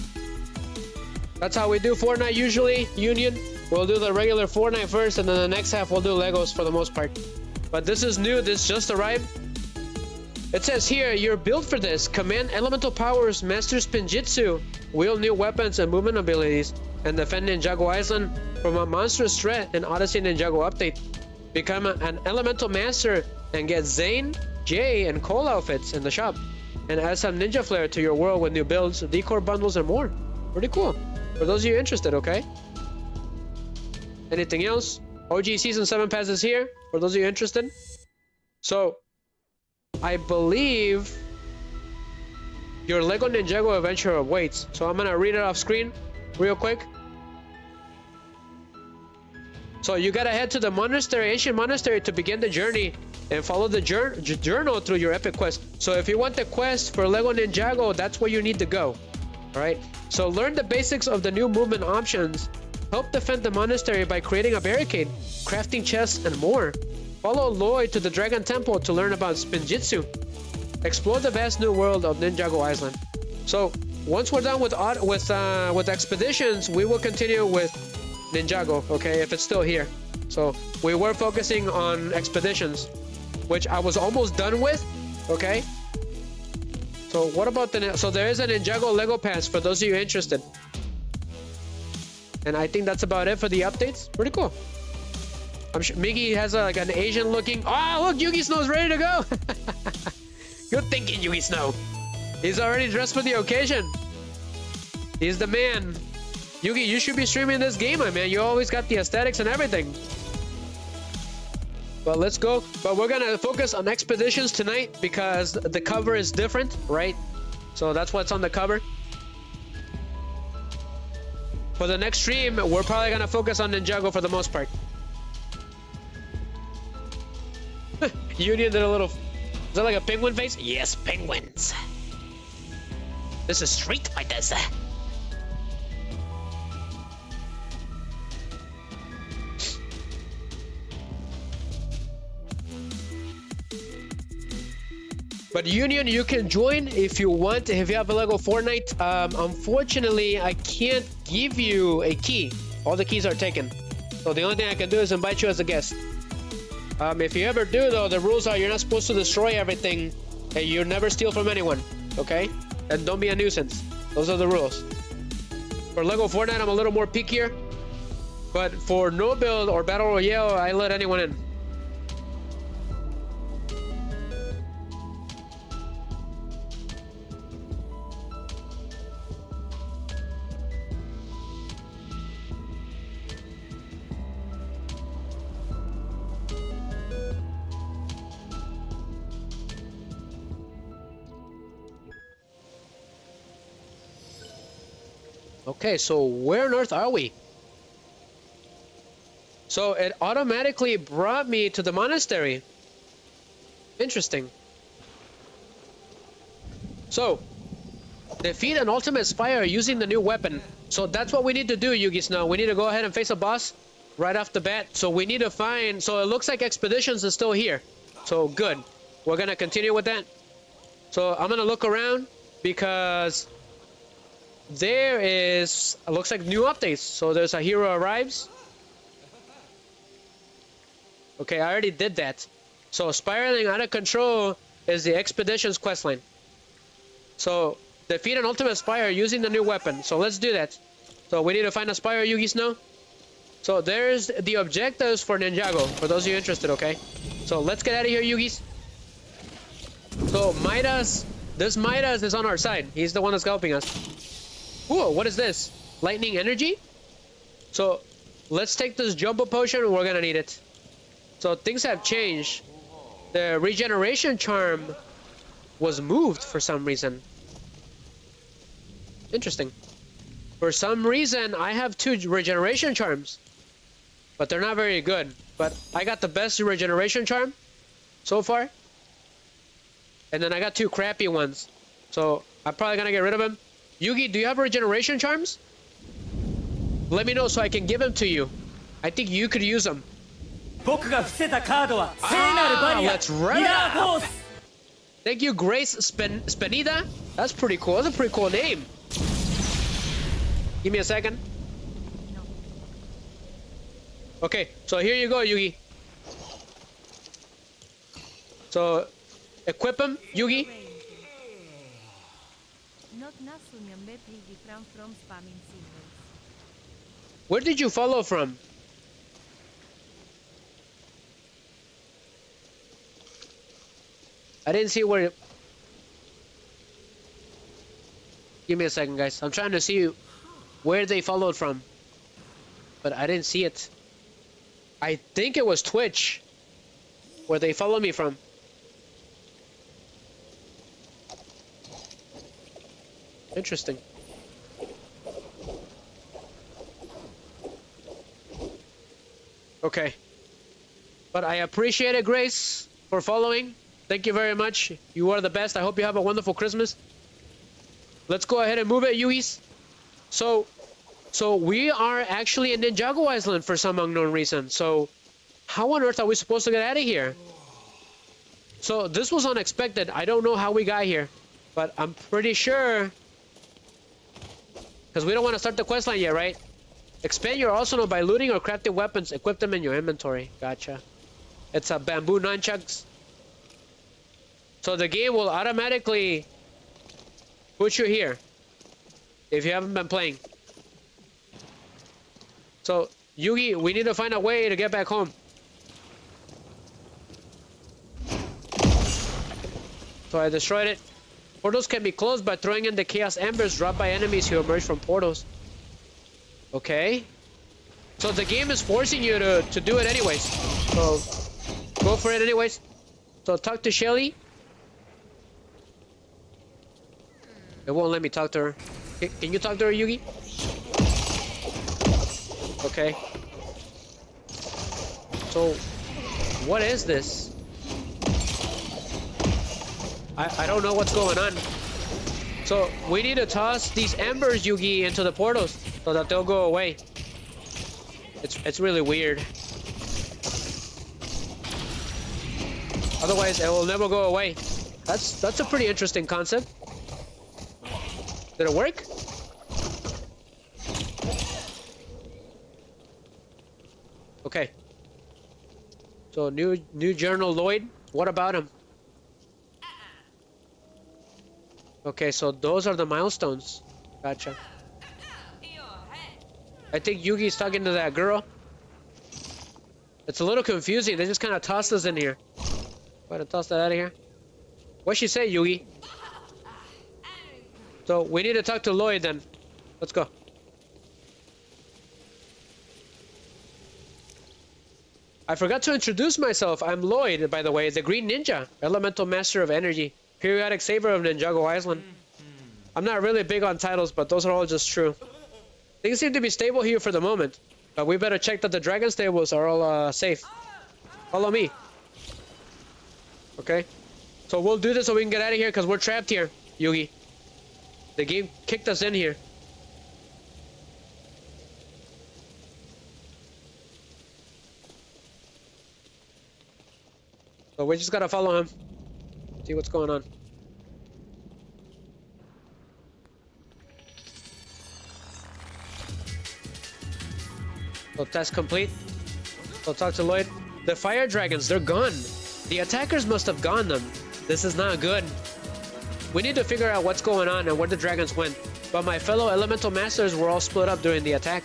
That's how we do Fortnite usually. Union, we'll do the regular Fortnite first, and then the next half we'll do Legos for the most part. But this is new. This just arrived. It says here, you're built for this. Command elemental powers, master spinjitzu, wield new weapons and movement abilities, and defend Ninjago Island from a monstrous threat in Odyssey Ninjago update. Become an elemental master and get Zane, Jay, and Cole outfits in the shop. And add some ninja flair to your world with new builds, decor bundles, and more. Pretty cool. For those of you interested, okay? Anything else? OG Season 7 Pass is here. For those of you interested. So, I believe your Lego Ninjago adventure awaits. So I'm gonna read it off screen real quick. So you gotta head to the monastery, ancient monastery, to begin the journey and follow the journal through your epic quest. So if you want the quest for Lego Ninjago, that's where you need to go. Alright? So learn the basics of the new movement options. Help defend the monastery by creating a barricade, crafting chests, and more. Follow Lloyd to the Dragon Temple to learn about Spinjitzu. Explore the vast new world of Ninjago Island. So once we're done with expeditions, we will continue with Ninjago, okay, if it's still here. So we were focusing on expeditions, which I was almost done with, okay? So what about so there is a Ninjago Lego pass for those of you interested. And I think that's about it for the updates. Pretty cool. I'm sure Miggy has like an Asian looking. Oh, look, Yugi Snow's ready to go. Good thinking, Yugi Snow. He's already dressed for the occasion. He's the man. Yugi, you should be streaming this game, my man. You always got the aesthetics and everything. But let's go. But we're gonna focus on expeditions tonight because the cover is different, right? So that's what's on the cover. For the next stream, we're probably gonna focus on Ninjago for the most part. Union did a little... Is that like a penguin face? Yes, penguins. This is Street Fighters. But Union, you can join if you want, if you have a Lego Fortnite. Unfortunately, I can't give you a key. All the keys are taken. So the only thing I can do is invite you as a guest. If you ever do, though, the rules are you're not supposed to destroy everything and you never steal from anyone, okay? And don't be a nuisance. Those are the rules. For Lego Fortnite, I'm a little more pickier. But for no build or Battle Royale, I let anyone in. Okay, so where on earth are we? So it automatically brought me to the monastery. Interesting. So, defeat an ultimate spire using the new weapon. So that's what we need to do, Yugi Snow. We need to go ahead and face a boss right off the bat. So we need to find... So it looks like Expeditions is still here. So good. We're going to continue with that. So I'm going to look around because... There is, it looks like new updates. So there's a hero arrives. Okay, I already did that. So spiraling out of control is the expeditions questline. So defeat an ultimate spire using the new weapon. So let's do that. So we need to find a spire, Yugi Snow. So there's the objectives for Ninjago, for those of you interested, okay? So let's get out of here, Yugis. So Midas, this Midas is on our side. He's the one that's helping us. Whoa, what is this? Lightning energy? So let's take this jumbo potion. We're gonna need it. So things have changed. The regeneration charm was moved for some reason. Interesting. For some reason, I have 2 regeneration charms, but they're not very good. But I got the best regeneration charm so far. And then I got 2 crappy ones. So I'm probably gonna get rid of them. Yugi, do you have regeneration charms? Let me know so I can give them to you. I think you could use them. Let's run it. Thank you, Grace Spenida. That's pretty cool. That's a pretty cool name. Give me a second. Okay, so here you go, Yugi. So, equip him, Yugi. Where did you follow from? I didn't see where... Give me a second, guys. I'm trying to see where they followed from. But I didn't see it. I think it was Twitch where they followed me from. Interesting. Okay. But I appreciate it, Grace, for following. Thank you very much. You are the best. I hope you have a wonderful Christmas. Let's go ahead and move it, Yuis. So we are actually in Ninjago Island for some unknown reason. So how on earth are we supposed to get out of here? So this was unexpected. I don't know how we got here, but I'm pretty sure Because we don't want to start the quest line yet, right? Expand your arsenal by looting or crafting weapons. Equip them in your inventory. Gotcha. It's a bamboo nunchucks. So the game will automatically put you here if you haven't been playing. So, Yugi, we need to find a way to get back home. So I destroyed it. Portals can be closed by throwing in the chaos embers dropped by enemies who emerge from portals. Okay. So the game is forcing you to do it anyways. So go for it anyways. So talk to Shelly. It won't let me talk to her. Can you talk to her, Yugi? Okay. So what is this? I don't know what's going on. So we need to toss these embers, Yugi, into the portals so that they'll go away. It's really weird. Otherwise, it will never go away. That's a pretty interesting concept. Did it work? Okay. So new journal Lloyd. What about him? Okay, so those are the milestones. Gotcha. I think Yugi's talking to that girl. It's a little confusing. They just kind of tossed us in here. Go ahead and toss that out of here. What'd she say, Yugi? So we need to talk to Lloyd then. Let's go. I forgot to introduce myself. I'm Lloyd, by the way, the Green Ninja, Elemental Master of Energy, Periodic Saver of Ninjago Island. I'm not really big on titles, but those are all just true. Things seem to be stable here for the moment, but we better check that the dragon stables are all safe. Follow me. Okay. So we'll do this so we can get out of here because we're trapped here, Yugi. The game kicked us in here. So we just gotta follow him. See what's going on. So test complete. So talk to Lloyd. The fire dragons, they're gone. The attackers must have gone them. This is not good. We need to figure out what's going on and where the dragons went. But my fellow elemental masters were all split up during the attack.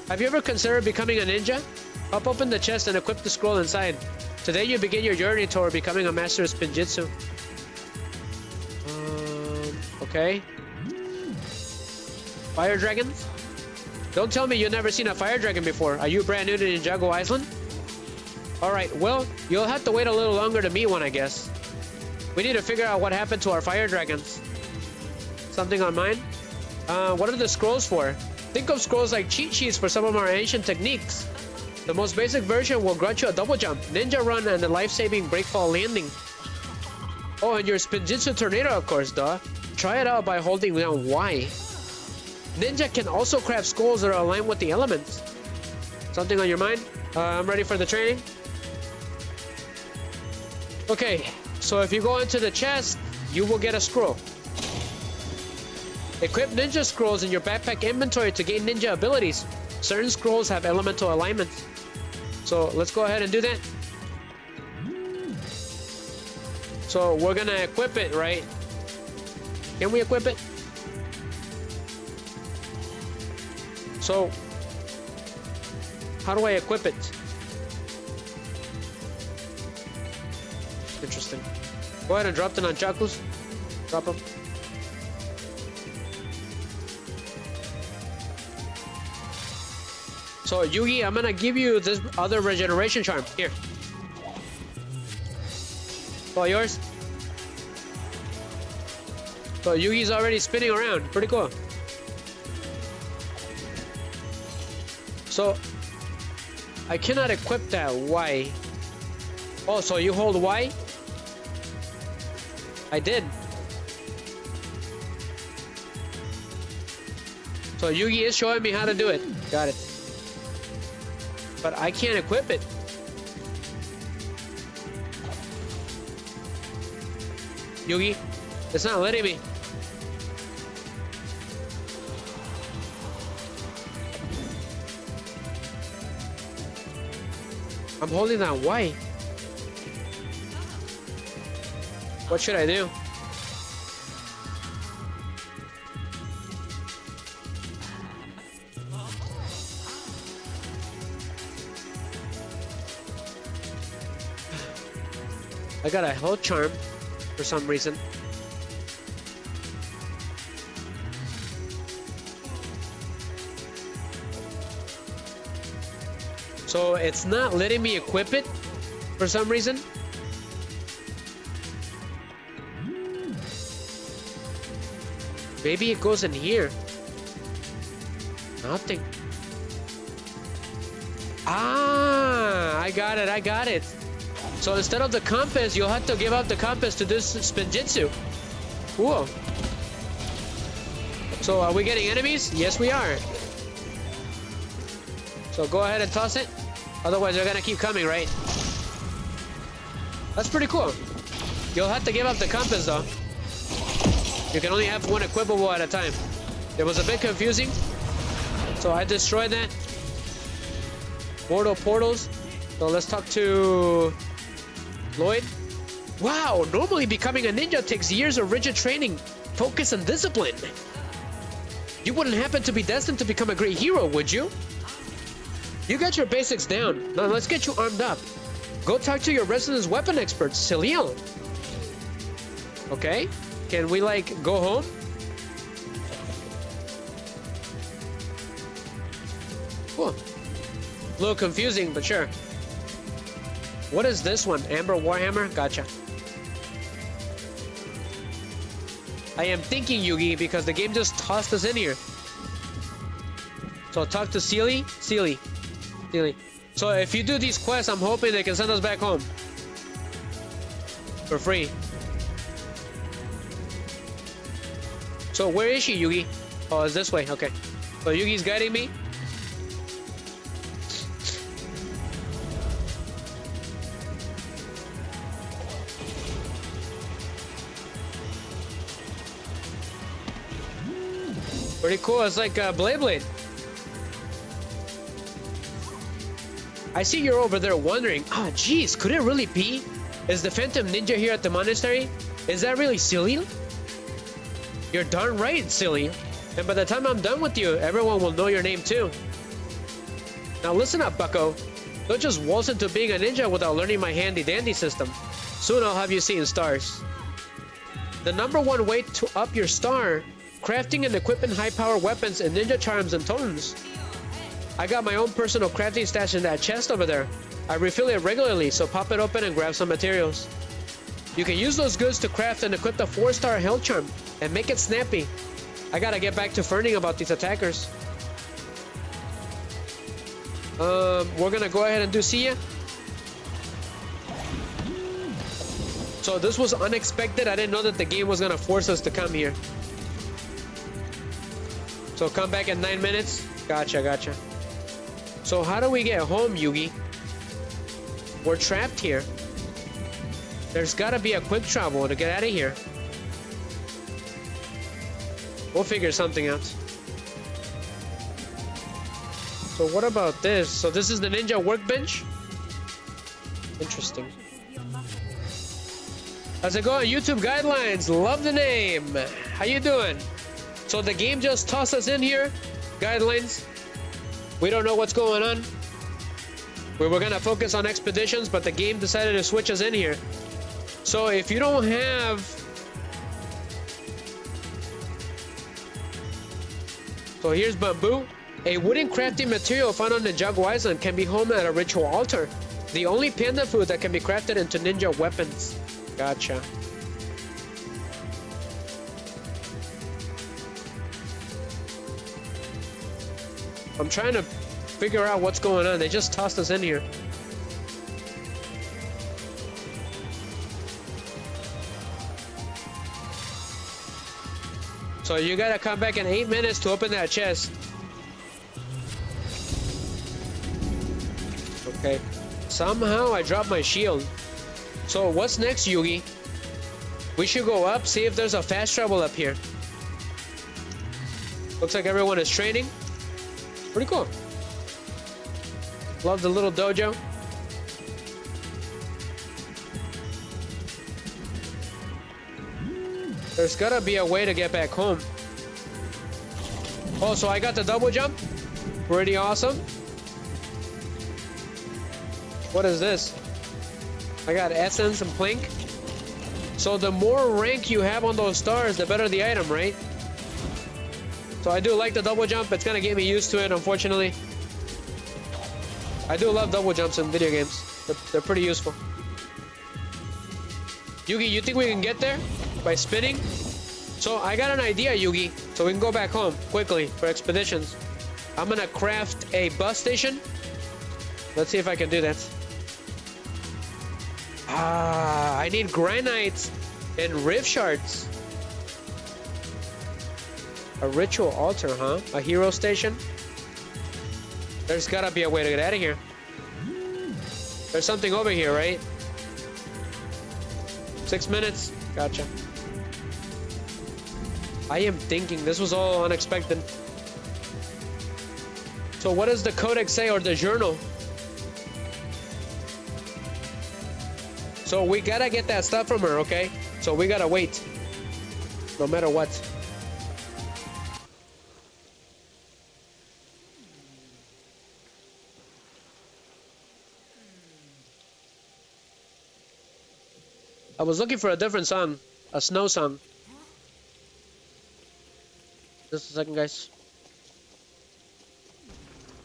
Have you ever considered becoming a ninja? Pop open the chest and equip the scroll inside. Today you begin your journey toward becoming a master of spinjitzu. Okay. Fire dragons? Don't tell me you've never seen a fire dragon before. Are you brand new to Ninjago Island? Alright, well, you'll have to wait a little longer to meet one, I guess. We need to figure out what happened to our fire dragons. Something on mine? What are the scrolls for? Think of scrolls like cheat sheets for some of our ancient techniques. The most basic version will grant you a double jump, ninja run, and a life-saving breakfall landing. Oh, and your spinjitzu tornado, of course, duh. Try it out by holding down Y. Ninja can also craft scrolls that are aligned with the elements. Something on your mind? I'm ready for the training. Okay, so if you go into the chest, you will get a scroll. Equip ninja scrolls in your backpack inventory to gain ninja abilities. Certain scrolls have elemental alignments. So let's go ahead and do that. So we're gonna equip it, right? Can we equip it? So how do I equip it? Interesting. Go ahead and drop the nunchakus. Drop them. So Yugi, I'm gonna give you this other regeneration charm. Here. It's all yours. So Yugi's already spinning around. Pretty cool. So I cannot equip that. Why? Oh, so you hold Y? I did. So Yugi is showing me how to do it. Got it. But I can't equip it. Yugi, it's not letting me. I'm holding that Y. What should I do? I got a health charm for some reason. So it's not letting me equip it for some reason. Maybe it goes in here. Nothing. Ah, I got it, I got it. So instead of the compass, you'll have to give out the compass to this spinjitzu. Whoa. So are we getting enemies? Yes, we are. So go ahead and toss it. Otherwise, they're gonna keep coming, right? That's pretty cool. You'll have to give up the compass, though. You can only have one equipable at a time. It was a bit confusing. So I destroyed that. Mortal portals. So let's talk to Lloyd. Wow, normally becoming a ninja takes years of rigid training, focus, and discipline. You wouldn't happen to be destined to become a great hero, would you? You got your basics down. Now let's get you armed up. Go talk to your resident weapon expert, Celil. Okay. Can we, like, go home? Cool. A little confusing, but sure. What is this one? Amber Warhammer? Gotcha. I am thinking, Yugi, because the game just tossed us in here. So I'll talk to Sealy. Sealy. So if you do these quests, I'm hoping they can send us back home. For free. So where is she, Yugi? Oh, it's this way. Okay. So Yugi's guiding me. Pretty cool. It's like Blade. I see you're over there wondering, ah, geez, could it really be? Is the Phantom Ninja here at the monastery? Is that really silly? You're darn right it's silly. And by the time I'm done with you, everyone will know your name too. Now listen up, bucko. Don't just waltz into being a ninja without learning my handy-dandy system. Soon I'll have you seeing stars. The #1 way to up your star, crafting and equipping high-power weapons and ninja charms and totems. I got my own personal crafting stash in that chest over there. I refill it regularly, so pop it open and grab some materials. You can use those goods to craft and equip the 4-star health charm and make it snappy. I gotta get back to ferning about these attackers. We're gonna go ahead and do see ya. So this was unexpected. I didn't know that the game was gonna force us to come here. So come back in 9 minutes. Gotcha. So how do we get home, Yugi? We're trapped here. There's gotta be a quick travel to get out of here. We'll figure something out. So what about this? So this is the ninja workbench? Interesting. How's it going? YouTube guidelines. Love the name. How you doing? So the game just tossed us in here. Guidelines. We don't know what's going on. We were gonna focus on expeditions, but the game decided to switch us in here. So if you don't have... So here's bamboo. A wooden crafting material found on the Ninjago Island can be home at a ritual altar. The only panda food that can be crafted into ninja weapons. Gotcha. I'm trying to figure out what's going on. They just tossed us in here. So you gotta come back in 8 minutes to open that chest. Okay. Somehow I dropped my shield. So what's next, Yugi? We should go up, see if there's a fast travel up here. Looks like everyone is training. Pretty cool. Love the little dojo. There's gotta be a way to get back home. Oh, so I got the double jump. Pretty awesome. What is this? I got essence and plink. So the more rank you have on those stars, the better the item, right? So I do like the double jump. It's gonna get me used to it, unfortunately. I do love double jumps in video games. They're pretty useful. Yugi, you think we can get there by spinning? So I got an idea, Yugi. So we can go back home quickly for expeditions. I'm gonna craft a bus station. Let's see if I can do that. I need granite and rift shards. A ritual altar, huh? A hero station? There's gotta be a way to get out of here. There's something over here, right? 6 minutes. Gotcha. I am thinking this was all unexpected. So what does the codex say, or the journal? So we gotta get that stuff from her, okay? So we gotta wait. No matter what. I was looking for a different song. A snow song. Just a second, guys.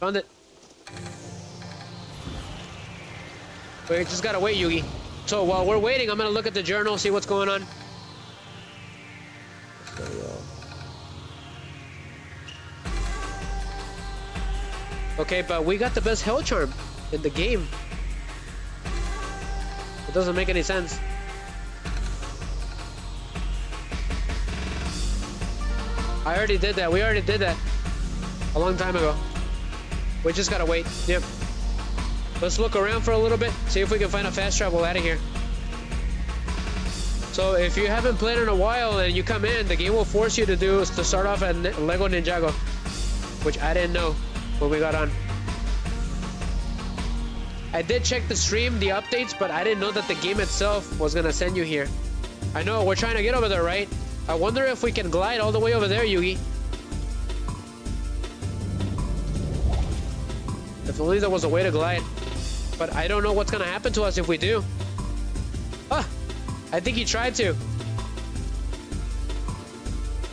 Found it. We just gotta wait, Yugi. So while we're waiting, I'm gonna look at the journal, see what's going on. Okay, but we got the best hell charm in the game. It doesn't make any sense. I already did that. We already did that a long time ago. We just gotta wait. Yep. Let's look around for a little bit, see if we can find a fast travel out of here. So if you haven't played in a while and you come in, the game will force you to start off at Lego Ninjago, which I didn't know when we got on. I did check the stream, the updates, but I didn't know that the game itself was gonna send you here. I know, we're trying to get over there, right? I wonder if we can glide all the way over there, Yugi. If only there was a way to glide. But I don't know what's gonna happen to us if we do. Ah! I think he tried to.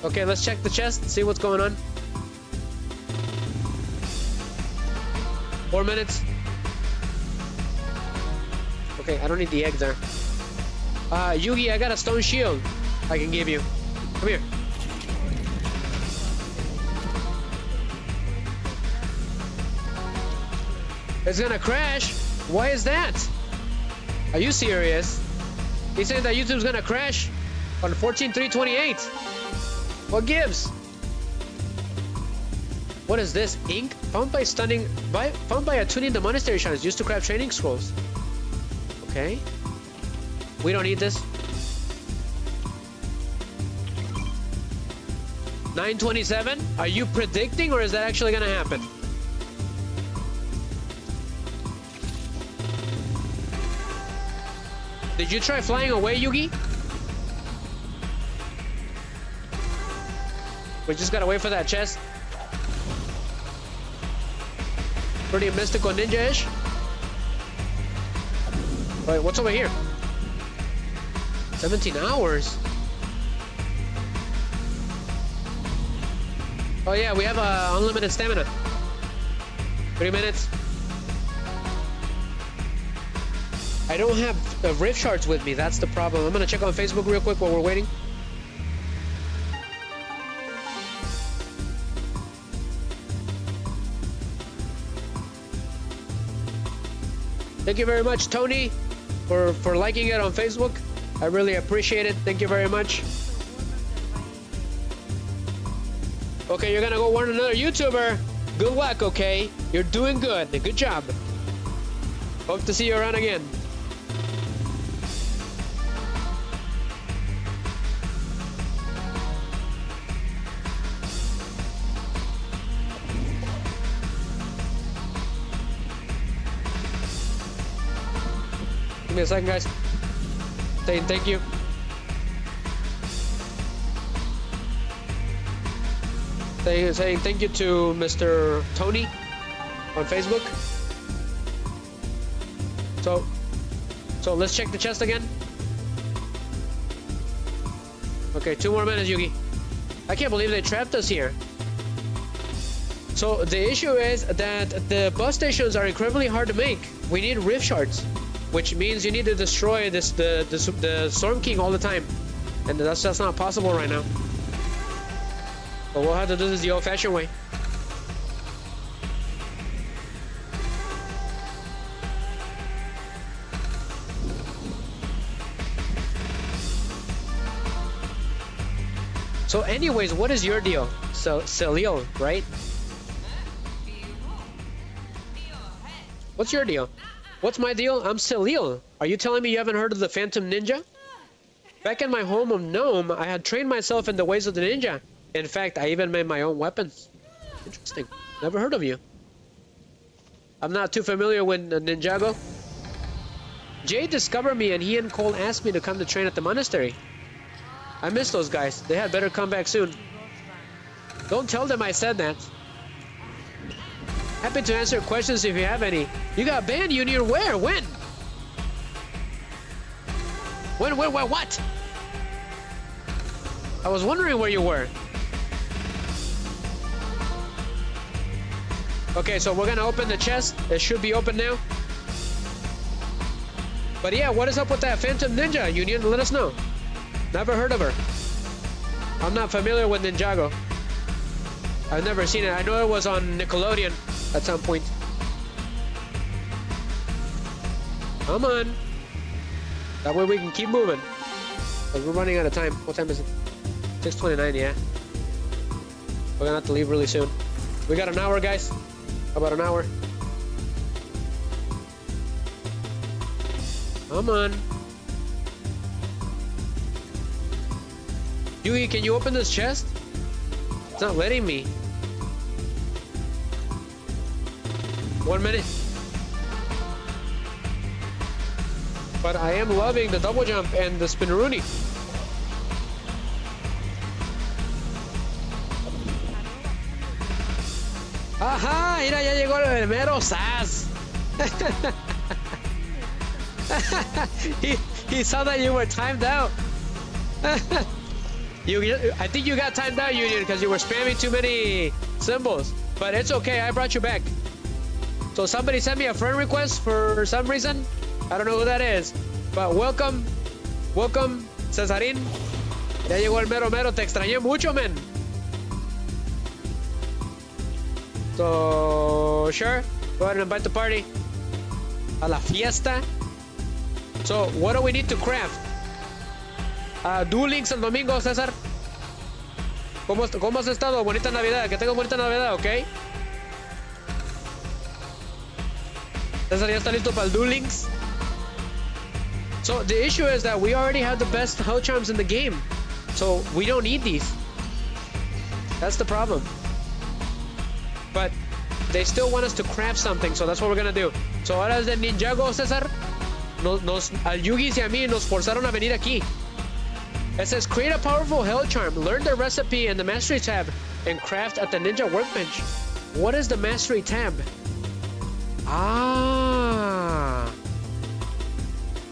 Okay, let's check the chest, see what's going on. 4 minutes. Okay, I don't need the eggs there. Yugi, I got a stone shield I can give you. Come here. It's gonna crash? Why is that? Are you serious? He's saying that YouTube's gonna crash on 14.3.28. What gives? What is this? Ink? Found by attuning the monastery shrines used to craft training scrolls. Okay. We don't need this. 9:27? Are you predicting, or is that actually gonna happen? Did you try flying away, Yugi? We just gotta wait for that chest. Pretty mystical ninja-ish. Wait, what's over here? 17 hours? Oh yeah, we have unlimited stamina. 3 minutes. I don't have rift shards with me, that's the problem. I'm gonna check on Facebook real quick while we're waiting. Thank you very much, Tony, for liking it on Facebook. I really appreciate it. Thank you very much. Okay, you're gonna go warn another YouTuber. Good luck, okay? You're doing good. Good job. Hope to see you around again. Give me a second, guys. Thank you. Saying thank you to Mr. Tony on Facebook. So let's check the chest again. Okay, 2 more minutes, Yugi. I can't believe they trapped us here. So the issue is that the bus stations are incredibly hard to make. We need rift shards, which means you need to destroy the Storm King all the time, and that's just not possible right now. But we'll have to do this the old-fashioned way. So anyways, what is your deal? So Celil, right? What's your deal? What's my deal? I'm Celil. Are you telling me you haven't heard of the Phantom Ninja? Back in my home of Gnome, I had trained myself in the ways of the ninja. In fact, I even made my own weapons. Interesting. Never heard of you. I'm not too familiar with Ninjago. Jay discovered me and he and Cole asked me to come to train at the monastery. I miss those guys. They had better come back soon. Don't tell them I said that. Happy to answer questions if you have any. You got banned, Union. Where? When? When, what? I was wondering where you were. Okay, so we're gonna open the chest. It should be open now. But yeah, what is up with that Phantom Ninja, Union? Let us know. Never heard of her. I'm not familiar with Ninjago. I've never seen it. I know it was on Nickelodeon at some point. Come on. That way we can keep moving. Because we're running out of time. What time is it? 6:29, yeah. We're gonna have to leave really soon. We got an hour, guys. How about an hour? Come on. Yui, can you open this chest? It's not letting me. 1 minute. But I am loving the double jump and the spinneroonie. Ajá, mira, ya llegó el mero sas. he saw that you were timed out. I think you got timed out, Union, because you were spamming too many symbols. But it's okay, I brought you back. So somebody sent me a friend request for some reason. I don't know who that is. But welcome, Cesarín. Ya llegó el mero mero, te extrañé mucho, men. So, sure, go ahead and invite the party. A la fiesta. So, what do we need to craft? Duel Links el domingo, César. ¿Cómo has estado? Bonita Navidad. Que tengas bonita Navidad, ¿ok? César ya está listo para el Duel Links. So, the issue is that we already have the best health charms in the game. So, we don't need these. That's the problem. But they still want us to craft something, so that's what we're gonna do. So ahora es de Ninjago, César. Al Yugis y a mí nos forzaron a venir aquí. It says, create a powerful health charm, learn the recipe in the mastery tab, and craft at the ninja workbench. What is the mastery tab? Ah.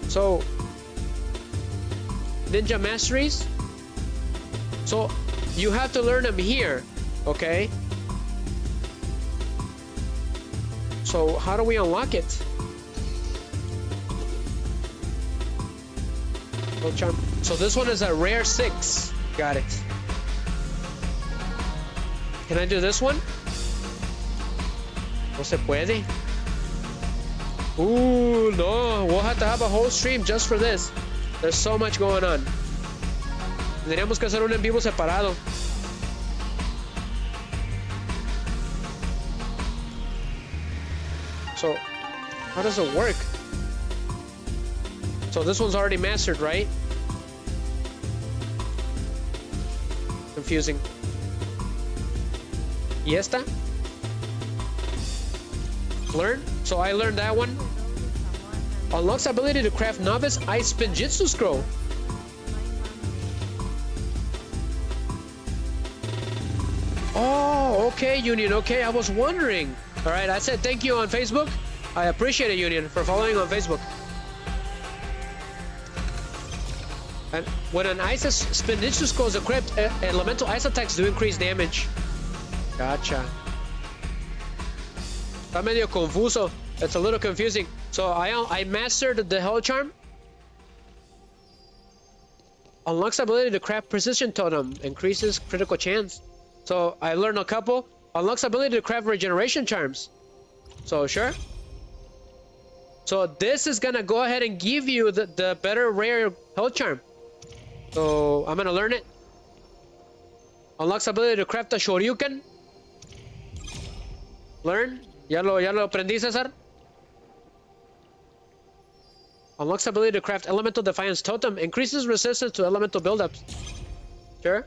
So, ninja masteries. So, you have to learn them here, okay? So how do we unlock it? Charm. So this one is a rare 6. Got it. Can I do this one? No se puede. Ooh, no. We'll have to have a whole stream just for this. There's so much going on. Tendríamos que hacer un en vivo separado. So, how does it work? So this one's already mastered, right? Confusing. ¿Y esta? Learn? So I learned that one. Unlocks ability to craft novice ice spinjitsu scroll. Oh, okay, Union. Okay, I was wondering. All right, I said thank you on Facebook. I appreciate it, Union, for following on Facebook. And when an ice spinicious goes equipped, elemental ice attacks do increase damage. Gotcha. Está medio confuso. It's a little confusing. So I mastered the Hell Charm. Unlocks ability to craft precision totem. Increases critical chance. So I learned a couple. Unlocks ability to craft regeneration charms. So sure. So this is gonna go ahead and give you the better rare Hell Charm. So I'm gonna learn it. Unlocks ability to craft a Shoryuken. Learn. Ya lo aprendí, César. Unlocks ability to craft Elemental Defiance Totem. Increases resistance to elemental buildups. Sure.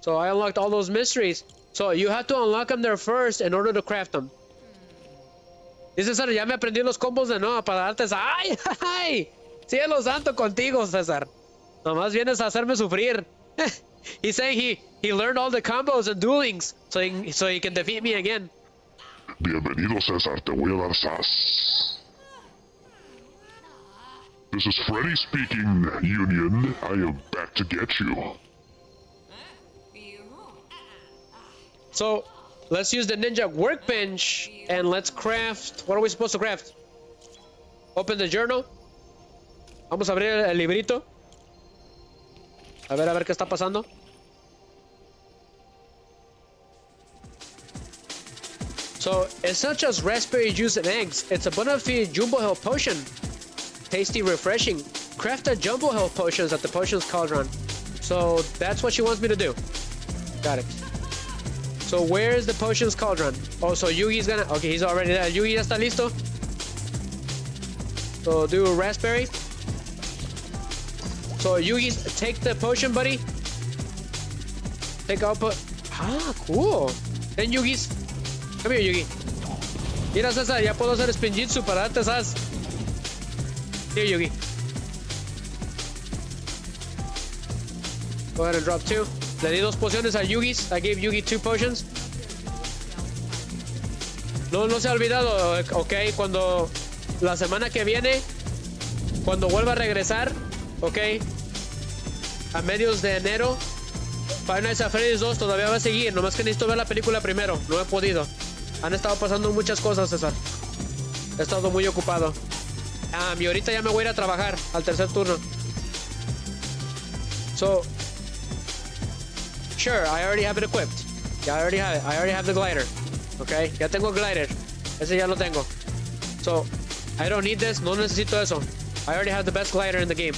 So I unlocked all those mysteries. So you have to unlock them there first in order to craft them. Dice César, ya me aprendí los combos de nuevo para darte esa. ¡Ay, ay! Cielo santo contigo, César. Nomás vienes a hacerme sufrir. He's saying he learned all the combos and duelings so he can defeat me again. Bienvenido, César. Te voy a dar sas. This is Freddy speaking, Union. I am back to get you. So, let's use the ninja workbench and let's craft. What are we supposed to craft? Open the journal. Vamos a abrir el librito. A ver qué está pasando. So, it's not just raspberry juice and eggs. It's a bona fide jumbo health potion. Tasty, refreshing. Craft a jumbo health potions at the potions cauldron. So, that's what she wants me to do. Got it. So, where is the potions cauldron? Oh, so Yugi's gonna... Okay, he's already there. Yugi ya está listo. So, do a raspberry. So, Yugi, take the potion, buddy. Take output. Ah, cool. Then Yugi's... Come here, Yugi. Mira, César, ya puedo hacer spinjitsu para darte esas. Here, Yugi. Go ahead and drop 2. Le di 2 pociones a Yugi's. I gave Yugi 2 potions. No se ha olvidado, ok, cuando la semana que viene, cuando vuelva a regresar, ok, a medios de enero, Five Nights at Freddy's 2 todavía va a seguir, nomás que necesito ver la película primero, no he podido. Han estado pasando muchas cosas, César. He estado muy ocupado. Y ahorita ya me voy a ir a trabajar al tercer turno. So, sure, I already have it equipped. Yeah, I already have it. I already have the glider. Okay, ya tengo el glider. Ese ya lo tengo. So, I don't need this. No necesito eso. I already have the best glider in the game.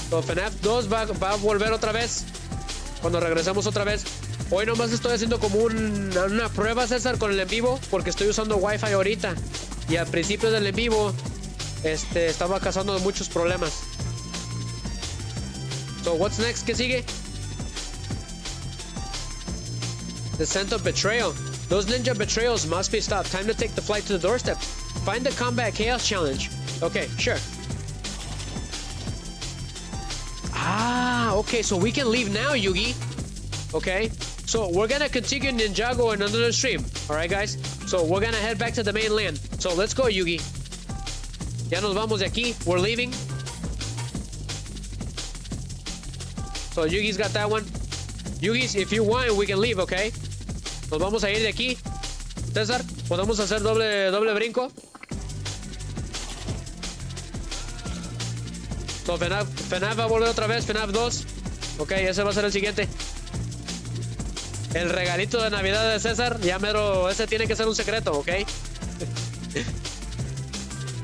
So, FNAF 2 va a volver otra vez. Cuando regresemos otra vez. Hoy nomás estoy haciendo como una prueba, César, con el en vivo. Porque estoy usando Wi-Fi ahorita. Y al principio del en vivo, estaba causando muchos problemas. So, what's next? ¿Qué sigue? The scent of betrayal. Those ninja betrayals must be stopped. Time to take the flight to the doorstep. Find the combat chaos challenge. Okay, sure. Okay, so we can leave now, Yugi. Okay, so we're gonna continue Ninjago in another stream. Alright, guys? So we're gonna head back to the mainland. So let's go, Yugi. Ya nos vamos de aquí. We're leaving. So Yugi's got that one. Yugi's, if you want, we can leave, okay? Nos vamos a ir de aquí. César, podemos hacer doble brinco. So FNAF va a volver otra vez, FNAF 2. Ok, ese va a ser el siguiente. El regalito de Navidad de César, ya mero, ese tiene que ser un secreto, ok?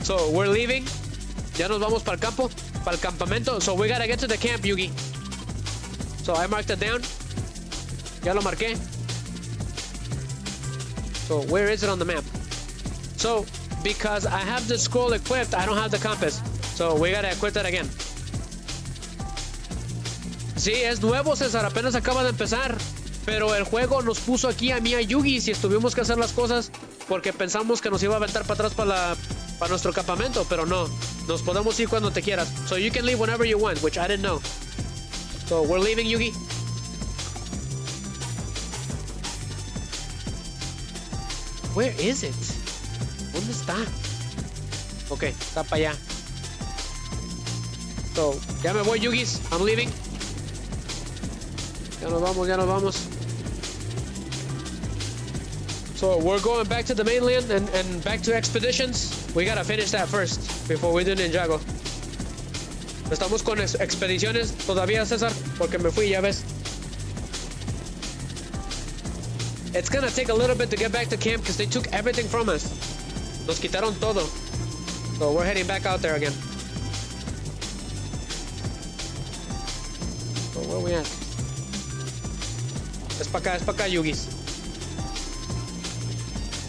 So, we're leaving. Ya nos vamos para el campo, para el campamento. So, we gotta get to the camp, Yugi. So, I marked it down. Ya lo marqué. So, where is it on the map? So, because I have the scroll equipped, I don't have the compass. So, we gotta equip that again. Sí, es nuevo, César. Apenas acaba de empezar. Pero el juego nos puso aquí a mí a Yugi si tuvimos que hacer las cosas porque pensamos que nos iba a aventar para atrás para nuestro campamento, pero no. Nos podemos ir cuando te quieras. So you can leave whenever you want, which I didn't know. So we're leaving, Yugi. Where is it? ¿Dónde está? Ok, está para allá. So, ya me voy, Yugis. I'm leaving. Ya nos vamos, ya nos vamos. So, we're going back to the mainland and back to expeditions. We gotta finish that first before we do Ninjago. Estamos con expediciones todavía, César, porque me fui, ya ves. It's gonna take a little bit to get back to camp because they took everything from us. Nos quitaron todo. So we're heading back out there again. So where we at? Es para acá, Yugis.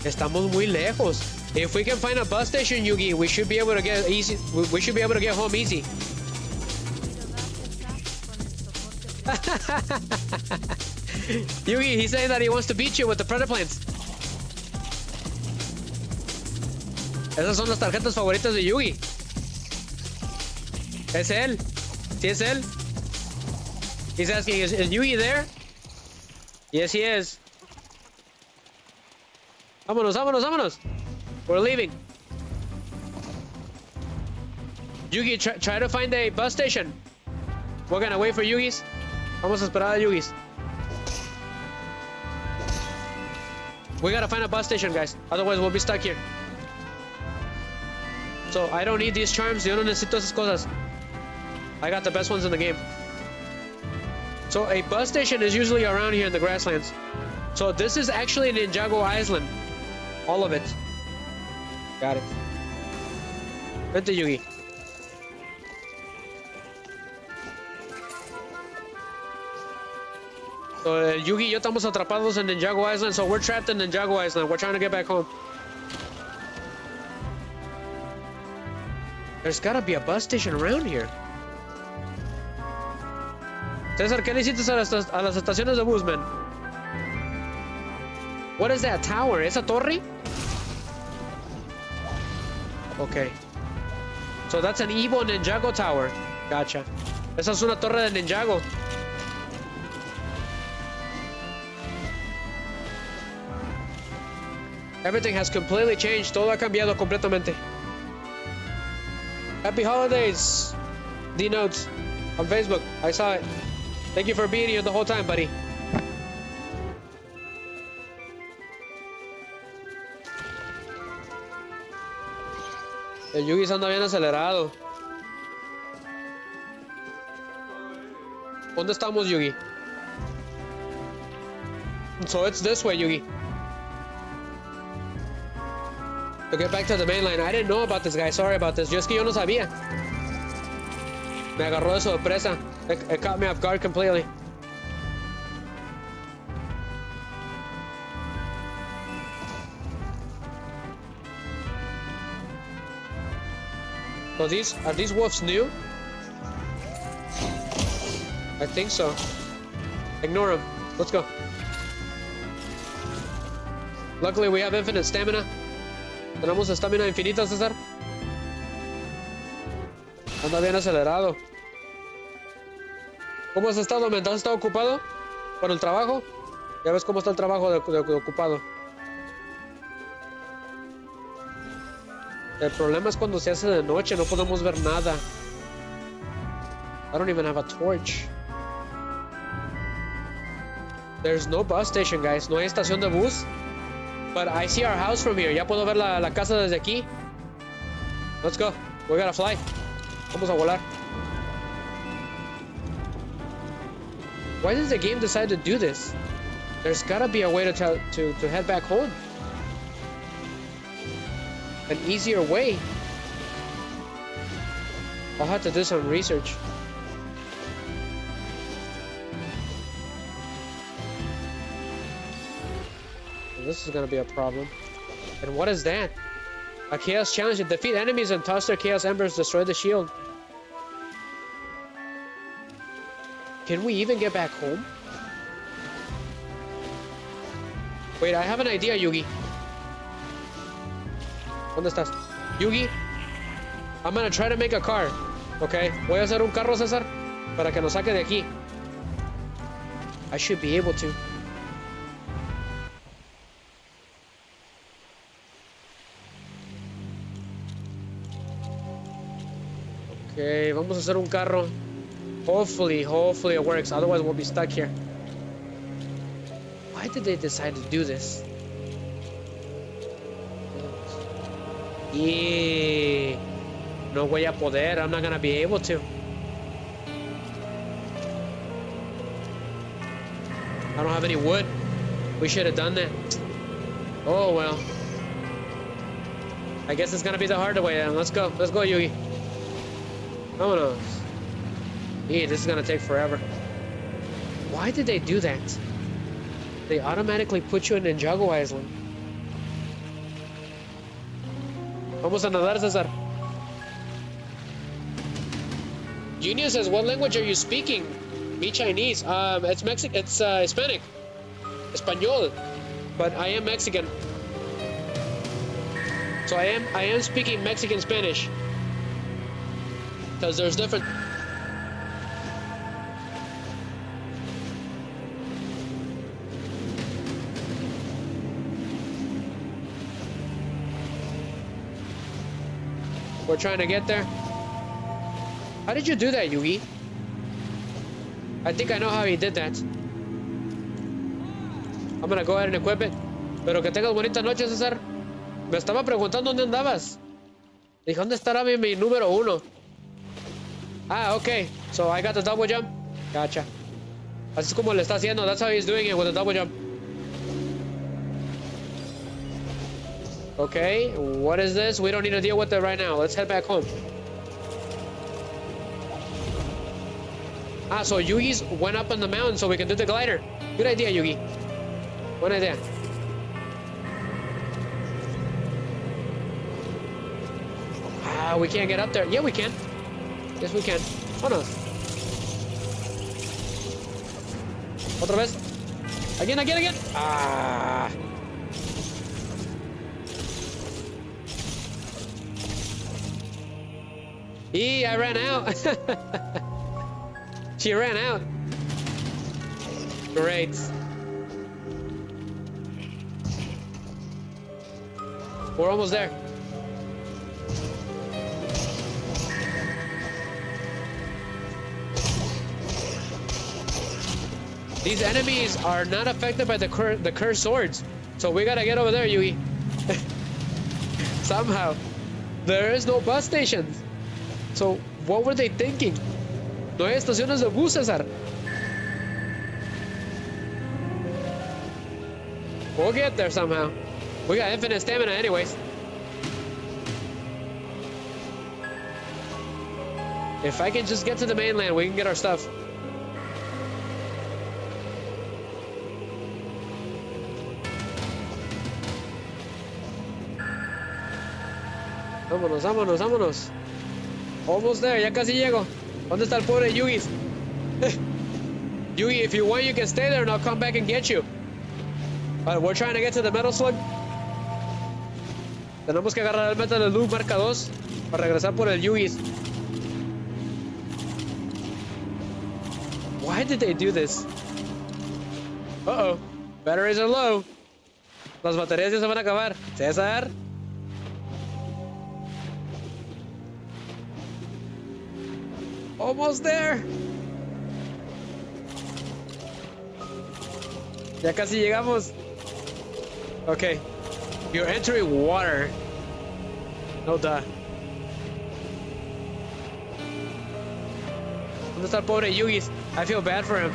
Estamos muy lejos. If we can find a bus station, Yugi, we should be able to get easy. We should be able to get home easy. Yugi, he's saying that he wants to beat you with the predator planes. Esas son las tarjetas favoritas de Yugi. Es él. Sí, es él. He's asking, is Yugi there? Yes, he is. Vámonos, vámonos, vámonos. We're leaving. Yugi, try to find a bus station. We're gonna wait for Yugi's. Vamos a esperar a Yugi's. We gotta find a bus station, guys. Otherwise, we'll be stuck here. So, I don't need these charms. Yo no necesito esas cosas. I got the best ones in the game. So, a bus station is usually around here in the grasslands. So, this is actually Ninjago Island. All of it. Got it. Vente, Yugi. So, Yugi y yo estamos atrapados en Ninjago Island, so we're trapped in Ninjago Island. We're trying to get back home. There's gotta be a bus station around here. César, ¿qué le hiciste a las estaciones de bus, man? What is that tower? ¿Esa torre? Okay. So that's an Evo Ninjago tower. Gotcha. Esa es una torre de Ninjago. Everything has completely changed. Todo ha cambiado completamente. Happy holidays, D-Notes on Facebook. I saw it. Thank you for being here the whole time, buddy. El Yugi anda bien acelerado. ¿Dónde estamos, Yugi? So it's this way, Yugi. To get back to the main line. I didn't know about this guy. Sorry about this. Yo es que yo no sabía. Me agarró de sorpresa. It caught me off guard completely. So are these wolves new? I think so. Ignore them. Let's go. Luckily we have infinite stamina. Tenemos estamina infinita, César. Anda bien acelerado. ¿Cómo has estado, men? ¿Has estado ocupado con el trabajo? Ya ves cómo está el trabajo de ocupado. El problema es cuando se hace de noche, no podemos ver nada. I don't even have a torch. There's no bus station, guys. No hay estación de bus. But I see our house from here. Ya puedo ver la casa desde aquí. Let's go. We gotta fly. Vamos a volar. Why did the game decide to do this? There's gotta be a way to head back home. An easier way. I'll have to do some research. This is gonna be a problem. And what is that? A chaos challenge. Defeat enemies and toss their chaos embers. Destroy the shield. Can we even get back home? Wait, I have an idea, Yugi. ¿Dónde estás? Yugi, I'm gonna try to make a car. Okay, voy a hacer un carro, César, para que nos saque de aquí. I should be able to. Okay, vamos a hacer un carro. Hopefully it works. Otherwise, we'll be stuck here. Why did they decide to do this? Yeah. No voy a poder. I'm not gonna be able to. I don't have any wood. We should have done that. Oh well. I guess it's gonna be the harder way then. Let's go. Let's go, Yugi. Vámonos. Yeah, this is gonna take forever. Why did they do that? They automatically put you in Ninjago Island. Vamos a nadar, Cesar. Junior says, what language are you speaking? Me Chinese. It's Mexican. It's Hispanic. Espanol. But I am Mexican. So I am speaking Mexican Spanish. Because there's different. We're trying to get there. How did you do that, Yugi? I think I know how he did that. I'm gonna go ahead and equip it. Pero que tengas bonita noche, César. Me estaba preguntando dónde andabas. Dije, ¿dónde estará mi número 1? Ah, okay. So I got the double jump. Gotcha. Así es como le está haciendo. That's how he's doing it with the double jump. Okay, what is this? We don't need to deal with it right now. Let's head back home. Ah, so Yugi's went up on the mountain so we can do the glider. Good idea, Yugi. Buena idea. Ah, we can't get up there. Yeah, we can. Yes, we can. Oh, no. Otra vez. Again. Ah. I ran out. She ran out. Great. We're almost there. These enemies are not affected by the cursed swords. So we gotta get over there, Yui. Somehow. There is no bus stations. So what were they thinking? No hay estaciones de bus, César. We'll get there somehow. We got infinite stamina anyways. If I can just get to the mainland, we can get our stuff. Vámonos. Almost there, ya casi llego. ¿Dónde está el pobre Yugi? Yugi, if you want, you can stay there and I'll come back and get you. But we're trying to get to the metal slug. Tenemos que agarrar el metal de Luke marca 2 para regresar por el Yugi. Why did they do this? Uh-oh. Batteries are low. Las baterías ya se van a acabar. César. Almost there. Ya casi llegamos. Okay. You're entering water. No duh. ¿Dónde está el pobre Yugi? I feel bad for him.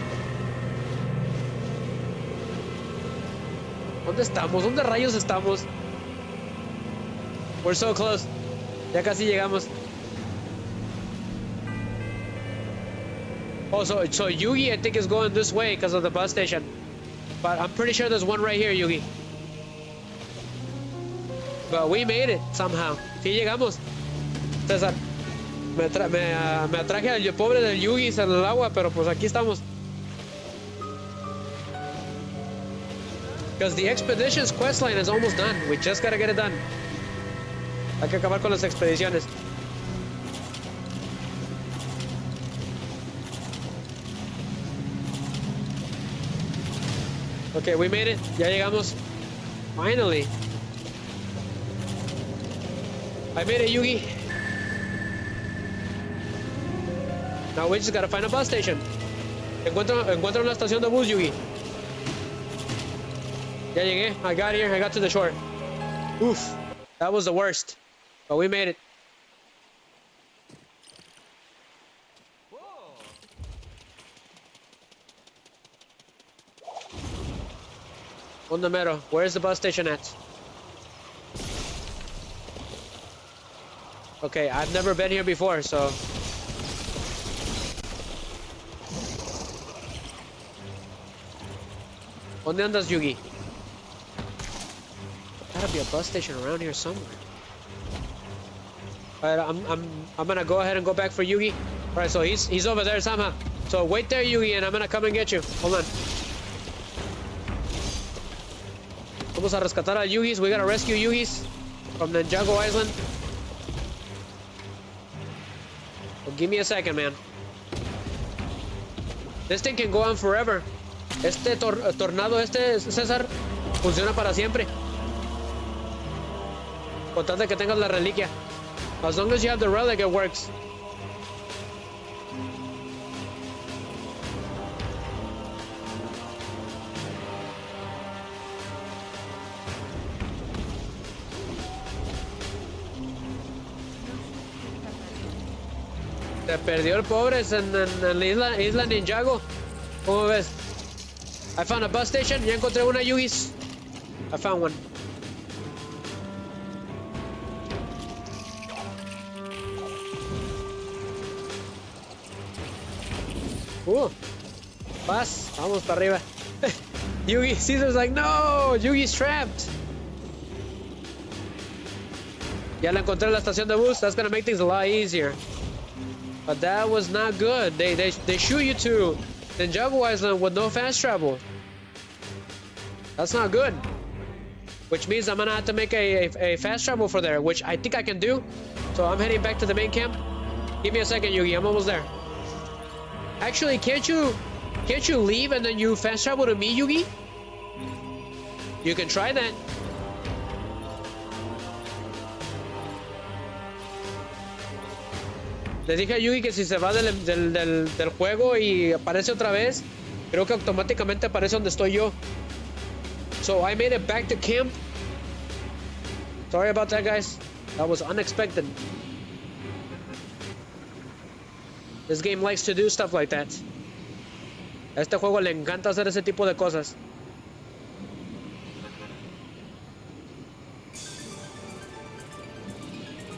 ¿Dónde estamos? ¿Dónde rayos estamos? We're so close. Ya casi llegamos. Oh, so Yugi, I think, is going this way because of the bus station. But I'm pretty sure there's one right here, Yugi. But we made it somehow. Sí llegamos. César, me atraje al pobre del Yugi en el agua, pero pues aquí estamos. Because the expedition's questline is almost done. We just gotta get it done. Hay que acabar con las expediciones. Okay, we made it. Ya llegamos. Finally. I made it, Yugi. Now we just gotta find a bus station. Encuentra una estación de bus, Yugi. Ya llegué. I got here. I got to the shore. Oof. That was the worst. But we made it. On the meadow. Where's the bus station at? Okay, I've never been here before, so... ¿Dónde andas, Yugi? Gotta be a bus station around here somewhere. Alright, I'm gonna go ahead and go back for Yugi. Alright, so he's over there somehow. So wait there, Yugi, and I'm gonna come and get you. Hold on. Vamos a rescatar a Yugis. We gotta rescue Yugis from Ninjago Island. Well, give me a second, man. This thing can go on forever. Este tornado, César, funciona para siempre. Con tal de que tengas la reliquia. As long as you have the relic, it works. Se perdió el pobre en la isla Ninjago. ¿Cómo ves? I found a bus station. Ya encontré una Yugis. I found one. Bus. Vamos para arriba. Yugi, Caesar's like, no, Yugi's trapped. Ya la encontré en la estación de bus. That's gonna make things a lot easier. But that was not good. They shoot you to Ninjago Island with no fast travel. That's not good. Which means I'm gonna have to make a fast travel for there, which I think I can do. So I'm heading back to the main camp. Give me a second, Yugi. I'm almost there. Actually, can't you leave and then you fast travel to me, Yugi? You can try that. Le dije a Yugi que si se va del juego y aparece otra vez, creo que automáticamente aparece donde estoy yo. So I made it back to camp. Sorry about that, guys. That was unexpected. This game likes to do stuff like that. A este juego le encanta hacer ese tipo de cosas.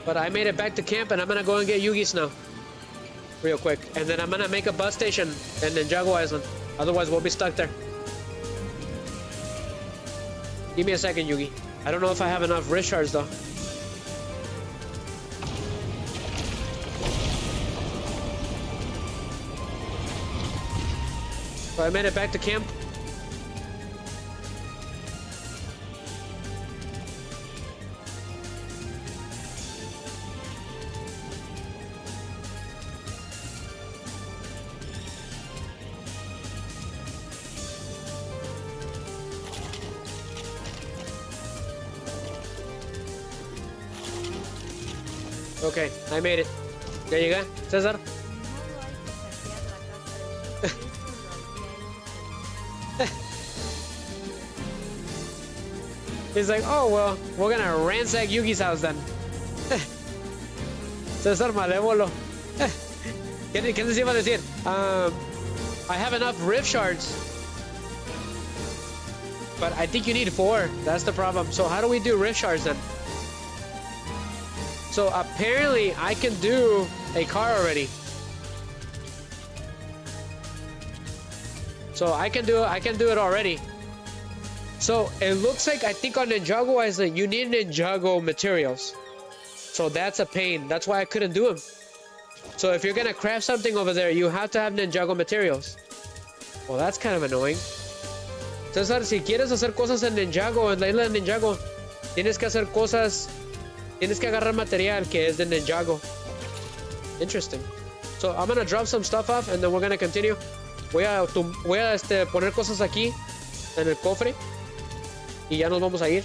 But I made it back to camp and I'm gonna go and get Yugis now. Real quick. And then I'm gonna make a bus station in Ninjago Island. Otherwise we'll be stuck there. Give me a second, Yugi. I don't know if I have enough wrist shards though. So I made it back to camp. Okay, I made it. Ya llegué, César. He's like, oh, well, we're gonna ransack Yugi's house then. César malévolo. ¿Qué les iba a decir? I have enough rift shards. But I think you need 4. That's the problem. So how do we do rift shards then? So apparently I can do a car already. So I can do it already. So it looks like I think on Ninjago Island you need Ninjago materials. So that's a pain. That's why I couldn't do them. So if you're gonna craft something over there, you have to have Ninjago materials. Well, that's kind of annoying. César, si quieres hacer cosas en Ninjago, en la isla de Ninjago, tienes que hacer cosas. Tienes que agarrar material que es de Ninjago. Interesting. So I'm gonna drop some stuff off and then we're gonna continue. Voy a poner cosas aquí en el cofre y ya nos vamos a ir.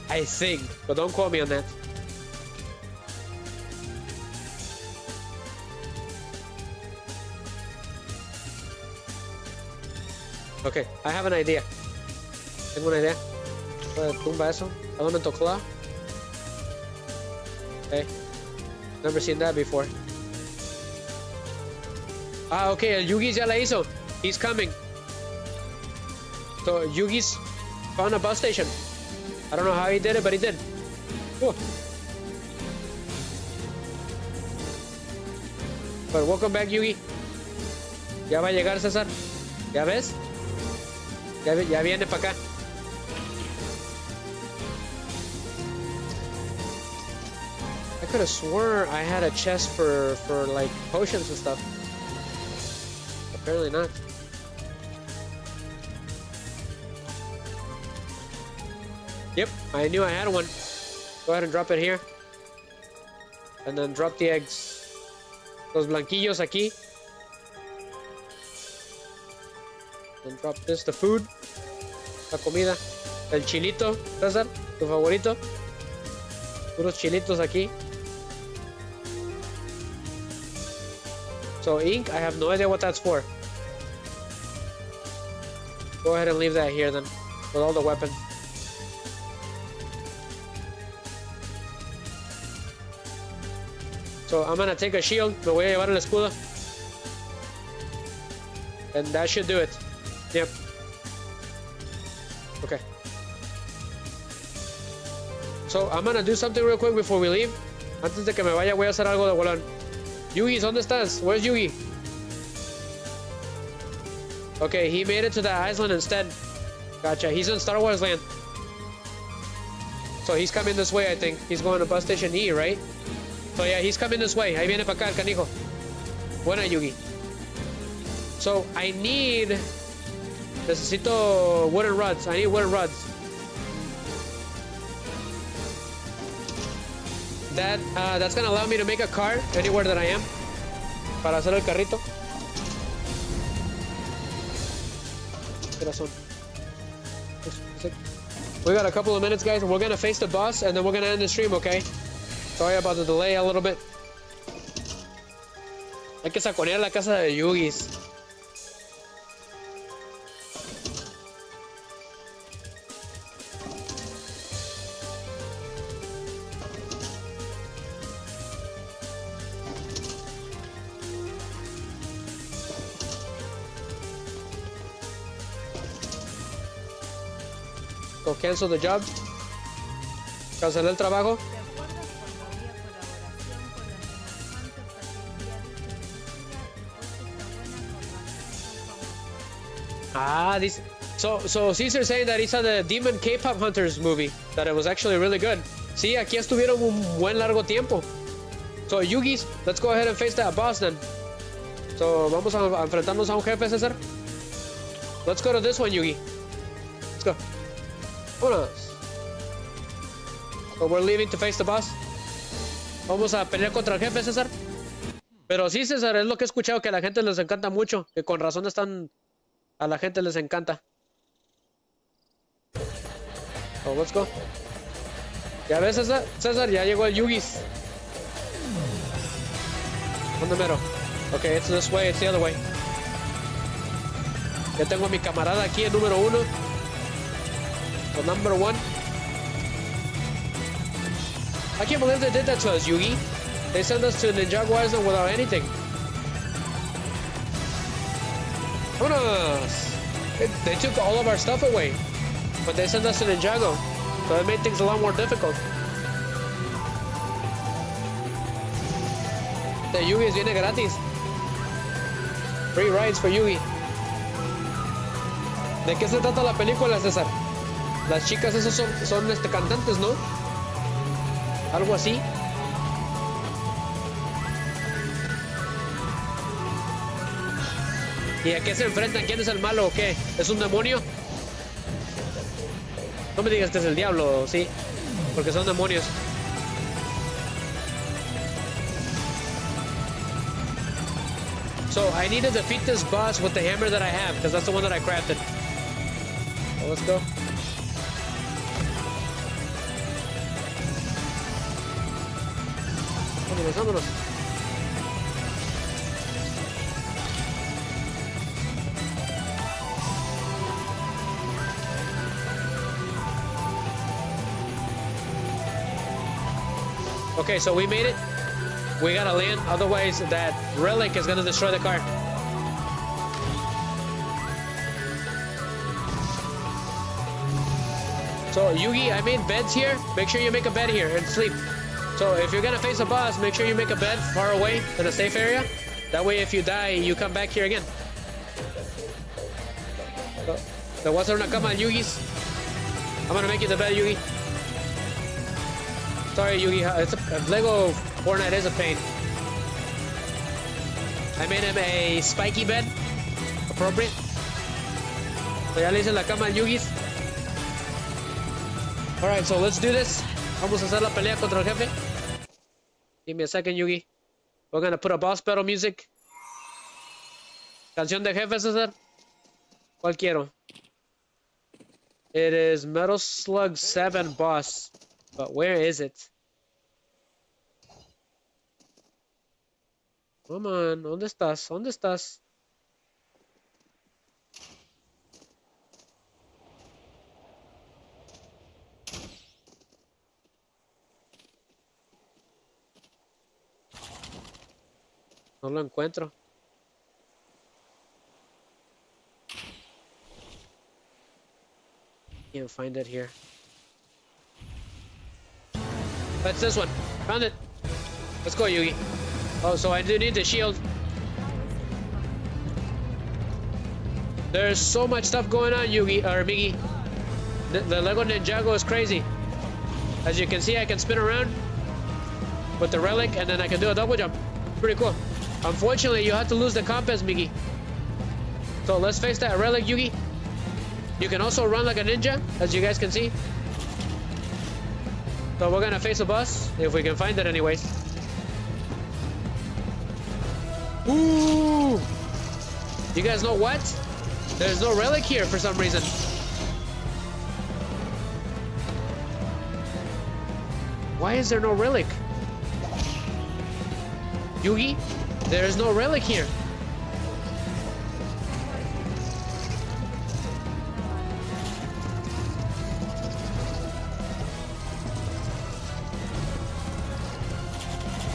I think, but don't quote me on that. Okay, I have an idea. Tengo una idea. Tumba eso. Elemental claw. Okay. Never seen that before. Ah, okay, el Yugi's ya la hizo. He's coming. So Yugi's found a bus station. I don't know how he did it, but he did. Whoa. But welcome back, Yugi. Ya va a llegar, César. ¿Ya ves? Ya viene para acá. I could have sworn I had a chest for like potions and stuff. Apparently not. Yep, I knew I had one. Go ahead and drop it here. And then drop the eggs. Los blanquillos aquí. And drop this, the food. La comida. El chilito, César, tu favorito. Puros chilitos aquí. So ink, I have no idea what that's for. Go ahead and leave that here then, with all the weapons. So I'm gonna take a shield, me voy a llevar el escudo. And that should do it. Yep. Okay. So I'm gonna do something real quick before we leave. Antes de que me vaya voy a hacer algo de volón. Yugi, ¿dónde estás? Where's Yugi? Okay, he made it to that island instead. Gotcha, he's in Star Wars land. So he's coming this way, I think. He's going to bus station E, right? So yeah, he's coming this way. Ahí viene para acá el canijo. Buena, Yugi. So I need... Necesito wooden rods. I need wooden rods. That's gonna allow me to make a car anywhere that I am. Para hacer el carrito. We got a couple of minutes, guys. We're gonna face the boss and then we're gonna end the stream, okay? Sorry about the delay a little bit. Hay que saconear la casa de Yugi's. Go cancel the job. Cancelé el trabajo. ¿Te acuerdas cuando había colaboración con los demás Hunters aquel día? Dice que esta buena con This. So Caesar saying that he saw the Demon K-pop Hunters movie, that it was actually really good. Sí, aquí estuvieron un buen largo tiempo. So Yugi's, let's go ahead and face that boss then. So vamos a enfrentarnos a un jefe, César. Let's go to this one, Yugi. Let's go. Vámonos. So we're leaving to face the boss. Vamos a pelear contra el jefe, César. Pero sí, César, es lo que he escuchado, que a la gente les encanta mucho. Que con razón están... A la gente les encanta. So let's go. ¿Ya ves, César? César, ya llegó el Yugi's. ¿Dónde mero? Okay, it's this way, it's the other way. Ya tengo a mi camarada aquí, el número 1. The number 1. I can't believe they did that to us, Yugi. They sent us to Ninjago Island without anything. Vámonos! They took all of our stuff away. But they sent us to Ninjago. So it made things a lot more difficult. The Yugi viene gratis. Free rides for Yugi. ¿De qué se trata la película, César? Las chicas esas son cantantes, ¿no? Algo así. ¿Y a qué se enfrentan? ¿Quién es el malo o qué? ¿Es un demonio? No me digas que es el diablo, sí. Porque son demonios. So, I need to defeat this boss with the hammer that I have, because that's the one that I crafted. So, let's go. Vámonos, vámonos. Okay, so we made it. We gotta land, otherwise that relic is gonna destroy the car. So Yugi, I made beds here. Make sure you make a bed here and sleep. So if you're gonna face a boss, make sure you make a bed far away in a safe area. That way if you die, you come back here again. So, there was una cama, Yugi's. I'm gonna make you the bed, Yugi. Sorry, Yugi. It's a Lego Fortnite is a pain. I made him a spiky bed. Appropriate. So ya le hice la cama al Yugi's. Alright, so let's do this. Vamos a hacer la pelea contra el jefe. Give me a second, Yugi. We're gonna put a boss battle music. Canción de jefe, César. ¿Cuál quiero? It is Metal Slug 7 boss. But where is it? Come on, ¿dónde estás? ¿Dónde estás? No lo encuentro. Can't find it here. That's this one. Found it. Let's go, Yugi. Oh, so I do need the shield. There's so much stuff going on, Yugi, or Migi. The Lego Ninjago is crazy. As you can see, I can spin around with the relic, and then I can do a double jump. Pretty cool. Unfortunately, you have to lose the compass, Migi. So let's face that relic, Yugi. You can also run like a ninja, as you guys can see. So we're gonna face a boss, if we can find it anyways. Ooh! You guys know what? There's no relic here for some reason. Why is there no relic? Yugi, there is no relic here.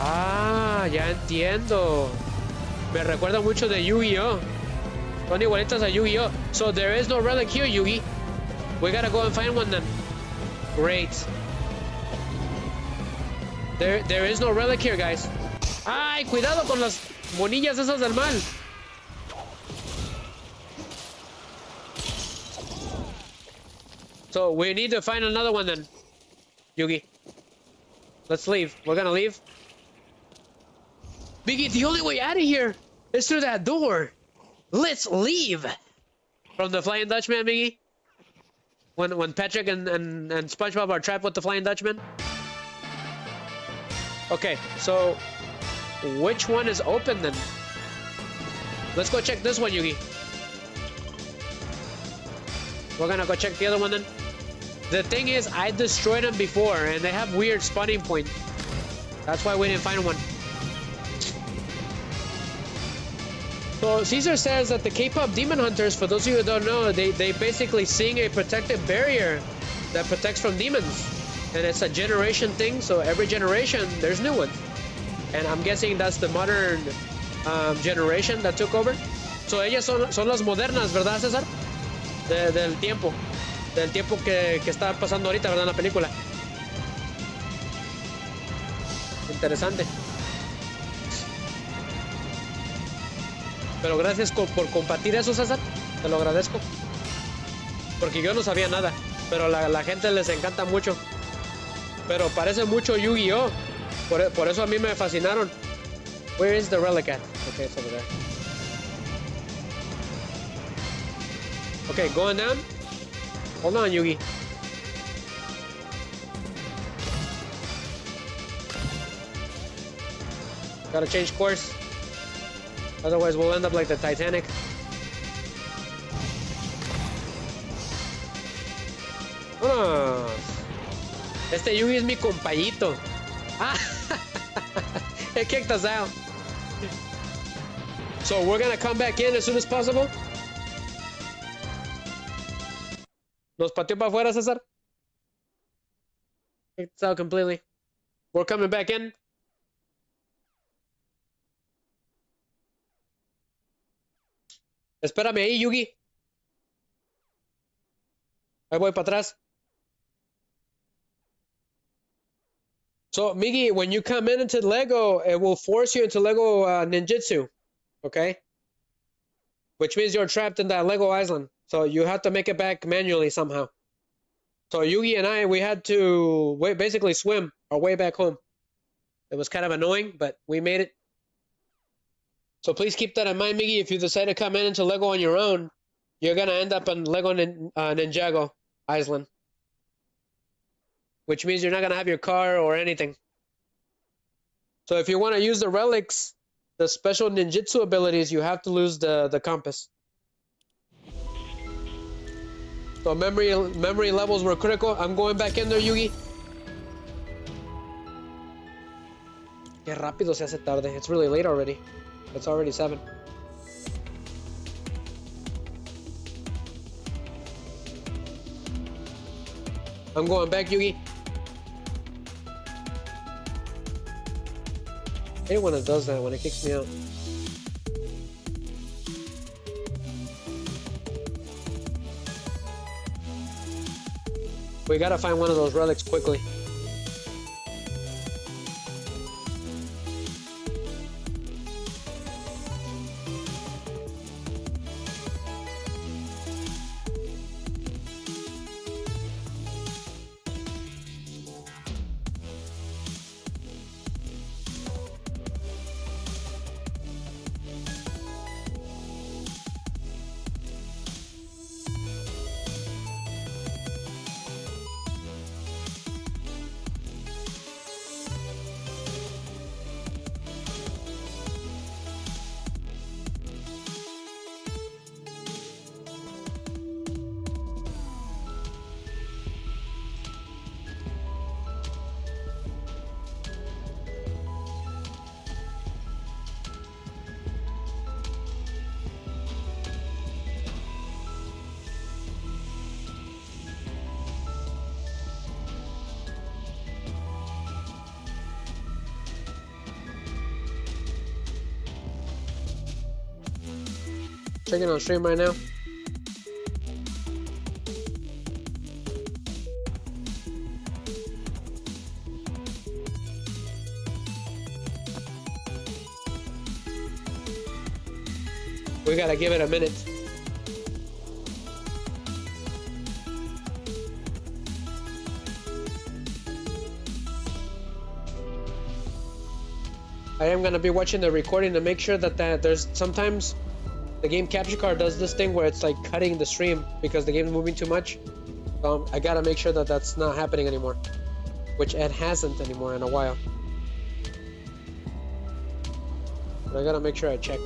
Ah, ya entiendo. Me recuerda mucho de Yu-Gi-Oh. Son igualitas a Yu-Gi-Oh. So there is no relic here, Yugi. We gotta go and find one then. Great. There is no relic here, guys. Ay, cuidado con las monillas esas del mal. So we need to find another one then, Yugi. Let's leave. We're gonna leave. Biggie, the only way out of here is through that door. Let's leave. From the Flying Dutchman, Biggie. When Patrick and SpongeBob are trapped with the Flying Dutchman. Okay, so which one is open then? Let's go check this one, Yugi. We're gonna go check the other one then. The thing is, I destroyed them before, and they have weird spawning points. That's why we didn't find one. So Caesar says that the K-pop demon hunters, for those of you who don't know, they basically sing a protective barrier that protects from demons. And it's a generation thing, so every generation there's new ones. And I'm guessing that's the modern generation that took over. So ellas son las modernas, ¿verdad, César? Del tiempo que está pasando ahorita, ¿verdad? En la película. Interesante. Pero gracias por compartir eso, César. Te lo agradezco. Porque yo no sabía nada. Pero la gente les encanta mucho. Pero parece mucho Yu-Gi-Oh! Por eso a mí me fascinaron. Where is the relic at? Okay, it's over there. Okay, going down. Hold on, Yugi. Gotta change course. Otherwise, we'll end up like the Titanic. ¡Vámonos! Este Yugi es mi compañito. Ah, it kicked us out. So we're gonna come back in as soon as possible. Nos pateó para afuera, César. Kicked us out completely. We're coming back in. Espérame ahí, Yugi. Ahí voy para atrás. So, Migi, when you come in into Lego, it will force you into Lego ninjutsu. Okay? Which means you're trapped in that Lego island. So you have to make it back manually somehow. So Yugi and I, we had to basically swim our way back home. It was kind of annoying, but we made it. So please keep that in mind, Miggy. If you decide to come in into Lego on your own, you're going to end up in Lego Ninjago Island. Which means you're not going to have your car or anything. So if you want to use the relics, the special ninjutsu abilities, you have to lose the compass. So memory levels were critical. I'm going back in there, Yugi. Qué rápido se hace tarde. It's really late already. It's already 7. I'm going back, Yugi. I hate when it does that, when it kicks me out. We gotta find one of those relics quickly. Checking on stream right now. We gotta give it a minute. I am gonna be watching the recording to make sure that there's sometimes the game capture card does this thing where it's like cutting the stream because the game's moving too much. I gotta make sure that that's not happening anymore, which it hasn't anymore in a while. But I gotta make sure I check.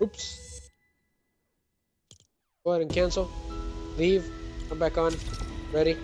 Oops. Go ahead and cancel. Leave. Come back on. Ready.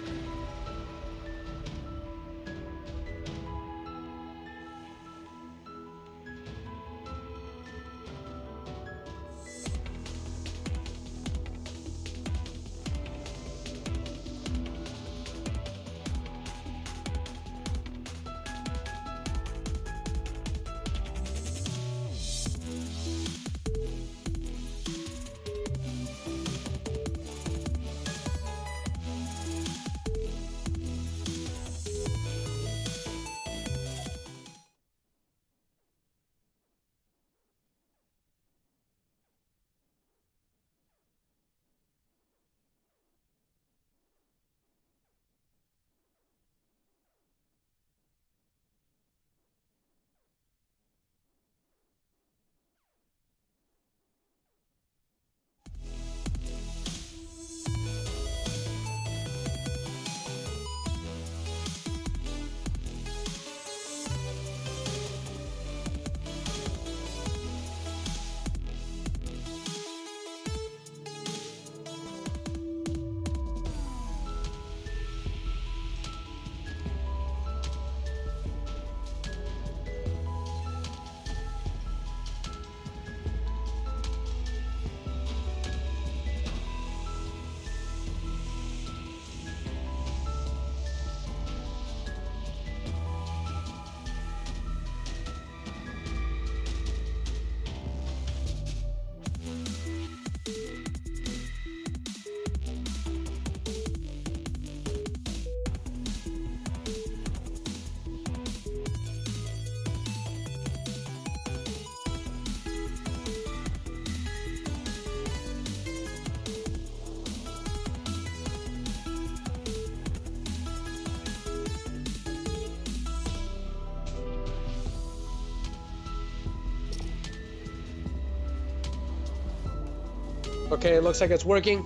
Okay, it looks like it's working.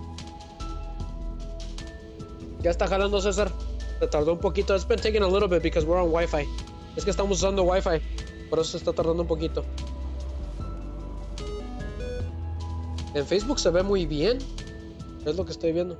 Ya está jalando, César. Se tardó un poquito. It's been taking a little bit because we're on Wi-Fi. Es que estamos usando Wi-Fi. Por eso se está tardando un poquito. En Facebook se ve muy bien. Es lo que estoy viendo.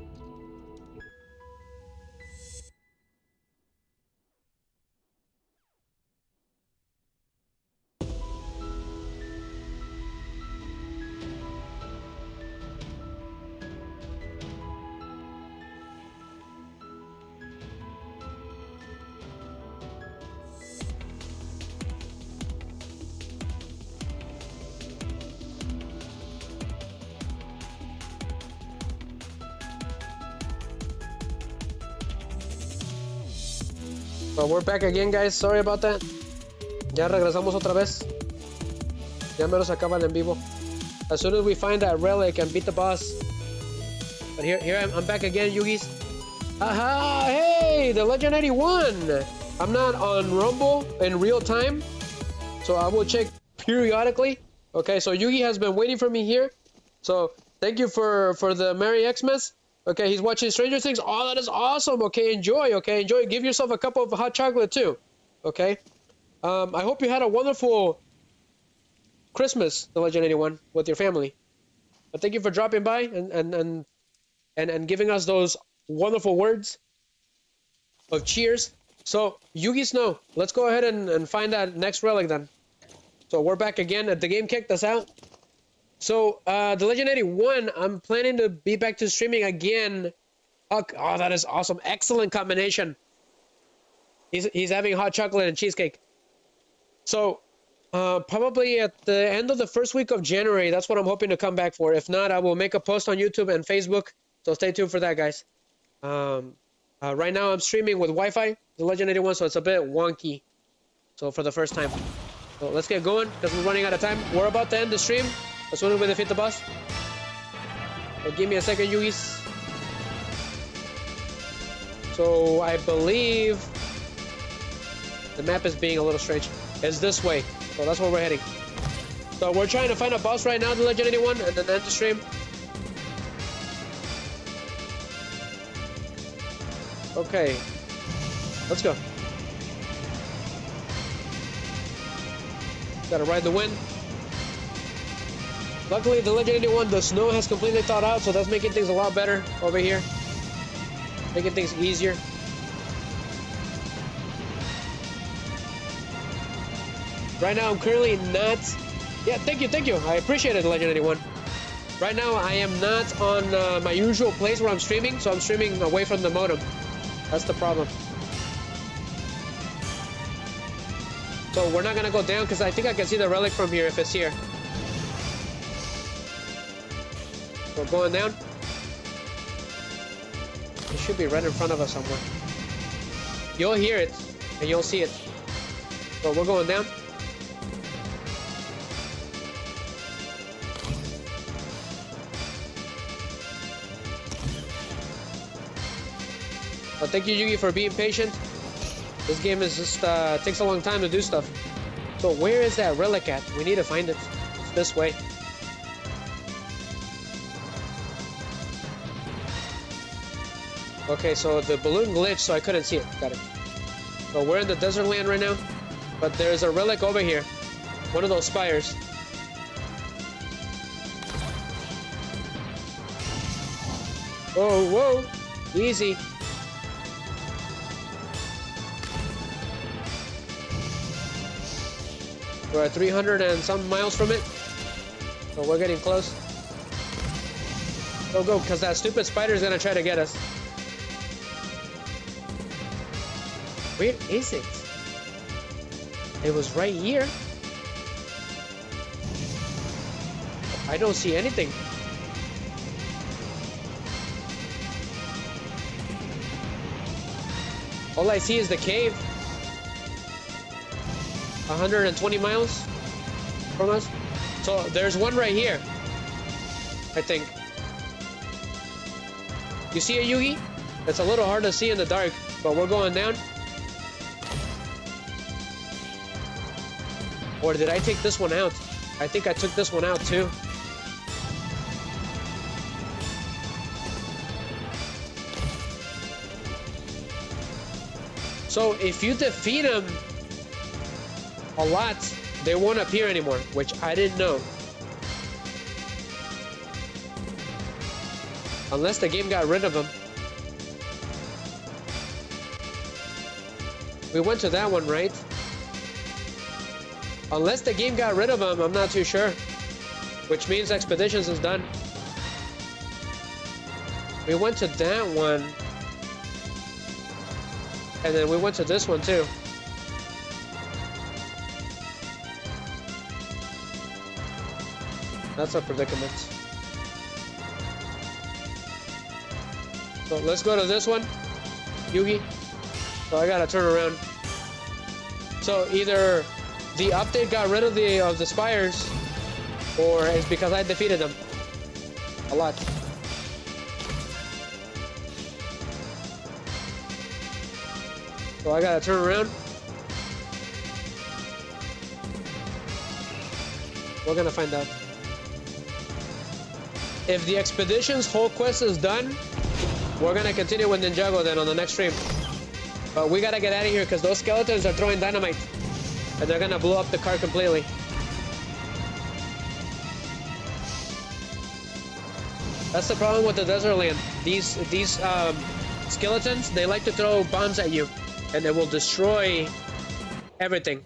But we're back again, guys. Sorry about that. Ya regresamos otra vez. Ya me lo acaba el en vivo. As soon as we find that relic and beat the boss. But here I'm back again, Yugis. Aha! Hey, the Legend 81. I'm not on Rumble in real time, so I will check periodically. Okay, so Yugi has been waiting for me here. So thank you for the Merry Xmas. Okay, he's watching Stranger Things. Oh, that is awesome. Okay, enjoy. Okay, enjoy. Give yourself a cup of hot chocolate too. Okay. I hope you had a wonderful Christmas, the Legend 81, with your family. But thank you for dropping by and giving us those wonderful words of cheers. So, Yugi Snow, let's go ahead and find that next relic then. So we're back again. The game kicked us out. So, the Legend 81, I'm planning to be back to streaming again. Oh, that is awesome. Excellent combination. He's having hot chocolate and cheesecake. So, probably at the end of the first week of January, that's what I'm hoping to come back for. If not, I will make a post on YouTube and Facebook. So stay tuned for that, guys. Right now, I'm streaming with Wi-Fi, the Legend 81, so it's a bit wonky. So for the first time. So let's get going, because we're running out of time. We're about to end the stream as soon as we defeat the boss. So give me a second, Yugis. So I believe the map is being a little strange. It's this way. So that's where we're heading. So we're trying to find a boss right now, the Legend 81, and then end the stream. Okay. Let's go. Gotta ride the wind. Luckily, the Legend 81, the snow has completely thawed out, so that's making things a lot better over here. Making things easier. Right now, I'm currently not... Yeah, thank you. I appreciate it, Legend 81. Right now, I am not on my usual place where I'm streaming, so I'm streaming away from the modem. That's the problem. So we're not gonna go down, because I think I can see the relic from here if it's here. We're going down. It should be right in front of us somewhere. You'll hear it, and you'll see it. So we're going down. But thank you, Yugi, for being patient. This game is just takes a long time to do stuff. So where is that relic at? We need to find it. It's this way. Okay, so the balloon glitched, so I couldn't see it. Got it. So we're in the desert land right now, but there's a relic over here. One of those spires. Whoa, easy. We're at 300 and some miles from it. So we're getting close. Go, because that stupid spider is gonna try to get us. Where is it? It was right here. I don't see anything. All I see is the cave. 120 miles from us. So there's one right here, I think. You see it, Yugi? It's a little hard to see in the dark, but we're going down. Or did I take this one out? I think I took this one out too. So if you defeat them a lot, they won't appear anymore, which I didn't know. Unless the game got rid of them. We went to that one, right? Unless the game got rid of them, I'm not too sure. Which means Expeditions is done. We went to that one. And then we went to this one too. That's a predicament. So let's go to this one. Yugi. So I gotta turn around. So either the update got rid of the spires, or it's because I defeated them a lot. So I gotta turn around. We're gonna find out. If the expedition's whole quest is done, we're gonna continue with Ninjago then on the next stream. But we gotta get out of here because those skeletons are throwing dynamite. And they're gonna blow up the car completely. That's the problem with the desert land. These skeletons, they like to throw bombs at you. And it will destroy everything.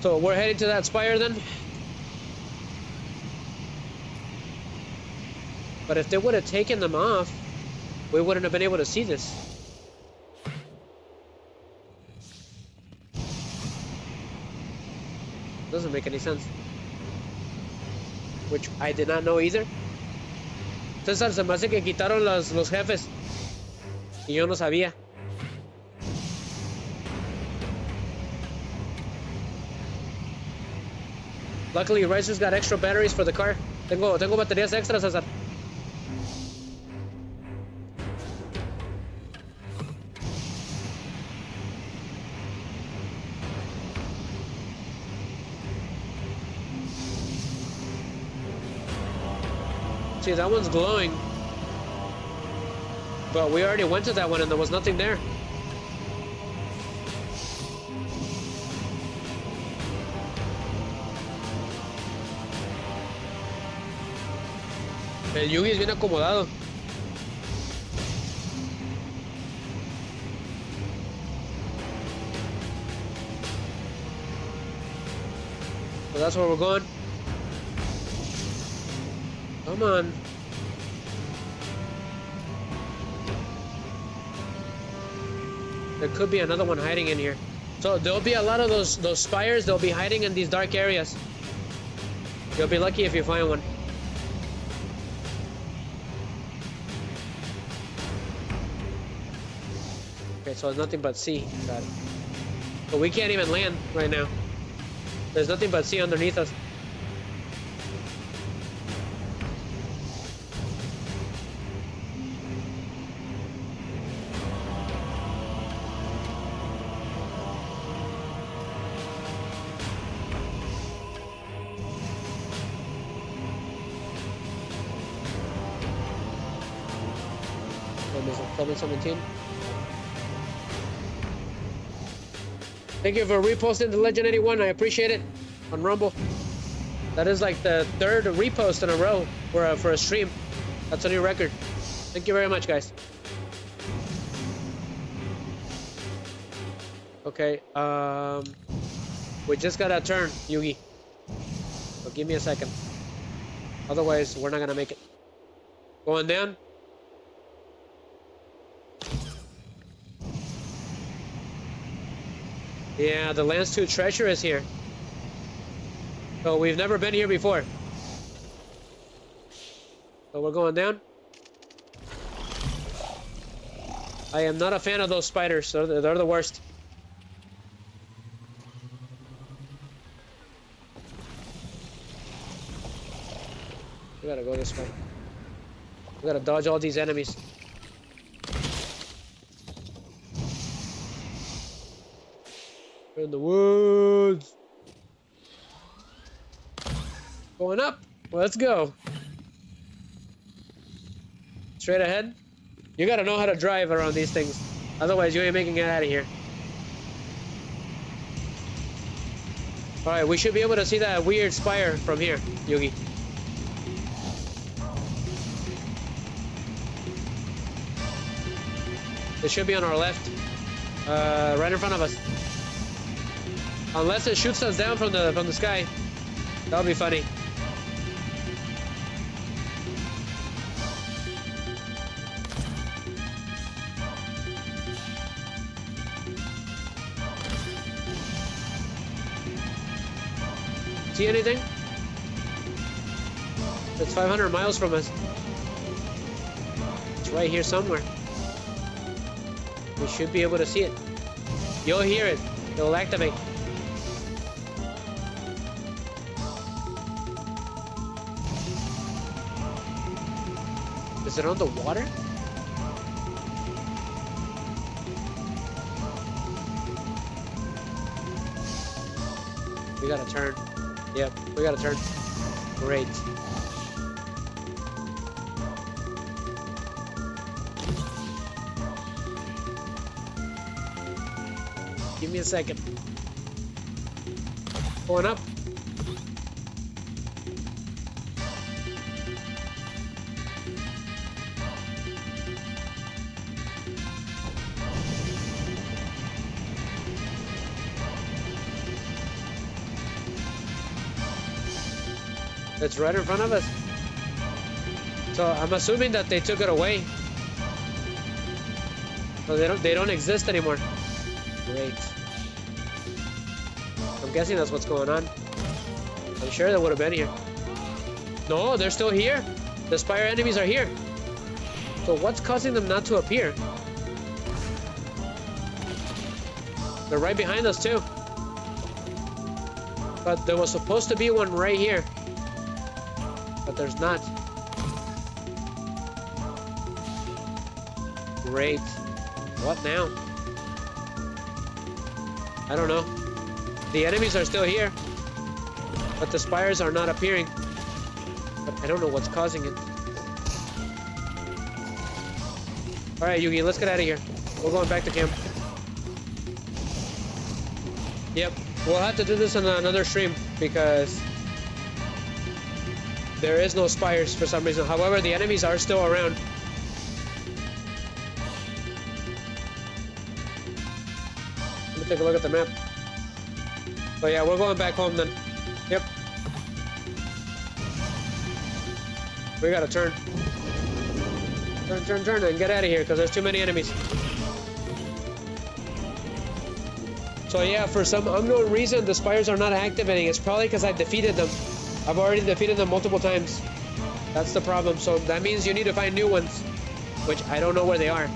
So we're heading to that spire then. But if they would have taken them off, we wouldn't have been able to see this. Doesn't make any sense. Which I did not know either. César, se me hace que quitaron los jefes. Y yo no sabía. Luckily, Riser's got extra batteries for the car. Tengo baterías extras, César. See, that one's glowing. But we already went to that one and there was nothing there. El Yugi es bien acomodado. So that's where we're going. Come on. There could be another one hiding in here. So there'll be a lot of those spires. They'll be hiding in these dark areas. You'll be lucky if you find one. Okay, so it's nothing but sea. Got it. But we can't even land right now. There's nothing but sea underneath us. Comment 17. Thank you for reposting the Legend 81. I appreciate it on Rumble. That is like the third repost in a row for a stream. That's a new record. Thank you very much, guys. Okay, we just gotta turn, Yugi. So give me a second. Otherwise, we're not gonna make it. Going down. Yeah, the land's too treacherous here. So we've never been here before. So we're going down. I am not a fan of those spiders. They're the worst. We gotta go this way. We gotta dodge all these enemies. We're in the woods. Going up. Let's go. Straight ahead. You gotta know how to drive around these things. Otherwise, you ain't making it out of here. Alright, we should be able to see that weird spire from here, Yugi. It should be on our left. Right in front of us. Unless it shoots us down from the sky. That would be funny. See anything? It's 500 miles from us. It's right here somewhere. We should be able to see it. You'll hear it. It'll activate. Is it on the water? We gotta turn. Yep, we gotta turn. Great. Give me a second. Going up. It's right in front of us. So I'm assuming that they took it away. So they don't exist anymore. Great. I'm guessing that's what's going on. I'm sure they would have been here. No, they're still here. The spire enemies are here. So what's causing them not to appear? They're right behind us too. But there was supposed to be one right here. But there's not. Great. What now? I don't know. The enemies are still here, but the spires are not appearing. But I don't know what's causing it. Alright, Yugi, let's get out of here. We're going back to camp. Yep, we'll have to do this on another stream because there is no spires for some reason. However, the enemies are still around. Let me take a look at the map. But yeah, we're going back home then. Yep. We gotta turn. Turn, and get out of here because there's too many enemies. So yeah, for some unknown reason, the spires are not activating. It's probably because I defeated them. I've already defeated them multiple times. That's the problem. So that means you need to find new ones, which I don't know where they are.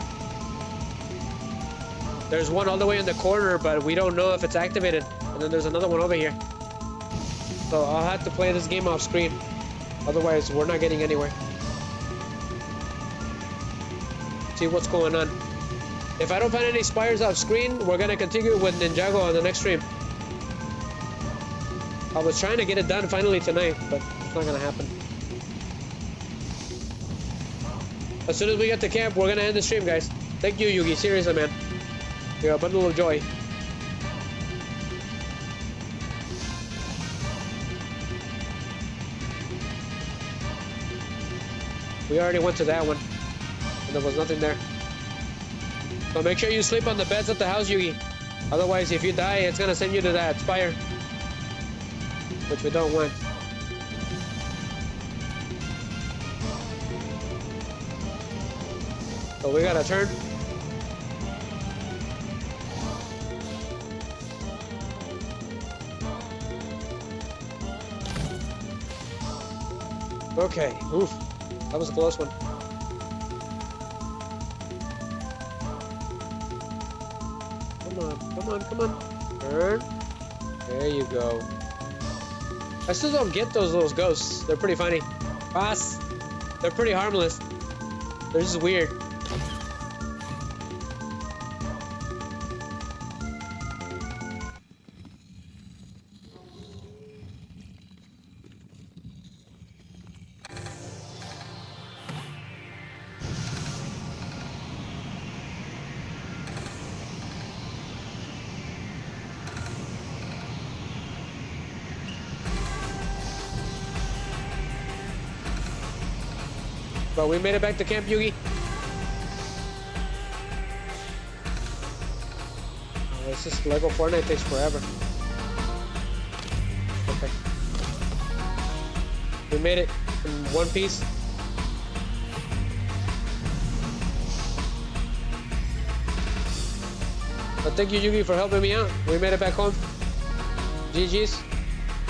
There's one all the way in the corner, but we don't know if it's activated. And then there's another one over here. So I'll have to play this game off screen. Otherwise, we're not getting anywhere. See what's going on. If I don't find any spires off screen, we're gonna continue with Ninjago on the next stream. I was trying to get it done finally tonight, but it's not gonna happen. As soon as we get to camp, we're gonna end the stream, guys. Thank you, Yugi. Seriously, man. You're a bundle of joy. We already went to that one, and there was nothing there. So make sure you sleep on the beds at the house, Yugi. Otherwise, if you die, it's gonna send you to that spire, which we don't want. So we gotta turn. Okay, oof, that was a close one. Come on. Turn. There you go. I still don't get those little ghosts. They're pretty funny. Boss, they're pretty harmless. They're just weird. But we made it back to Camp Yugi. Oh, this is Lego Fortnite takes forever. Okay. We made it in one piece. But thank you, Yugi, for helping me out. We made it back home. GG's.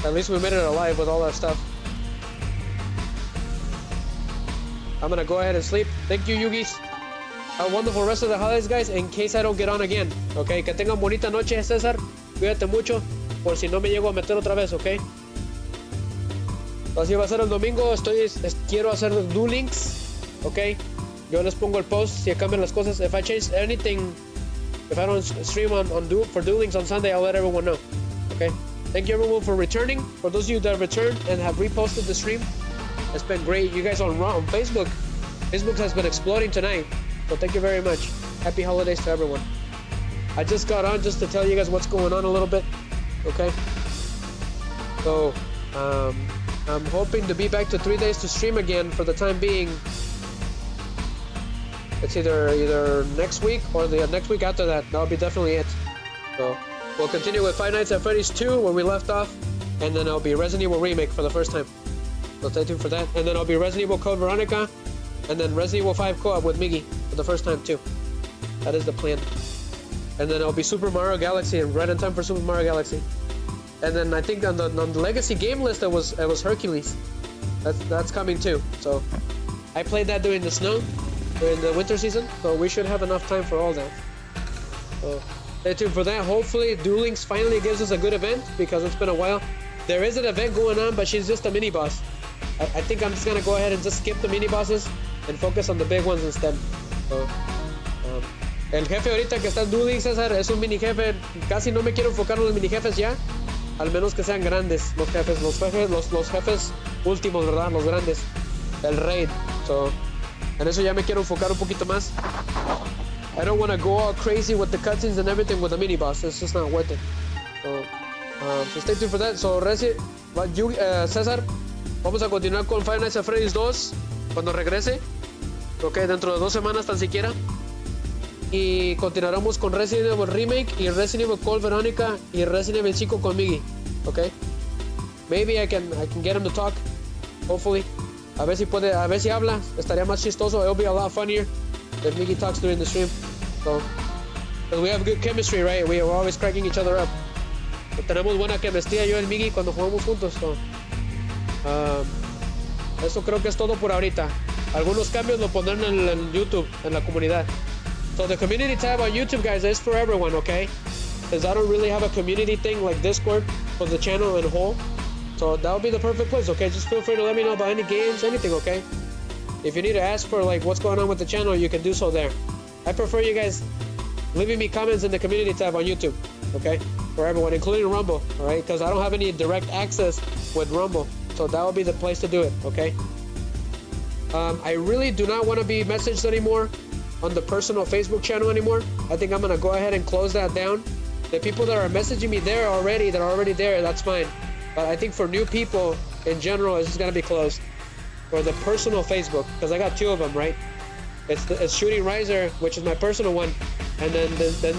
At least we made it alive with all that stuff. I'm gonna go ahead and sleep. Thank you, Yugis. Have a wonderful rest of the holidays, guys, in case I don't get on again. Okay, que tengan bonita noche, César. Cuídate mucho, por si no me llego a meter otra vez, ok. Así va a ser el domingo. Quiero hacer duel links, ok. Yo les pongo el post si cambian las cosas. If I change anything, if I don't stream for duel links on Sunday, I'll let everyone know. Okay. Thank you everyone for returning. For those of you that returned and have reposted the stream, it's been great. You guys on Facebook. Facebook has been exploding tonight. So thank you very much. Happy holidays to everyone. I just got on just to tell you guys what's going on a little bit. Okay. So I'm hoping to be back to 3 days to stream again for the time being. It's either next week or the next week after that. That'll be definitely it. So we'll continue with Five Nights at Freddy's 2 where we left off, and then it'll be Resident Evil Remake for the first time. So stay tuned for that. And then it'll be Resident Evil Code Veronica, and then Resident Evil 5 co-op with Miggy for the first time too. That is the plan. And then it'll be Super Mario Galaxy, and right in time for Super Mario Galaxy. And then I think on the Legacy game list it was Hercules. That's coming too. So I played that during the snow, during the winter season. So we should have enough time for all that. So stay tuned for that. Hopefully Duel Links finally gives us a good event because it's been a while. There is an event going on, but she's just a mini boss. I think I'm just gonna go ahead and just skip the mini bosses and focus on the big ones instead. So, el jefe ahorita que está en Duel Links, César, es un mini jefe. Casi no me quiero enfocar en los mini jefes ya. Al menos que sean grandes los jefes, los jefes últimos, ¿verdad? Los grandes. El raid. So, en eso ya me quiero enfocar un poquito más. I don't want to go all crazy with the cutscenes and everything with the mini boss. It's just not worth it. So stay tuned for that. So, César, vamos a continuar con Five Nights at Freddy's 2 cuando regrese. Ok, dentro de 2 semanas tan siquiera. Y continuaremos con Resident Evil Remake y Resident Evil Code Veronica y Resident Evil 5 con Miggy. Okay. Maybe I can get him to talk. Hopefully. A ver si habla. Estaría más chistoso. It'll be a lot funnier if Miggy talks during the stream. So, because we have good chemistry, right? We are always cracking each other up. So, tenemos buena chemistry yo y Miggy cuando jugamos juntos. So, eso creo que es todo por ahorita. Algunos cambios lo pondrán en YouTube, en la comunidad. So the community tab on YouTube, guys, is for everyone, okay? Because I don't really have a community thing like Discord for the channel in whole. So that would be the perfect place, okay? Just feel free to let me know about any games, anything, okay? If you need to ask for like what's going on with the channel, you can do so there. I prefer you guys leaving me comments in the community tab on YouTube, okay? For everyone, including Rumble, all right? Because I don't have any direct access with Rumble. So that would be the place to do it, okay? I really do not want to be messaged anymore on the personal Facebook channel anymore. I think I'm gonna go ahead and close that down. The people that are messaging me there already, that are already there, that's fine. But I think for new people in general, it's just gonna be closed. For the personal Facebook, because I got 2 of them, right? It's Shooting Riser, which is my personal one, and then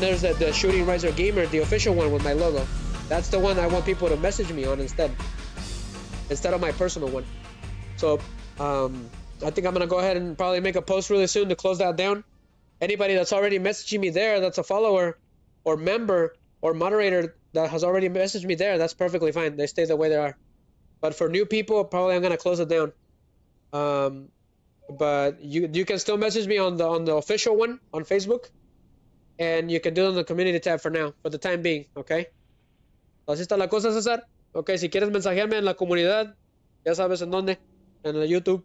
there's the Shooting Riser Gamer, the official one with my logo. That's the one I want people to message me on instead of my personal one. So I think I'm gonna go ahead and probably make a post really soon to close that down. Anybody that's already messaging me there, that's a follower or member or moderator that has already messaged me there, that's perfectly fine. They stay the way they are. But for new people, probably I'm gonna close it down. But you can still message me on the official one on Facebook, and you can do it on the community tab for now, for the time being, okay? Así está la cosa, César. Okay, si quieres mensajearme en la comunidad, ya sabes en dónde, en el YouTube.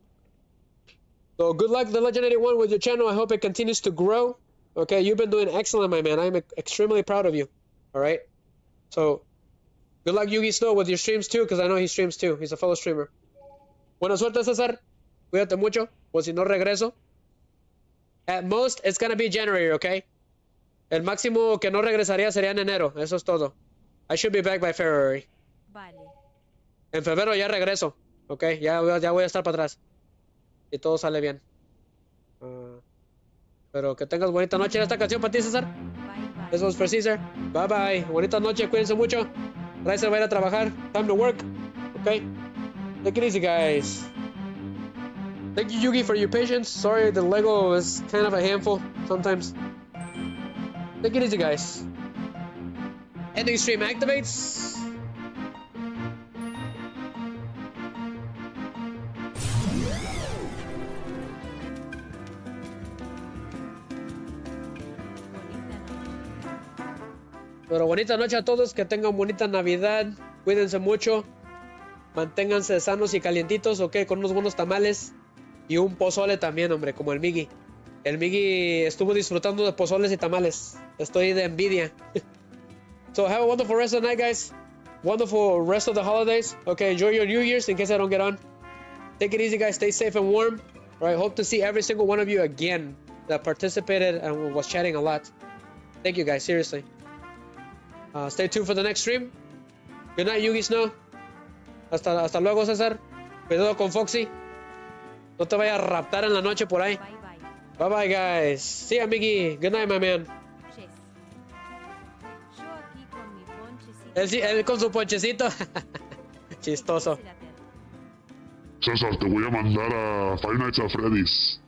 So good luck, the Legend 81, with your channel. I hope it continues to grow. Okay, you've been doing excellent, my man. I'm extremely proud of you. All right. So good luck, Yugi Snow, with your streams too, because I know he streams too. He's a fellow streamer. Buena suerte, César. Cuídate mucho. O si no regreso. At most, it's gonna be January, okay? El máximo que no regresaría sería en enero. Eso es todo. I should be back by February. Vale. En febrero ya regreso. Okay, ya voy a estar para atrás. Y todo sale bien. Pero que tengas bonita noche. Esta canción para ti, César. Bye bye. This one's for Caesar. Bye bye. Bonita noche. Cuídense mucho. Rice va a ir a trabajar. Time to work. Okay. Take it easy, guys. Thank you, Yugi, for your patience. Sorry, the Lego is kind of a handful sometimes. Take it easy, guys. Ending stream activates. Pero bonita noche a todos, que tengan bonita Navidad, cuídense mucho, manténganse sanos y calientitos, ok, con unos buenos tamales y un pozole también, hombre, como el Miggy. El Miggy estuvo disfrutando de pozoles y tamales, estoy de envidia. So have a wonderful rest of the night, guys. Wonderful rest of the holidays. Okay, enjoy your New Year's in case I don't get on. Take it easy, guys, stay safe and warm. All right, hope to see every single one of you again that participated and was chatting a lot. Thank you, guys, seriously. Stay tuned for the next stream. Good night, Yugi Snow. Hasta luego, César. Cuidado con Foxy. No te vaya a raptar en la noche por ahí. Bye bye. Bye bye, guys. See ya, Miggy. Good night, my man. Yes. Yo aquí con mi ponchecito. Él con su ponchecito. Chistoso. César, te voy a mandar a Five Nights at Freddy's.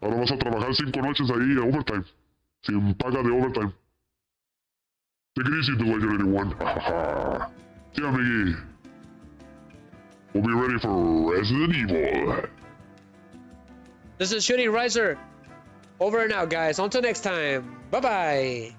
Ahora vas a trabajar 5 noches ahí a overtime. Sin paga de overtime. Take it easy, Delegate 81. See ya, Miggy. We'll be ready for Resident Evil. This is Shooting Riser. Over and out, guys. Until next time. Bye bye.